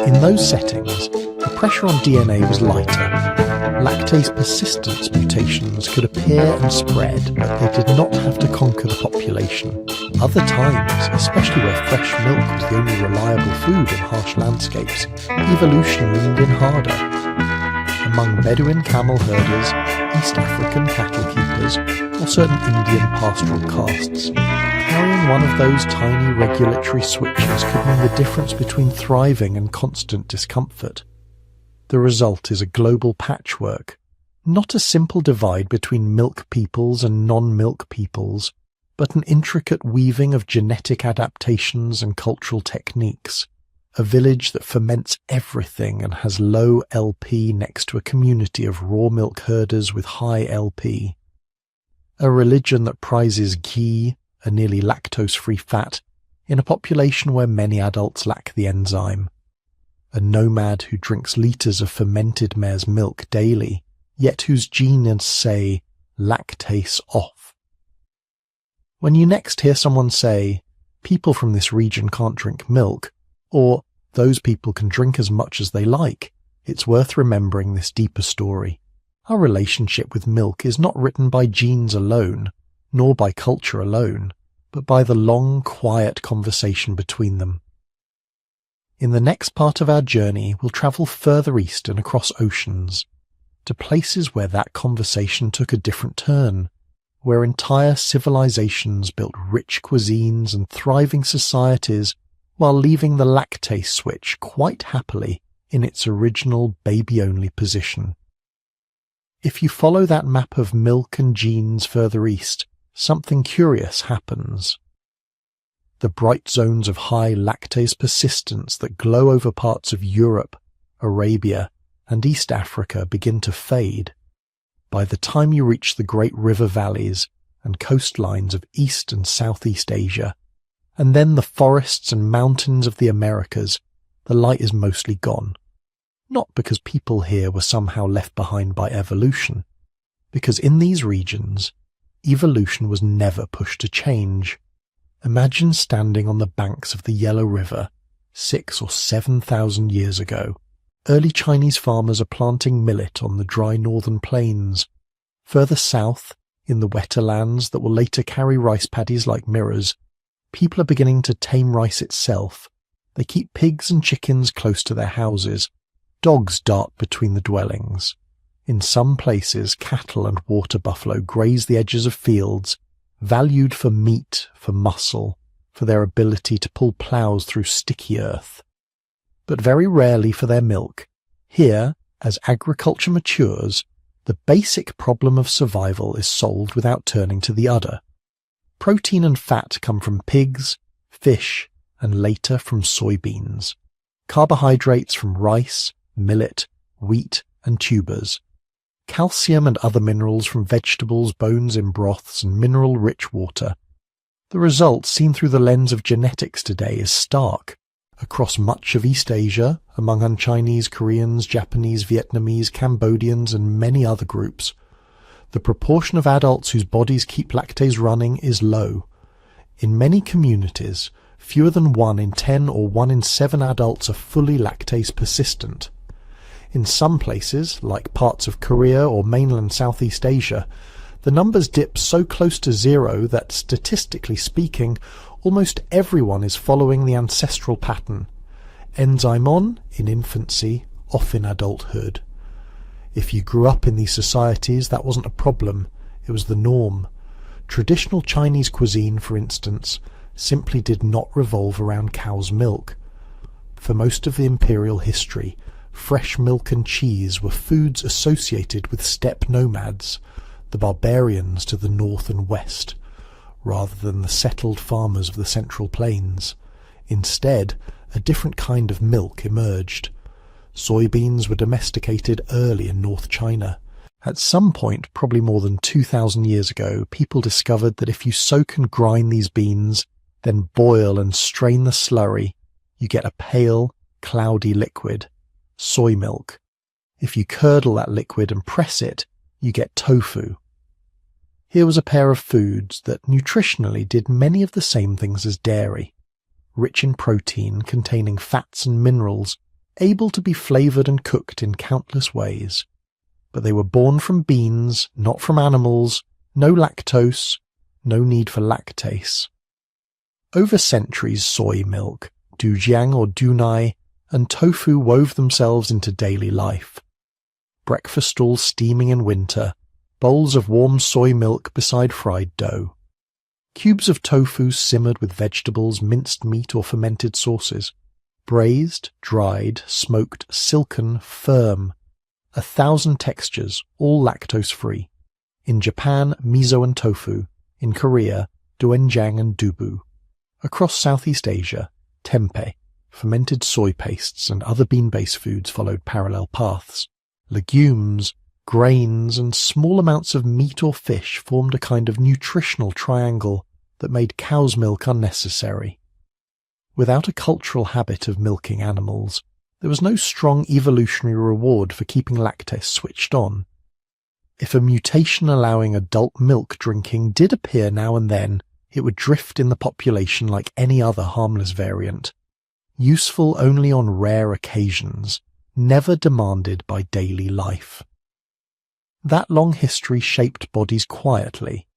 In those settings, the pressure on DNA was lighter. Lactase persistence mutations could appear and spread, but they did not have to conquer the population. Other times, especially where fresh milk was the only reliable food in harsh landscapes, evolution leaned in harder. Among Bedouin camel herders, East African cattle keepers, or certain Indian pastoral castes, carrying one of those tiny regulatory switches could mean the difference between thriving and constant discomfort. The result is a global patchwork, not a simple divide between milk peoples and non-milk peoples, but an intricate weaving of genetic adaptations and cultural techniques. A village that ferments everything and has low LP next to a community of raw milk herders with high LP. A religion that prizes ghee, a nearly lactose-free fat, in a population where many adults lack the enzyme. A nomad who drinks litres of fermented mare's milk daily, yet whose genes say, lactase off. When you next hear someone say, people from this region can't drink milk, or those people can drink as much as they like, it's worth remembering this deeper story. Our relationship with milk is not written by genes alone, nor by culture alone, but by the long, quiet conversation between them. In the next part of our journey, we'll travel further east and across oceans, to places where that conversation took a different turn, where entire civilizations built rich cuisines and thriving societies while leaving the lactase switch quite happily in its original baby-only position. If you follow that map of milk and genes further east, something curious happens. The bright zones of high lactase persistence that glow over parts of Europe, Arabia, and East Africa begin to fade. By the time you reach the great river valleys and coastlines of East and Southeast Asia, and then the forests and mountains of the Americas, the light is mostly gone. Not because people here were somehow left behind by evolution, because in these regions, evolution was never pushed to change. Imagine standing on the banks of the Yellow River 6,000 or 7,000 years ago. Early Chinese farmers are planting millet on the dry northern plains. Further south, in the wetter lands that will later carry rice paddies like mirrors, people are beginning to tame rice itself. They keep pigs and chickens close to their houses. Dogs dart between the dwellings. In some places, cattle and water buffalo graze the edges of fields, valued for meat, for muscle, for their ability to pull ploughs through sticky earth. But very rarely for their milk. Here, as agriculture matures, the basic problem of survival is solved without turning to the udder. Protein and fat come from pigs, fish, and later from soybeans. Carbohydrates from rice, millet, wheat, and tubers. Calcium and other minerals from vegetables, bones in broths, and mineral-rich water. The result, seen through the lens of genetics today, is stark. Across much of East Asia, among Han-Chinese, Koreans, Japanese, Vietnamese, Cambodians, and many other groups, the proportion of adults whose bodies keep lactase running is low. In many communities, fewer than 1 in 10 or 1 in 7 adults are fully lactase persistent. In some places, like parts of Korea or mainland Southeast Asia, the numbers dip so close to zero that, statistically speaking, almost everyone is following the ancestral pattern. Enzyme on in infancy, off in adulthood. If you grew up in these societies, that wasn't a problem. It was the norm. Traditional Chinese cuisine, for instance, simply did not revolve around cow's milk. For most of the imperial history, fresh milk and cheese were foods associated with steppe nomads, the barbarians to the north and west, rather than the settled farmers of the Central Plains. Instead, a different kind of milk emerged. Soybeans were domesticated early in North China. At some point, probably more than 2,000 years ago, people discovered that if you soak and grind these beans, then boil and strain the slurry, you get a pale, cloudy liquid, soy milk. If you curdle that liquid and press it, you get tofu. Here was a pair of foods that nutritionally did many of the same things as dairy, rich in protein, containing fats and minerals, able to be flavoured and cooked in countless ways. But they were born from beans, not from animals, no lactose, no need for lactase. Over centuries, soy milk, doujiang or dunai, and tofu wove themselves into daily life. Breakfast stalls steaming in winter, bowls of warm soy milk beside fried dough. Cubes of tofu simmered with vegetables, minced meat, or fermented sauces. Braised, dried, smoked, silken, firm. 1,000 textures, all lactose-free. In Japan, miso and tofu. In Korea, doenjang and dubu. Across Southeast Asia, tempeh, fermented soy pastes and other bean-based foods followed parallel paths. Legumes, grains, and small amounts of meat or fish formed a kind of nutritional triangle that made cow's milk unnecessary. Without a cultural habit of milking animals, there was no strong evolutionary reward for keeping lactase switched on. If a mutation allowing adult milk drinking did appear now and then, it would drift in the population like any other harmless variant, useful only on rare occasions, never demanded by daily life. That long history shaped bodies quietly.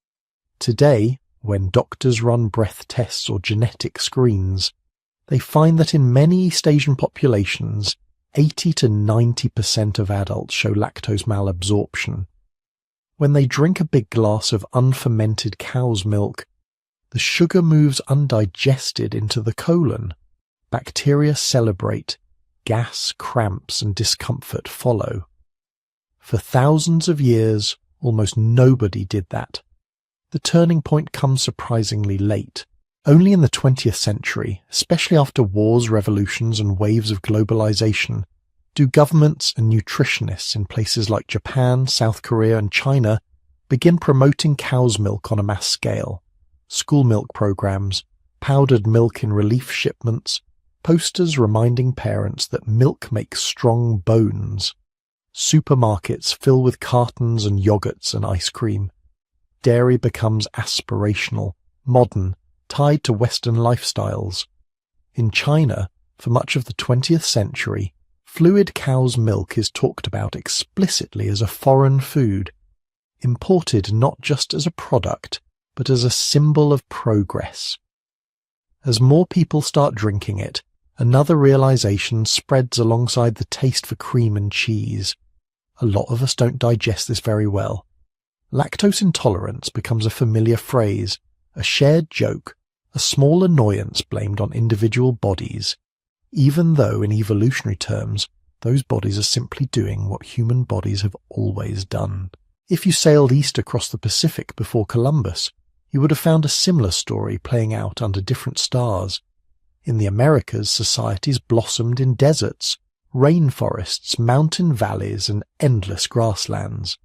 Today, when doctors run breath tests or genetic screens, they find that in many East Asian populations, 80 to 90% of adults show lactose malabsorption. When they drink a big glass of unfermented cow's milk, the sugar moves undigested into the colon. Bacteria celebrate, gas, cramps, and discomfort follow. For thousands of years, almost nobody did that. The turning point comes surprisingly late. Only in the 20th century, especially after wars, revolutions, and waves of globalization, do governments and nutritionists in places like Japan, South Korea, and China begin promoting cow's milk on a mass scale. School milk programs, powdered milk in relief shipments, posters reminding parents that milk makes strong bones. Supermarkets fill with cartons and yogurts and ice cream. Dairy becomes aspirational, modern, tied to Western lifestyles. In China, for much of the 20th century, fluid cow's milk is talked about explicitly as a foreign food, imported not just as a product, but as a symbol of progress. As more people start drinking it, another realization spreads alongside the taste for cream and cheese. A lot of us don't digest this very well. Lactose intolerance becomes a familiar phrase, a shared joke, a small annoyance blamed on individual bodies, even though in evolutionary terms, those bodies are simply doing what human bodies have always done. If you sailed east across the Pacific before Columbus, you would have found a similar story playing out under different stars. In the Americas, societies blossomed in deserts, rainforests, mountain valleys, and endless grasslands.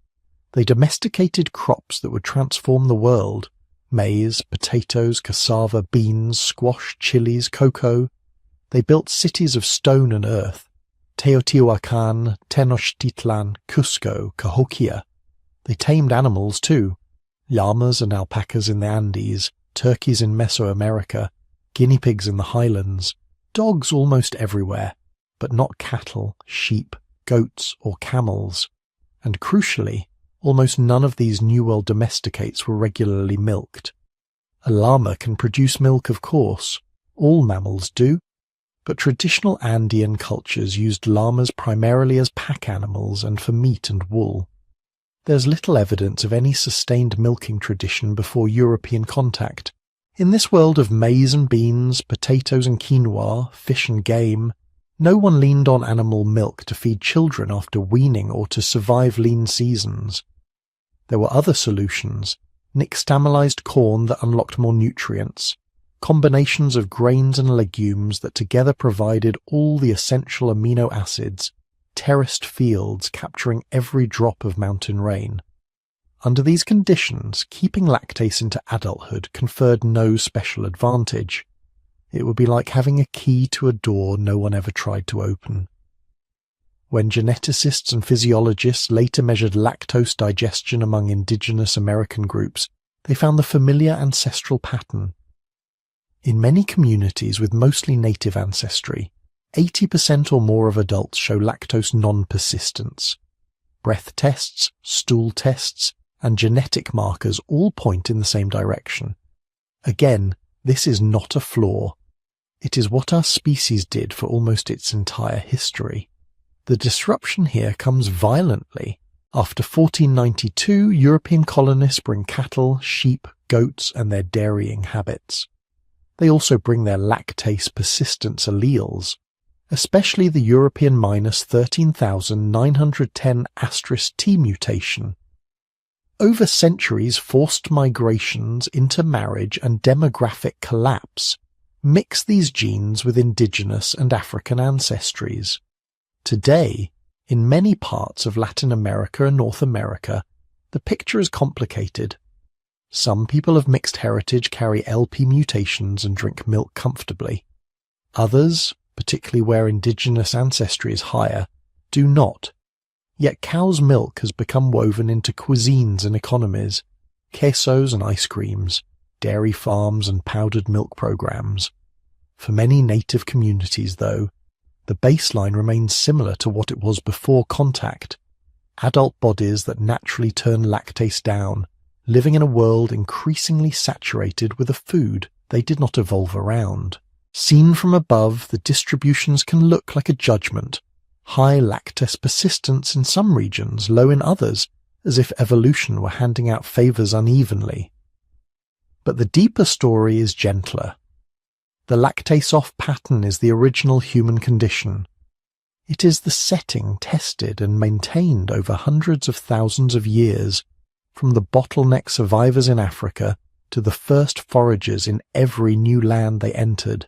They domesticated crops that would transform the world: maize, potatoes, cassava, beans, squash, chilies, cocoa. They built cities of stone and earth: Teotihuacan, Tenochtitlan, Cusco, Cahokia. They tamed animals too: llamas and alpacas in the Andes, turkeys in Mesoamerica, guinea pigs in the highlands, dogs almost everywhere, but not cattle, sheep, goats, or camels. And crucially, almost none of these New World domesticates were regularly milked. A llama can produce milk, of course. All mammals do. But traditional Andean cultures used llamas primarily as pack animals and for meat and wool. There's little evidence of any sustained milking tradition before European contact. In this world of maize and beans, potatoes and quinoa, fish and game, no one leaned on animal milk to feed children after weaning or to survive lean seasons. There were other solutions: nixtamalized corn that unlocked more nutrients, combinations of grains and legumes that together provided all the essential amino acids, terraced fields capturing every drop of mountain rain. Under these conditions, keeping lactase into adulthood conferred no special advantage. It would be like having a key to a door no one ever tried to open. When geneticists and physiologists later measured lactose digestion among indigenous American groups, they found the familiar ancestral pattern. In many communities with mostly native ancestry, 80% or more of adults show lactose non-persistence. Breath tests, stool tests, and genetic markers all point in the same direction. Again, this is not a flaw. It is what our species did for almost its entire history. The disruption here comes violently. After 1492, European colonists bring cattle, sheep, goats, and their dairying habits. They also bring their lactase persistence alleles, especially the European -13,910 *T mutation. Over centuries, forced migrations, intermarriage, and demographic collapse mix these genes with indigenous and African ancestries. Today, in many parts of Latin America and North America, the picture is complicated. Some people of mixed heritage carry LP mutations and drink milk comfortably. Others, particularly where indigenous ancestry is higher, do not. Yet cow's milk has become woven into cuisines and economies: quesos and ice creams, dairy farms and powdered milk programs. For many native communities, though, the baseline remains similar to what it was before contact. Adult bodies that naturally turn lactase down, living in a world increasingly saturated with a food they did not evolve around. Seen from above, the distributions can look like a judgment. High lactase persistence in some regions, low in others, as if evolution were handing out favors unevenly. But the deeper story is gentler. The lactase-off pattern is the original human condition. It is the setting tested and maintained over hundreds of thousands of years, from the bottleneck survivors in Africa to the first foragers in every new land they entered.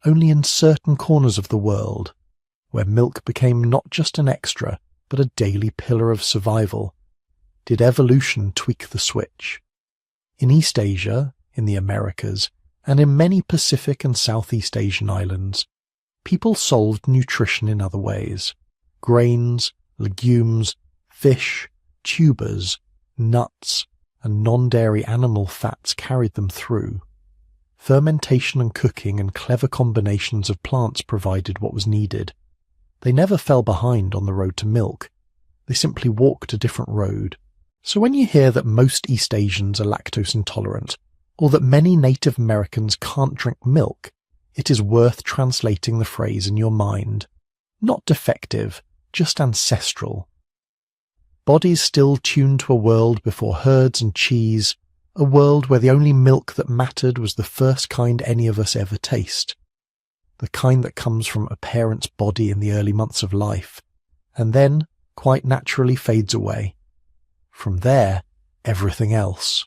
Only in certain corners of the world, where milk became not just an extra, but a daily pillar of survival, did evolution tweak the switch. In East Asia, in the Americas, and in many Pacific and Southeast Asian islands, people solved nutrition in other ways. Grains, legumes, fish, tubers, nuts, and non-dairy animal fats carried them through. Fermentation and cooking and clever combinations of plants provided what was needed. They never fell behind on the road to milk. They simply walked a different road. So when you hear that most East Asians are lactose intolerant, or that many Native Americans can't drink milk, it is worth translating the phrase in your mind. Not defective, just ancestral. Bodies still tuned to a world before herds and cheese, a world where the only milk that mattered was the first kind any of us ever taste, the kind that comes from a parent's body in the early months of life, and then, quite naturally, fades away. From there, everything else,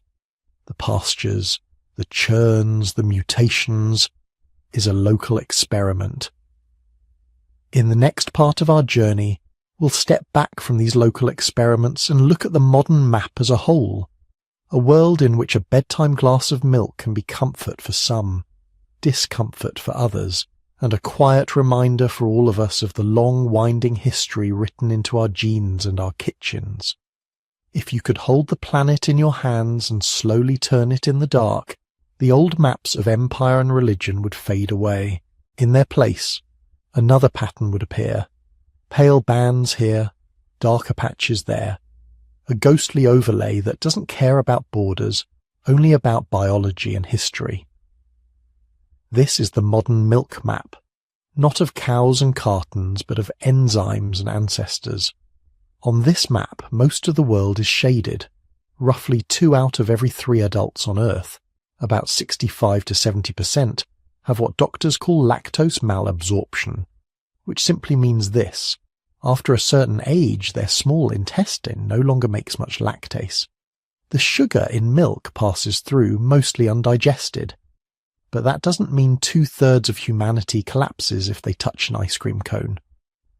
the pastures, the churns, the mutations, is a local experiment. In the next part of our journey, we'll step back from these local experiments and look at the modern map as a whole, a world in which a bedtime glass of milk can be comfort for some, discomfort for others, and a quiet reminder for all of us of the long, winding history written into our genes and our kitchens. If you could hold the planet in your hands and slowly turn it in the dark, the old maps of empire and religion would fade away. In their place, another pattern would appear. Pale bands here, darker patches there. A ghostly overlay that doesn't care about borders, only about biology and history. This is the modern milk map, not of cows and cartons, but of enzymes and ancestors. On this map, most of the world is shaded. Roughly 2 out of every 3 adults on Earth, about 65 to 70%, have what doctors call lactose malabsorption, which simply means this. After a certain age, their small intestine no longer makes much lactase. The sugar in milk passes through mostly undigested. But that doesn't mean 2/3 of humanity collapses if they touch an ice cream cone.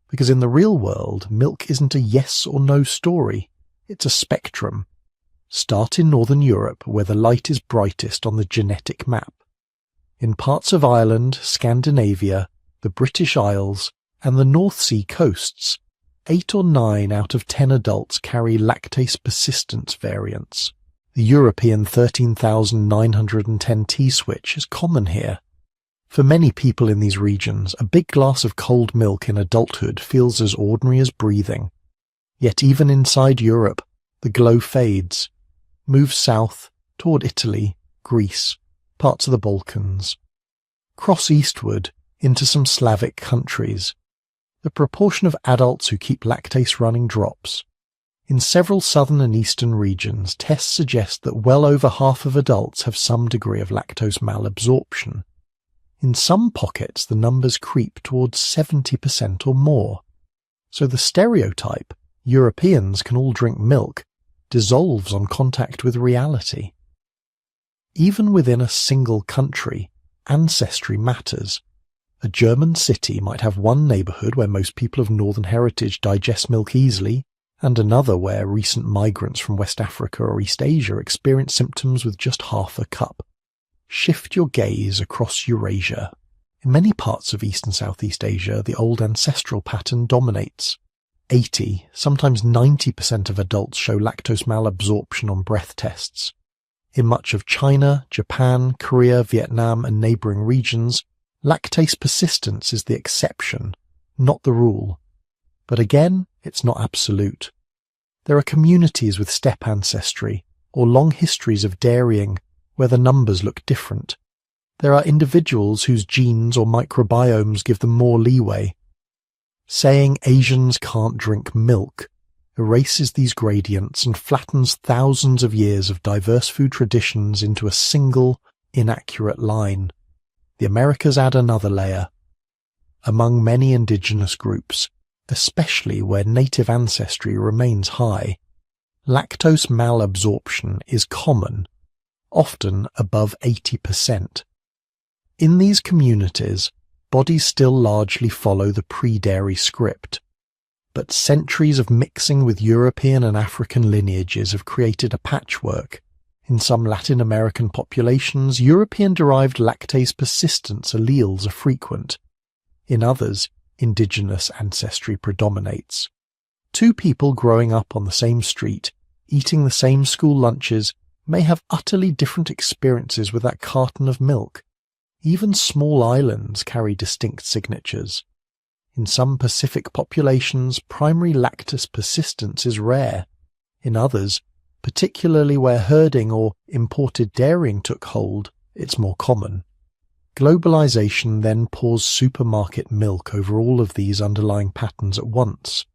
Because in the real world, milk isn't a yes or no story. It's a spectrum. Start in Northern Europe, where the light is brightest on the genetic map. In parts of Ireland, Scandinavia, the British Isles, and the North Sea coasts, 8 or 9 out of 10 adults carry lactase persistence variants. The European 13,910 T-switch is common here. For many people in these regions, a big glass of cold milk in adulthood feels as ordinary as breathing. Yet even inside Europe, the glow fades, moves south toward Italy, Greece, parts of the Balkans. Cross eastward into some Slavic countries. The proportion of adults who keep lactase running drops. In several southern and eastern regions, tests suggest that well over half of adults have some degree of lactose malabsorption. In some pockets, the numbers creep towards 70% or more. So the stereotype, Europeans can all drink milk, dissolves on contact with reality. Even within a single country, ancestry matters. A German city might have one neighbourhood where most people of northern heritage digest milk easily, and another where recent migrants from West Africa or East Asia experience symptoms with just half a cup. Shift your gaze across Eurasia. In many parts of East and Southeast Asia, the old ancestral pattern dominates. 80, sometimes 90% of adults show lactose malabsorption on breath tests. In much of China, Japan, Korea, Vietnam, and neighbouring regions, lactase persistence is the exception, not the rule. But again, it's not absolute. There are communities with step ancestry, or long histories of dairying, where the numbers look different. There are individuals whose genes or microbiomes give them more leeway. Saying Asians can't drink milk erases these gradients and flattens thousands of years of diverse food traditions into a single, inaccurate line. The Americas add another layer. Among many indigenous groups, especially where native ancestry remains high, lactose malabsorption is common, often above 80%. In these communities, bodies still largely follow the pre-dairy script, but centuries of mixing with European and African lineages have created a patchwork. In some Latin American populations, European-derived lactase persistence alleles are frequent. In others, indigenous ancestry predominates. Two people growing up on the same street, eating the same school lunches, may have utterly different experiences with that carton of milk. Even small islands carry distinct signatures. In some Pacific populations, primary lactose persistence is rare. In others, particularly where herding or imported dairying took hold, it's more common. Globalization then pours supermarket milk over all of these underlying patterns at once.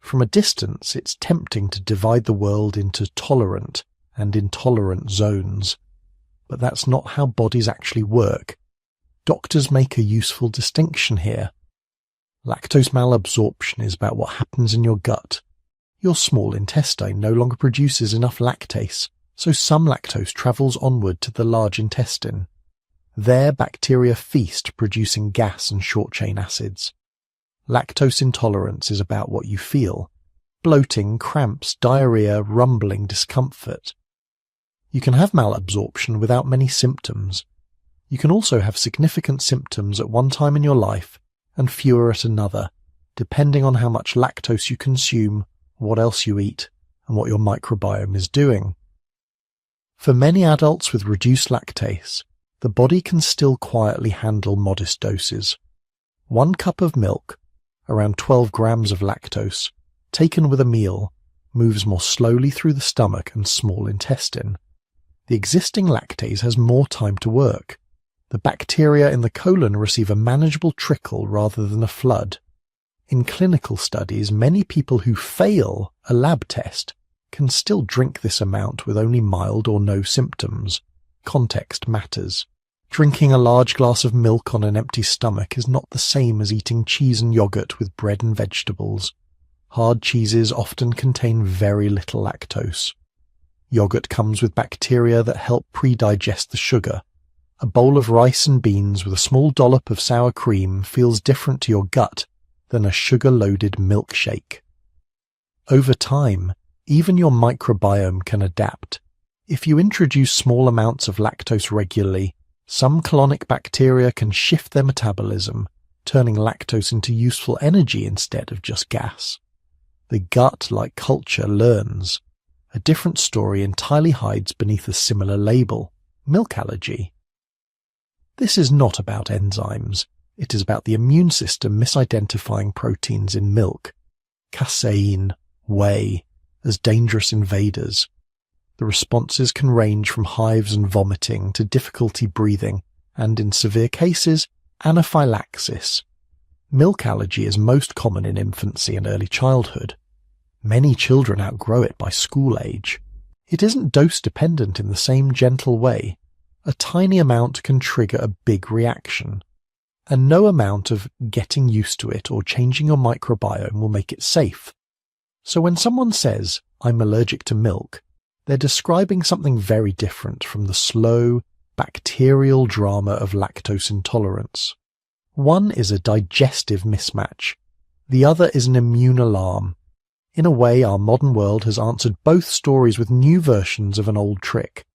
From a distance, it's tempting to divide the world into tolerant and intolerant zones. But that's not how bodies actually work. Doctors make a useful distinction here. Lactose malabsorption is about what happens in your gut. Your small intestine no longer produces enough lactase, so some lactose travels onward to the large intestine. There, bacteria feast, producing gas and short-chain acids. Lactose intolerance is about what you feel: bloating, cramps, diarrhea, rumbling, discomfort. You can have malabsorption without many symptoms. You can also have significant symptoms at one time in your life and fewer at another, depending on how much lactose you consume, what else you eat, and what your microbiome is doing. For many adults with reduced lactase, the body can still quietly handle modest doses. 1 cup of milk, around 12 grams of lactose, taken with a meal, moves more slowly through the stomach and small intestine. The existing lactase has more time to work. The bacteria in the colon receive a manageable trickle rather than a flood. In clinical studies, many people who fail a lab test can still drink this amount with only mild or no symptoms. Context matters. Drinking a large glass of milk on an empty stomach is not the same as eating cheese and yogurt with bread and vegetables. Hard cheeses often contain very little lactose. Yogurt comes with bacteria that help pre-digest the sugar. A bowl of rice and beans with a small dollop of sour cream feels different to your gut than a sugar-loaded milkshake. Over time, even your microbiome can adapt. If you introduce small amounts of lactose regularly, some colonic bacteria can shift their metabolism, turning lactose into useful energy instead of just gas. The gut, like culture, learns. A different story entirely hides beneath a similar label: milk allergy. This is not about enzymes. It is about the immune system misidentifying proteins in milk, casein, whey, as dangerous invaders. The responses can range from hives and vomiting to difficulty breathing, and in severe cases, anaphylaxis. Milk allergy is most common in infancy and early childhood. Many children outgrow it by school age. It isn't dose-dependent in the same gentle way. A tiny amount can trigger a big reaction, and no amount of getting used to it or changing your microbiome will make it safe. So when someone says, "I'm allergic to milk," they're describing something very different from the slow, bacterial drama of lactose intolerance. One is a digestive mismatch. The other is an immune alarm. In a way, our modern world has answered both stories with new versions of an old trick.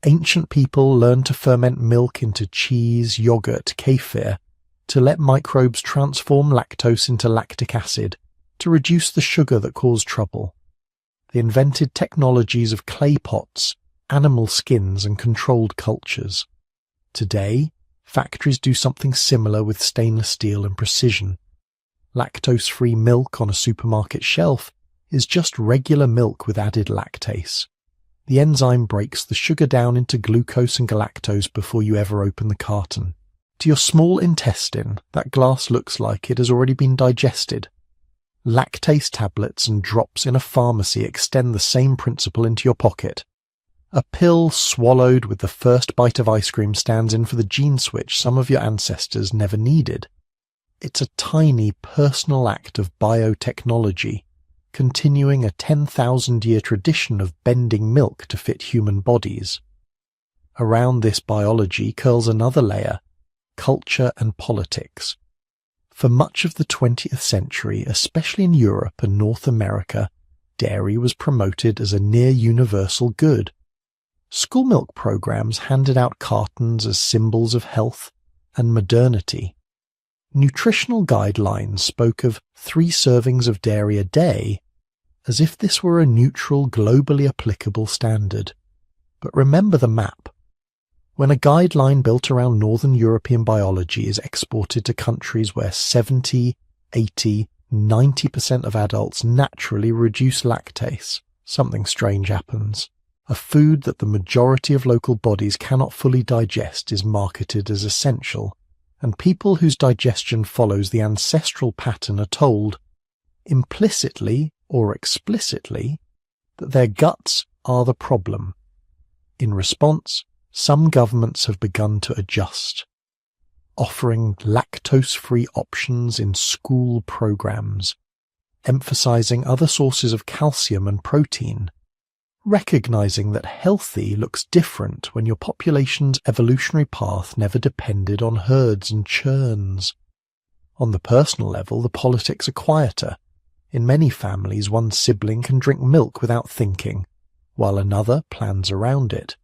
Ancient people learned to ferment milk into cheese, yogurt, kefir, to let microbes transform lactose into lactic acid, to reduce the sugar that caused trouble. They invented technologies of clay pots, animal skins and controlled cultures. Today, factories do something similar with stainless steel and precision. Lactose-free milk on a supermarket shelf is just regular milk with added lactase. The enzyme breaks the sugar down into glucose and galactose before you ever open the carton. To your small intestine, that glass looks like it has already been digested. Lactase tablets and drops in a pharmacy extend the same principle into your pocket. A pill swallowed with the first bite of ice cream stands in for the gene switch some of your ancestors never needed. It's a tiny personal act of biotechnology, continuing a 10,000-year tradition of bending milk to fit human bodies. Around this biology curls another layer, culture and politics. For much of the 20th century, especially in Europe and North America, dairy was promoted as a near-universal good. School milk programs handed out cartons as symbols of health and modernity. Nutritional guidelines spoke of 3 servings of dairy a day as if this were a neutral, globally applicable standard. But remember the map. When a guideline built around Northern European biology is exported to countries where 70, 80, 90% of adults naturally reduce lactase, something strange happens. A food that the majority of local bodies cannot fully digest is marketed as essential, and people whose digestion follows the ancestral pattern are told, implicitly or explicitly, that their guts are the problem. In response, some governments have begun to adjust, offering lactose-free options in school programs, emphasizing other sources of calcium and protein, recognizing that healthy looks different when your population's evolutionary path never depended on herds and churns. On the personal level, the politics are quieter. In many families, one sibling can drink milk without thinking, while another plans around it.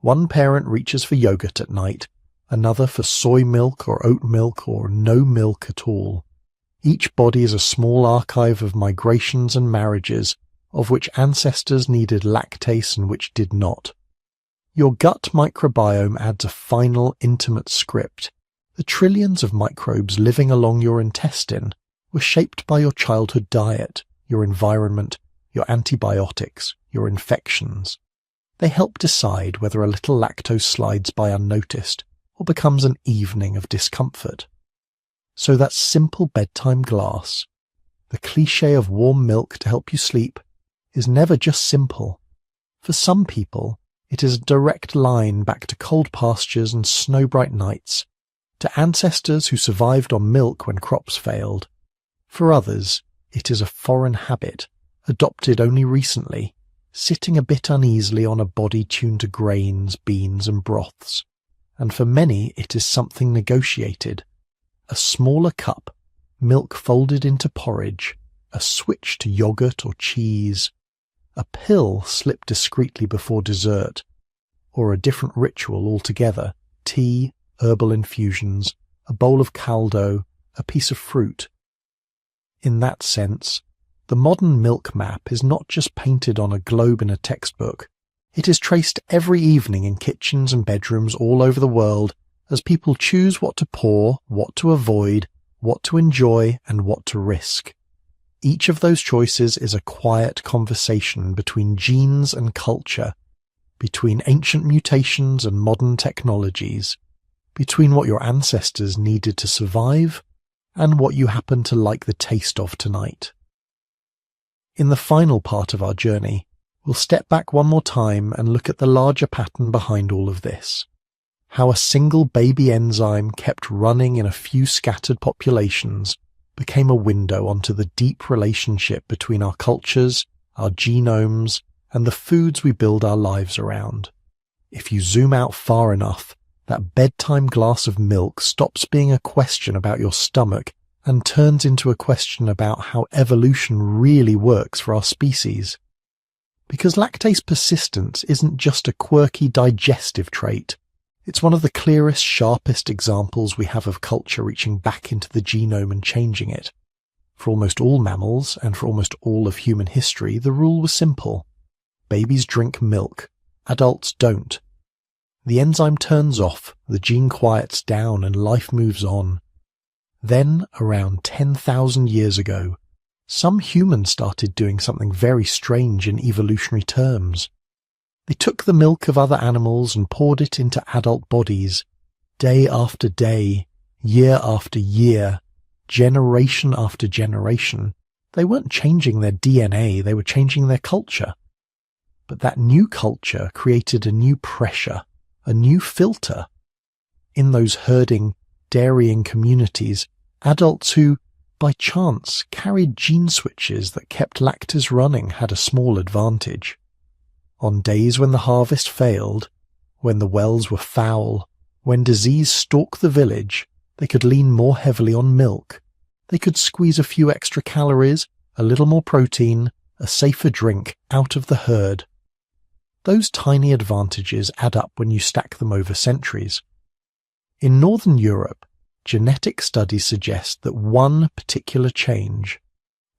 One parent reaches for yogurt at night, another for soy milk or oat milk or no milk at all. Each body is a small archive of migrations and marriages, of which ancestors needed lactase and which did not. Your gut microbiome adds a final, intimate script. The trillions of microbes living along your intestine were shaped by your childhood diet, your environment, your antibiotics, your infections. They help decide whether a little lactose slides by unnoticed or becomes an evening of discomfort. So that simple bedtime glass, the cliché of warm milk to help you sleep, is never just simple. For some people, it is a direct line back to cold pastures and snow-bright nights, to ancestors who survived on milk when crops failed. For others, it is a foreign habit, adopted only recently, sitting a bit uneasily on a body tuned to grains, beans and broths. And for many, it is something negotiated. A smaller cup, milk folded into porridge, a switch to yogurt or cheese, a pill slipped discreetly before dessert, or a different ritual altogether, tea, herbal infusions, a bowl of caldo, a piece of fruit. In that sense, the modern milk map is not just painted on a globe in a textbook. It is traced every evening in kitchens and bedrooms all over the world as people choose what to pour, what to avoid, what to enjoy, and what to risk. Each of those choices is a quiet conversation between genes and culture, between ancient mutations and modern technologies, between what your ancestors needed to survive and what you happen to like the taste of tonight. In the final part of our journey, we'll step back one more time and look at the larger pattern behind all of this. How a single baby enzyme kept running in a few scattered populations became a window onto the deep relationship between our cultures, our genomes, and the foods we build our lives around. If you zoom out far enough, that bedtime glass of milk stops being a question about your stomach and turns into a question about how evolution really works for our species. Because lactase persistence isn't just a quirky digestive trait. It's one of the clearest, sharpest examples we have of culture reaching back into the genome and changing it. For almost all mammals, and for almost all of human history, the rule was simple. Babies drink milk, Adults don't. The enzyme turns off, the gene quiets down, and life moves on. Then, around 10,000 years ago, some humans started doing something very strange in evolutionary terms. They took the milk of other animals and poured it into adult bodies, day after day, year after year, generation after generation. They weren't changing their DNA, they were changing their culture. But that new culture created a new pressure, a new filter. In those herding, dairying communities, adults who, by chance, carried gene switches that kept lactase running had a small advantage. On days when the harvest failed, when the wells were foul, when disease stalked the village, they could lean more heavily on milk. They could squeeze a few extra calories, a little more protein, a safer drink out of the herd. Those tiny advantages add up when you stack them over centuries. In Northern Europe, genetic studies suggest that one particular change,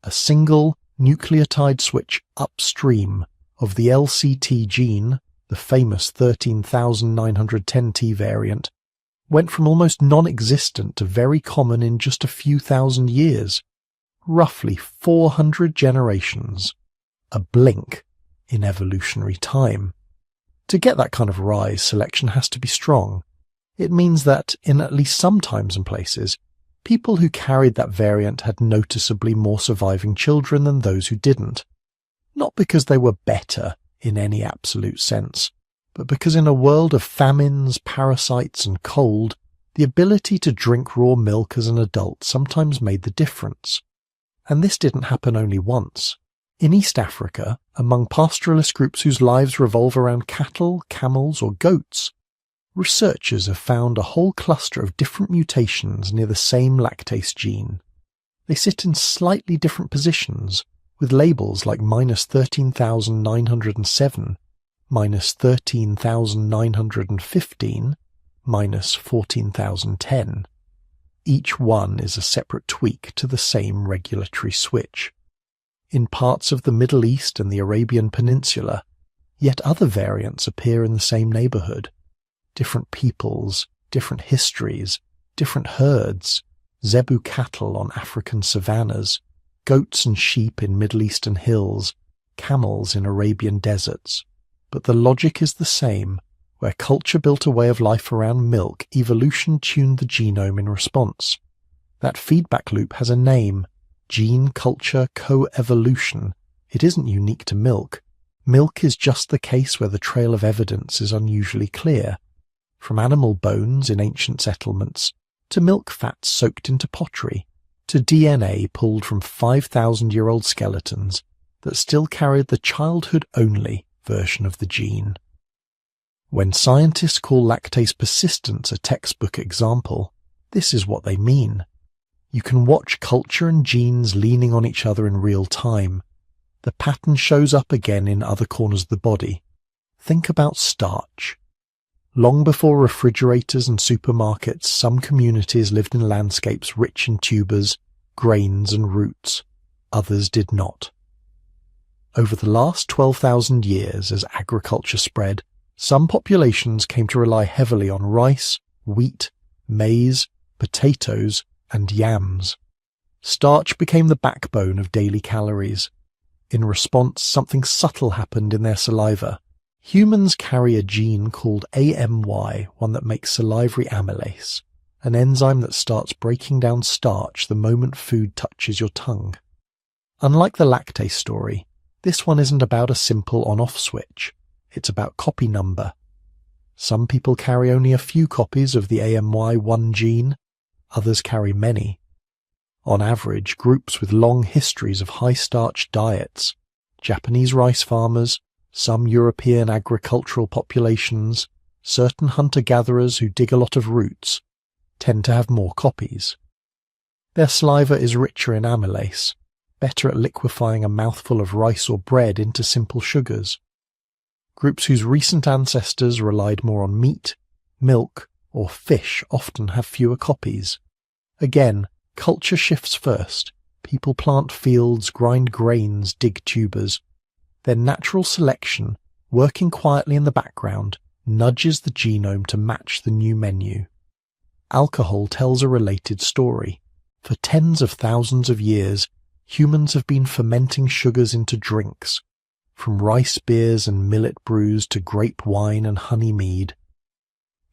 a single nucleotide switch upstream of the LCT gene, the famous 13,910T variant, went from almost non-existent to very common in just a few thousand years, roughly 400 generations, a blink in evolutionary time. To get that kind of rise, selection has to be strong. It means that, in at least some times and places, people who carried that variant had noticeably more surviving children than those who didn't. Not because they were better in any absolute sense, but because in a world of famines, parasites and cold, the ability to drink raw milk as an adult sometimes made the difference. And this didn't happen only once. In East Africa, among pastoralist groups whose lives revolve around cattle, camels or goats, researchers have found a whole cluster of different mutations near the same lactase gene. They sit in slightly different positions, with labels like -13,907, -13,915, -14,010. Each one is a separate tweak to the same regulatory switch. In parts of the Middle East and the Arabian Peninsula, yet other variants appear in the same neighborhood. Different peoples, different histories, different herds, zebu cattle on African savannas, goats and sheep in Middle Eastern hills, camels in Arabian deserts. But the logic is the same. Where culture built a way of life around milk, evolution tuned the genome in response. That feedback loop has a name: gene-culture co-evolution. It isn't unique to milk. Milk is just the case where the trail of evidence is unusually clear. From animal bones in ancient settlements, to milk fats soaked into pottery, to DNA pulled from 5,000-year-old skeletons that still carried the childhood-only version of the gene. When scientists call lactase persistence a textbook example, this is what they mean. You can watch culture and genes leaning on each other in real time. The pattern shows up again in other corners of the body. Think about starch. Long before refrigerators and supermarkets, some communities lived in landscapes rich in tubers, grains and roots. Others did not. Over the last 12,000 years, as agriculture spread, some populations came to rely heavily on rice, wheat, maize, potatoes, and yams. Starch became the backbone of daily calories. In response, something subtle happened in their saliva. Humans carry a gene called AMY, one that makes salivary amylase, an enzyme that starts breaking down starch the moment food touches your tongue. Unlike the lactase story, this one isn't about a simple on-off switch. It's about copy number. Some people carry only a few copies of the AMY1 gene, others carry many. On average, groups with long histories of high-starch diets, Japanese rice farmers, some European agricultural populations, certain hunter-gatherers who dig a lot of roots, tend to have more copies. Their saliva is richer in amylase, better at liquefying a mouthful of rice or bread into simple sugars. Groups whose recent ancestors relied more on meat, milk, or fish often have fewer copies. Again, culture shifts first. People plant fields, grind grains, dig tubers. Then natural selection, working quietly in the background, nudges the genome to match the new menu. Alcohol tells a related story. For tens of thousands of years, humans have been fermenting sugars into drinks, from rice beers and millet brews to grape wine and honey mead.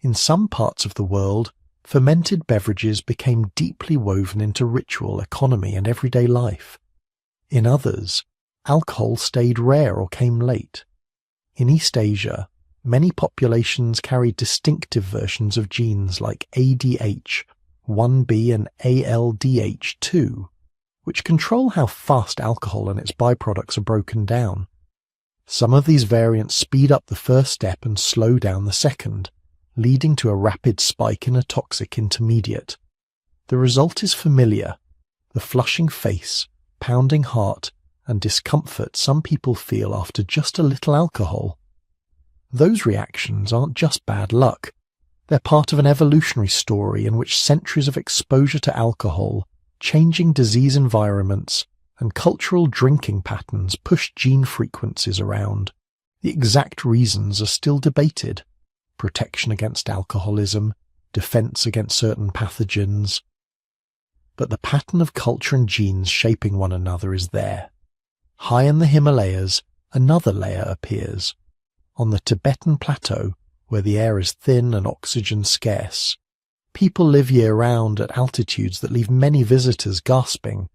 In some parts of the world, fermented beverages became deeply woven into ritual, economy, and everyday life. In others, alcohol stayed rare or came late. In East Asia, many populations carried distinctive versions of genes like ADH, 1B and ALDH2, which control how fast alcohol and its byproducts are broken down. Some of these variants speed up the first step and slow down the second, leading to a rapid spike in a toxic intermediate. The result is familiar: the flushing face, pounding heart, and discomfort some people feel after just a little alcohol. Those reactions aren't just bad luck. They're part of an evolutionary story in which centuries of exposure to alcohol, changing disease environments, and cultural drinking patterns pushed gene frequencies around. The exact reasons are still debated: protection against alcoholism, defense against certain pathogens. But the pattern of culture and genes shaping one another is there. High in the Himalayas, another layer appears. On the Tibetan plateau, where the air is thin and oxygen scarce, people live year-round at altitudes that leave many visitors gasping.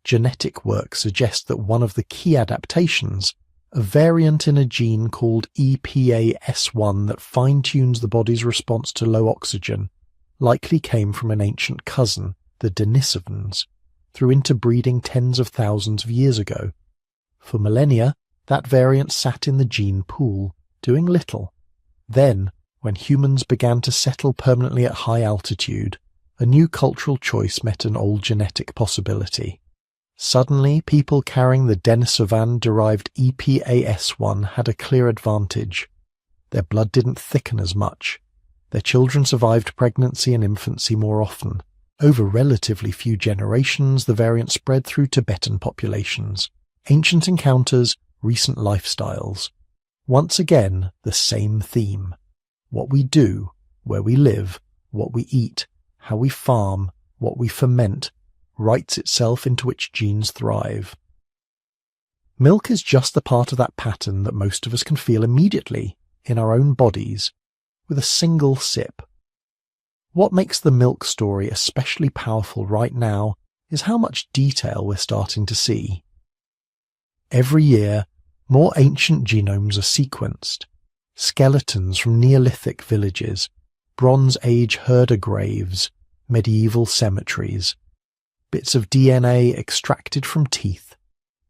Genetic work suggests that one of the key adaptations, a variant in a gene called EPA-S1 that fine-tunes the body's response to low oxygen, likely came from an ancient cousin, the Denisovans, through interbreeding tens of thousands of years ago. For millennia, that variant sat in the gene pool, doing little. Then, when humans began to settle permanently at high altitude, a new cultural choice met an old genetic possibility. Suddenly, people carrying the Denisovan-derived EPA-S1 had a clear advantage. Their blood didn't thicken as much. Their children survived pregnancy and infancy more often. Over relatively few generations, the variant spread through Tibetan populations. Ancient encounters, recent lifestyles. Once again, the same theme. What we do, where we live, what we eat, how we farm, what we ferment, writes itself into which genes thrive. Milk is just the part of that pattern that most of us can feel immediately, in our own bodies, with a single sip. What makes the milk story especially powerful right now is how much detail we're starting to see. Every year, more ancient genomes are sequenced. Skeletons from Neolithic villages, Bronze Age herder graves, medieval cemeteries, bits of DNA extracted from teeth,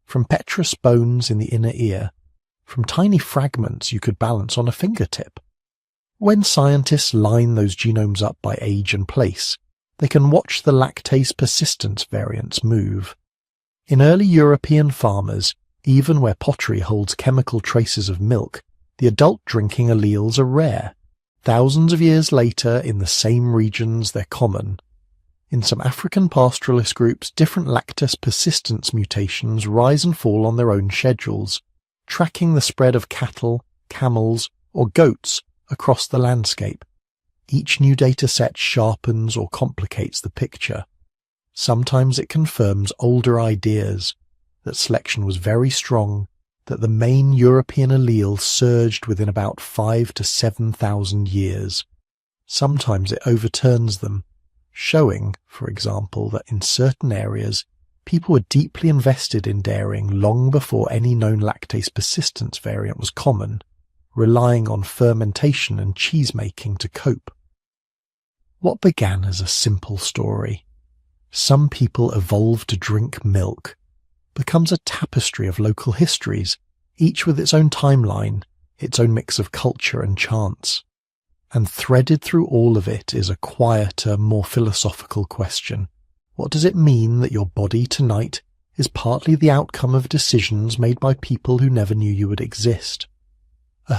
from petrous bones in the inner ear, from tiny fragments you could balance on a fingertip. When scientists line those genomes up by age and place, they can watch the lactase persistence variants move. In early European farmers, even where pottery holds chemical traces of milk, the adult drinking alleles are rare. Thousands of years later, in the same regions, they're common. In some African pastoralist groups, different lactase persistence mutations rise and fall on their own schedules, tracking the spread of cattle, camels, or goats across the landscape. Each new data set sharpens or complicates the picture. Sometimes it confirms older ideas, that selection was very strong, that the main European allele surged within about 5,000 to 7,000 years. Sometimes it overturns them, showing, for example, that in certain areas, people were deeply invested in dairying long before any known lactase persistence variant was common, relying on fermentation and cheese-making to cope. What began as a simple story, some people evolved to drink milk, becomes a tapestry of local histories, each with its own timeline, its own mix of culture and chance. And threaded through all of it is a quieter, more philosophical question. What does it mean that your body tonight is partly the outcome of decisions made by people who never knew you would exist?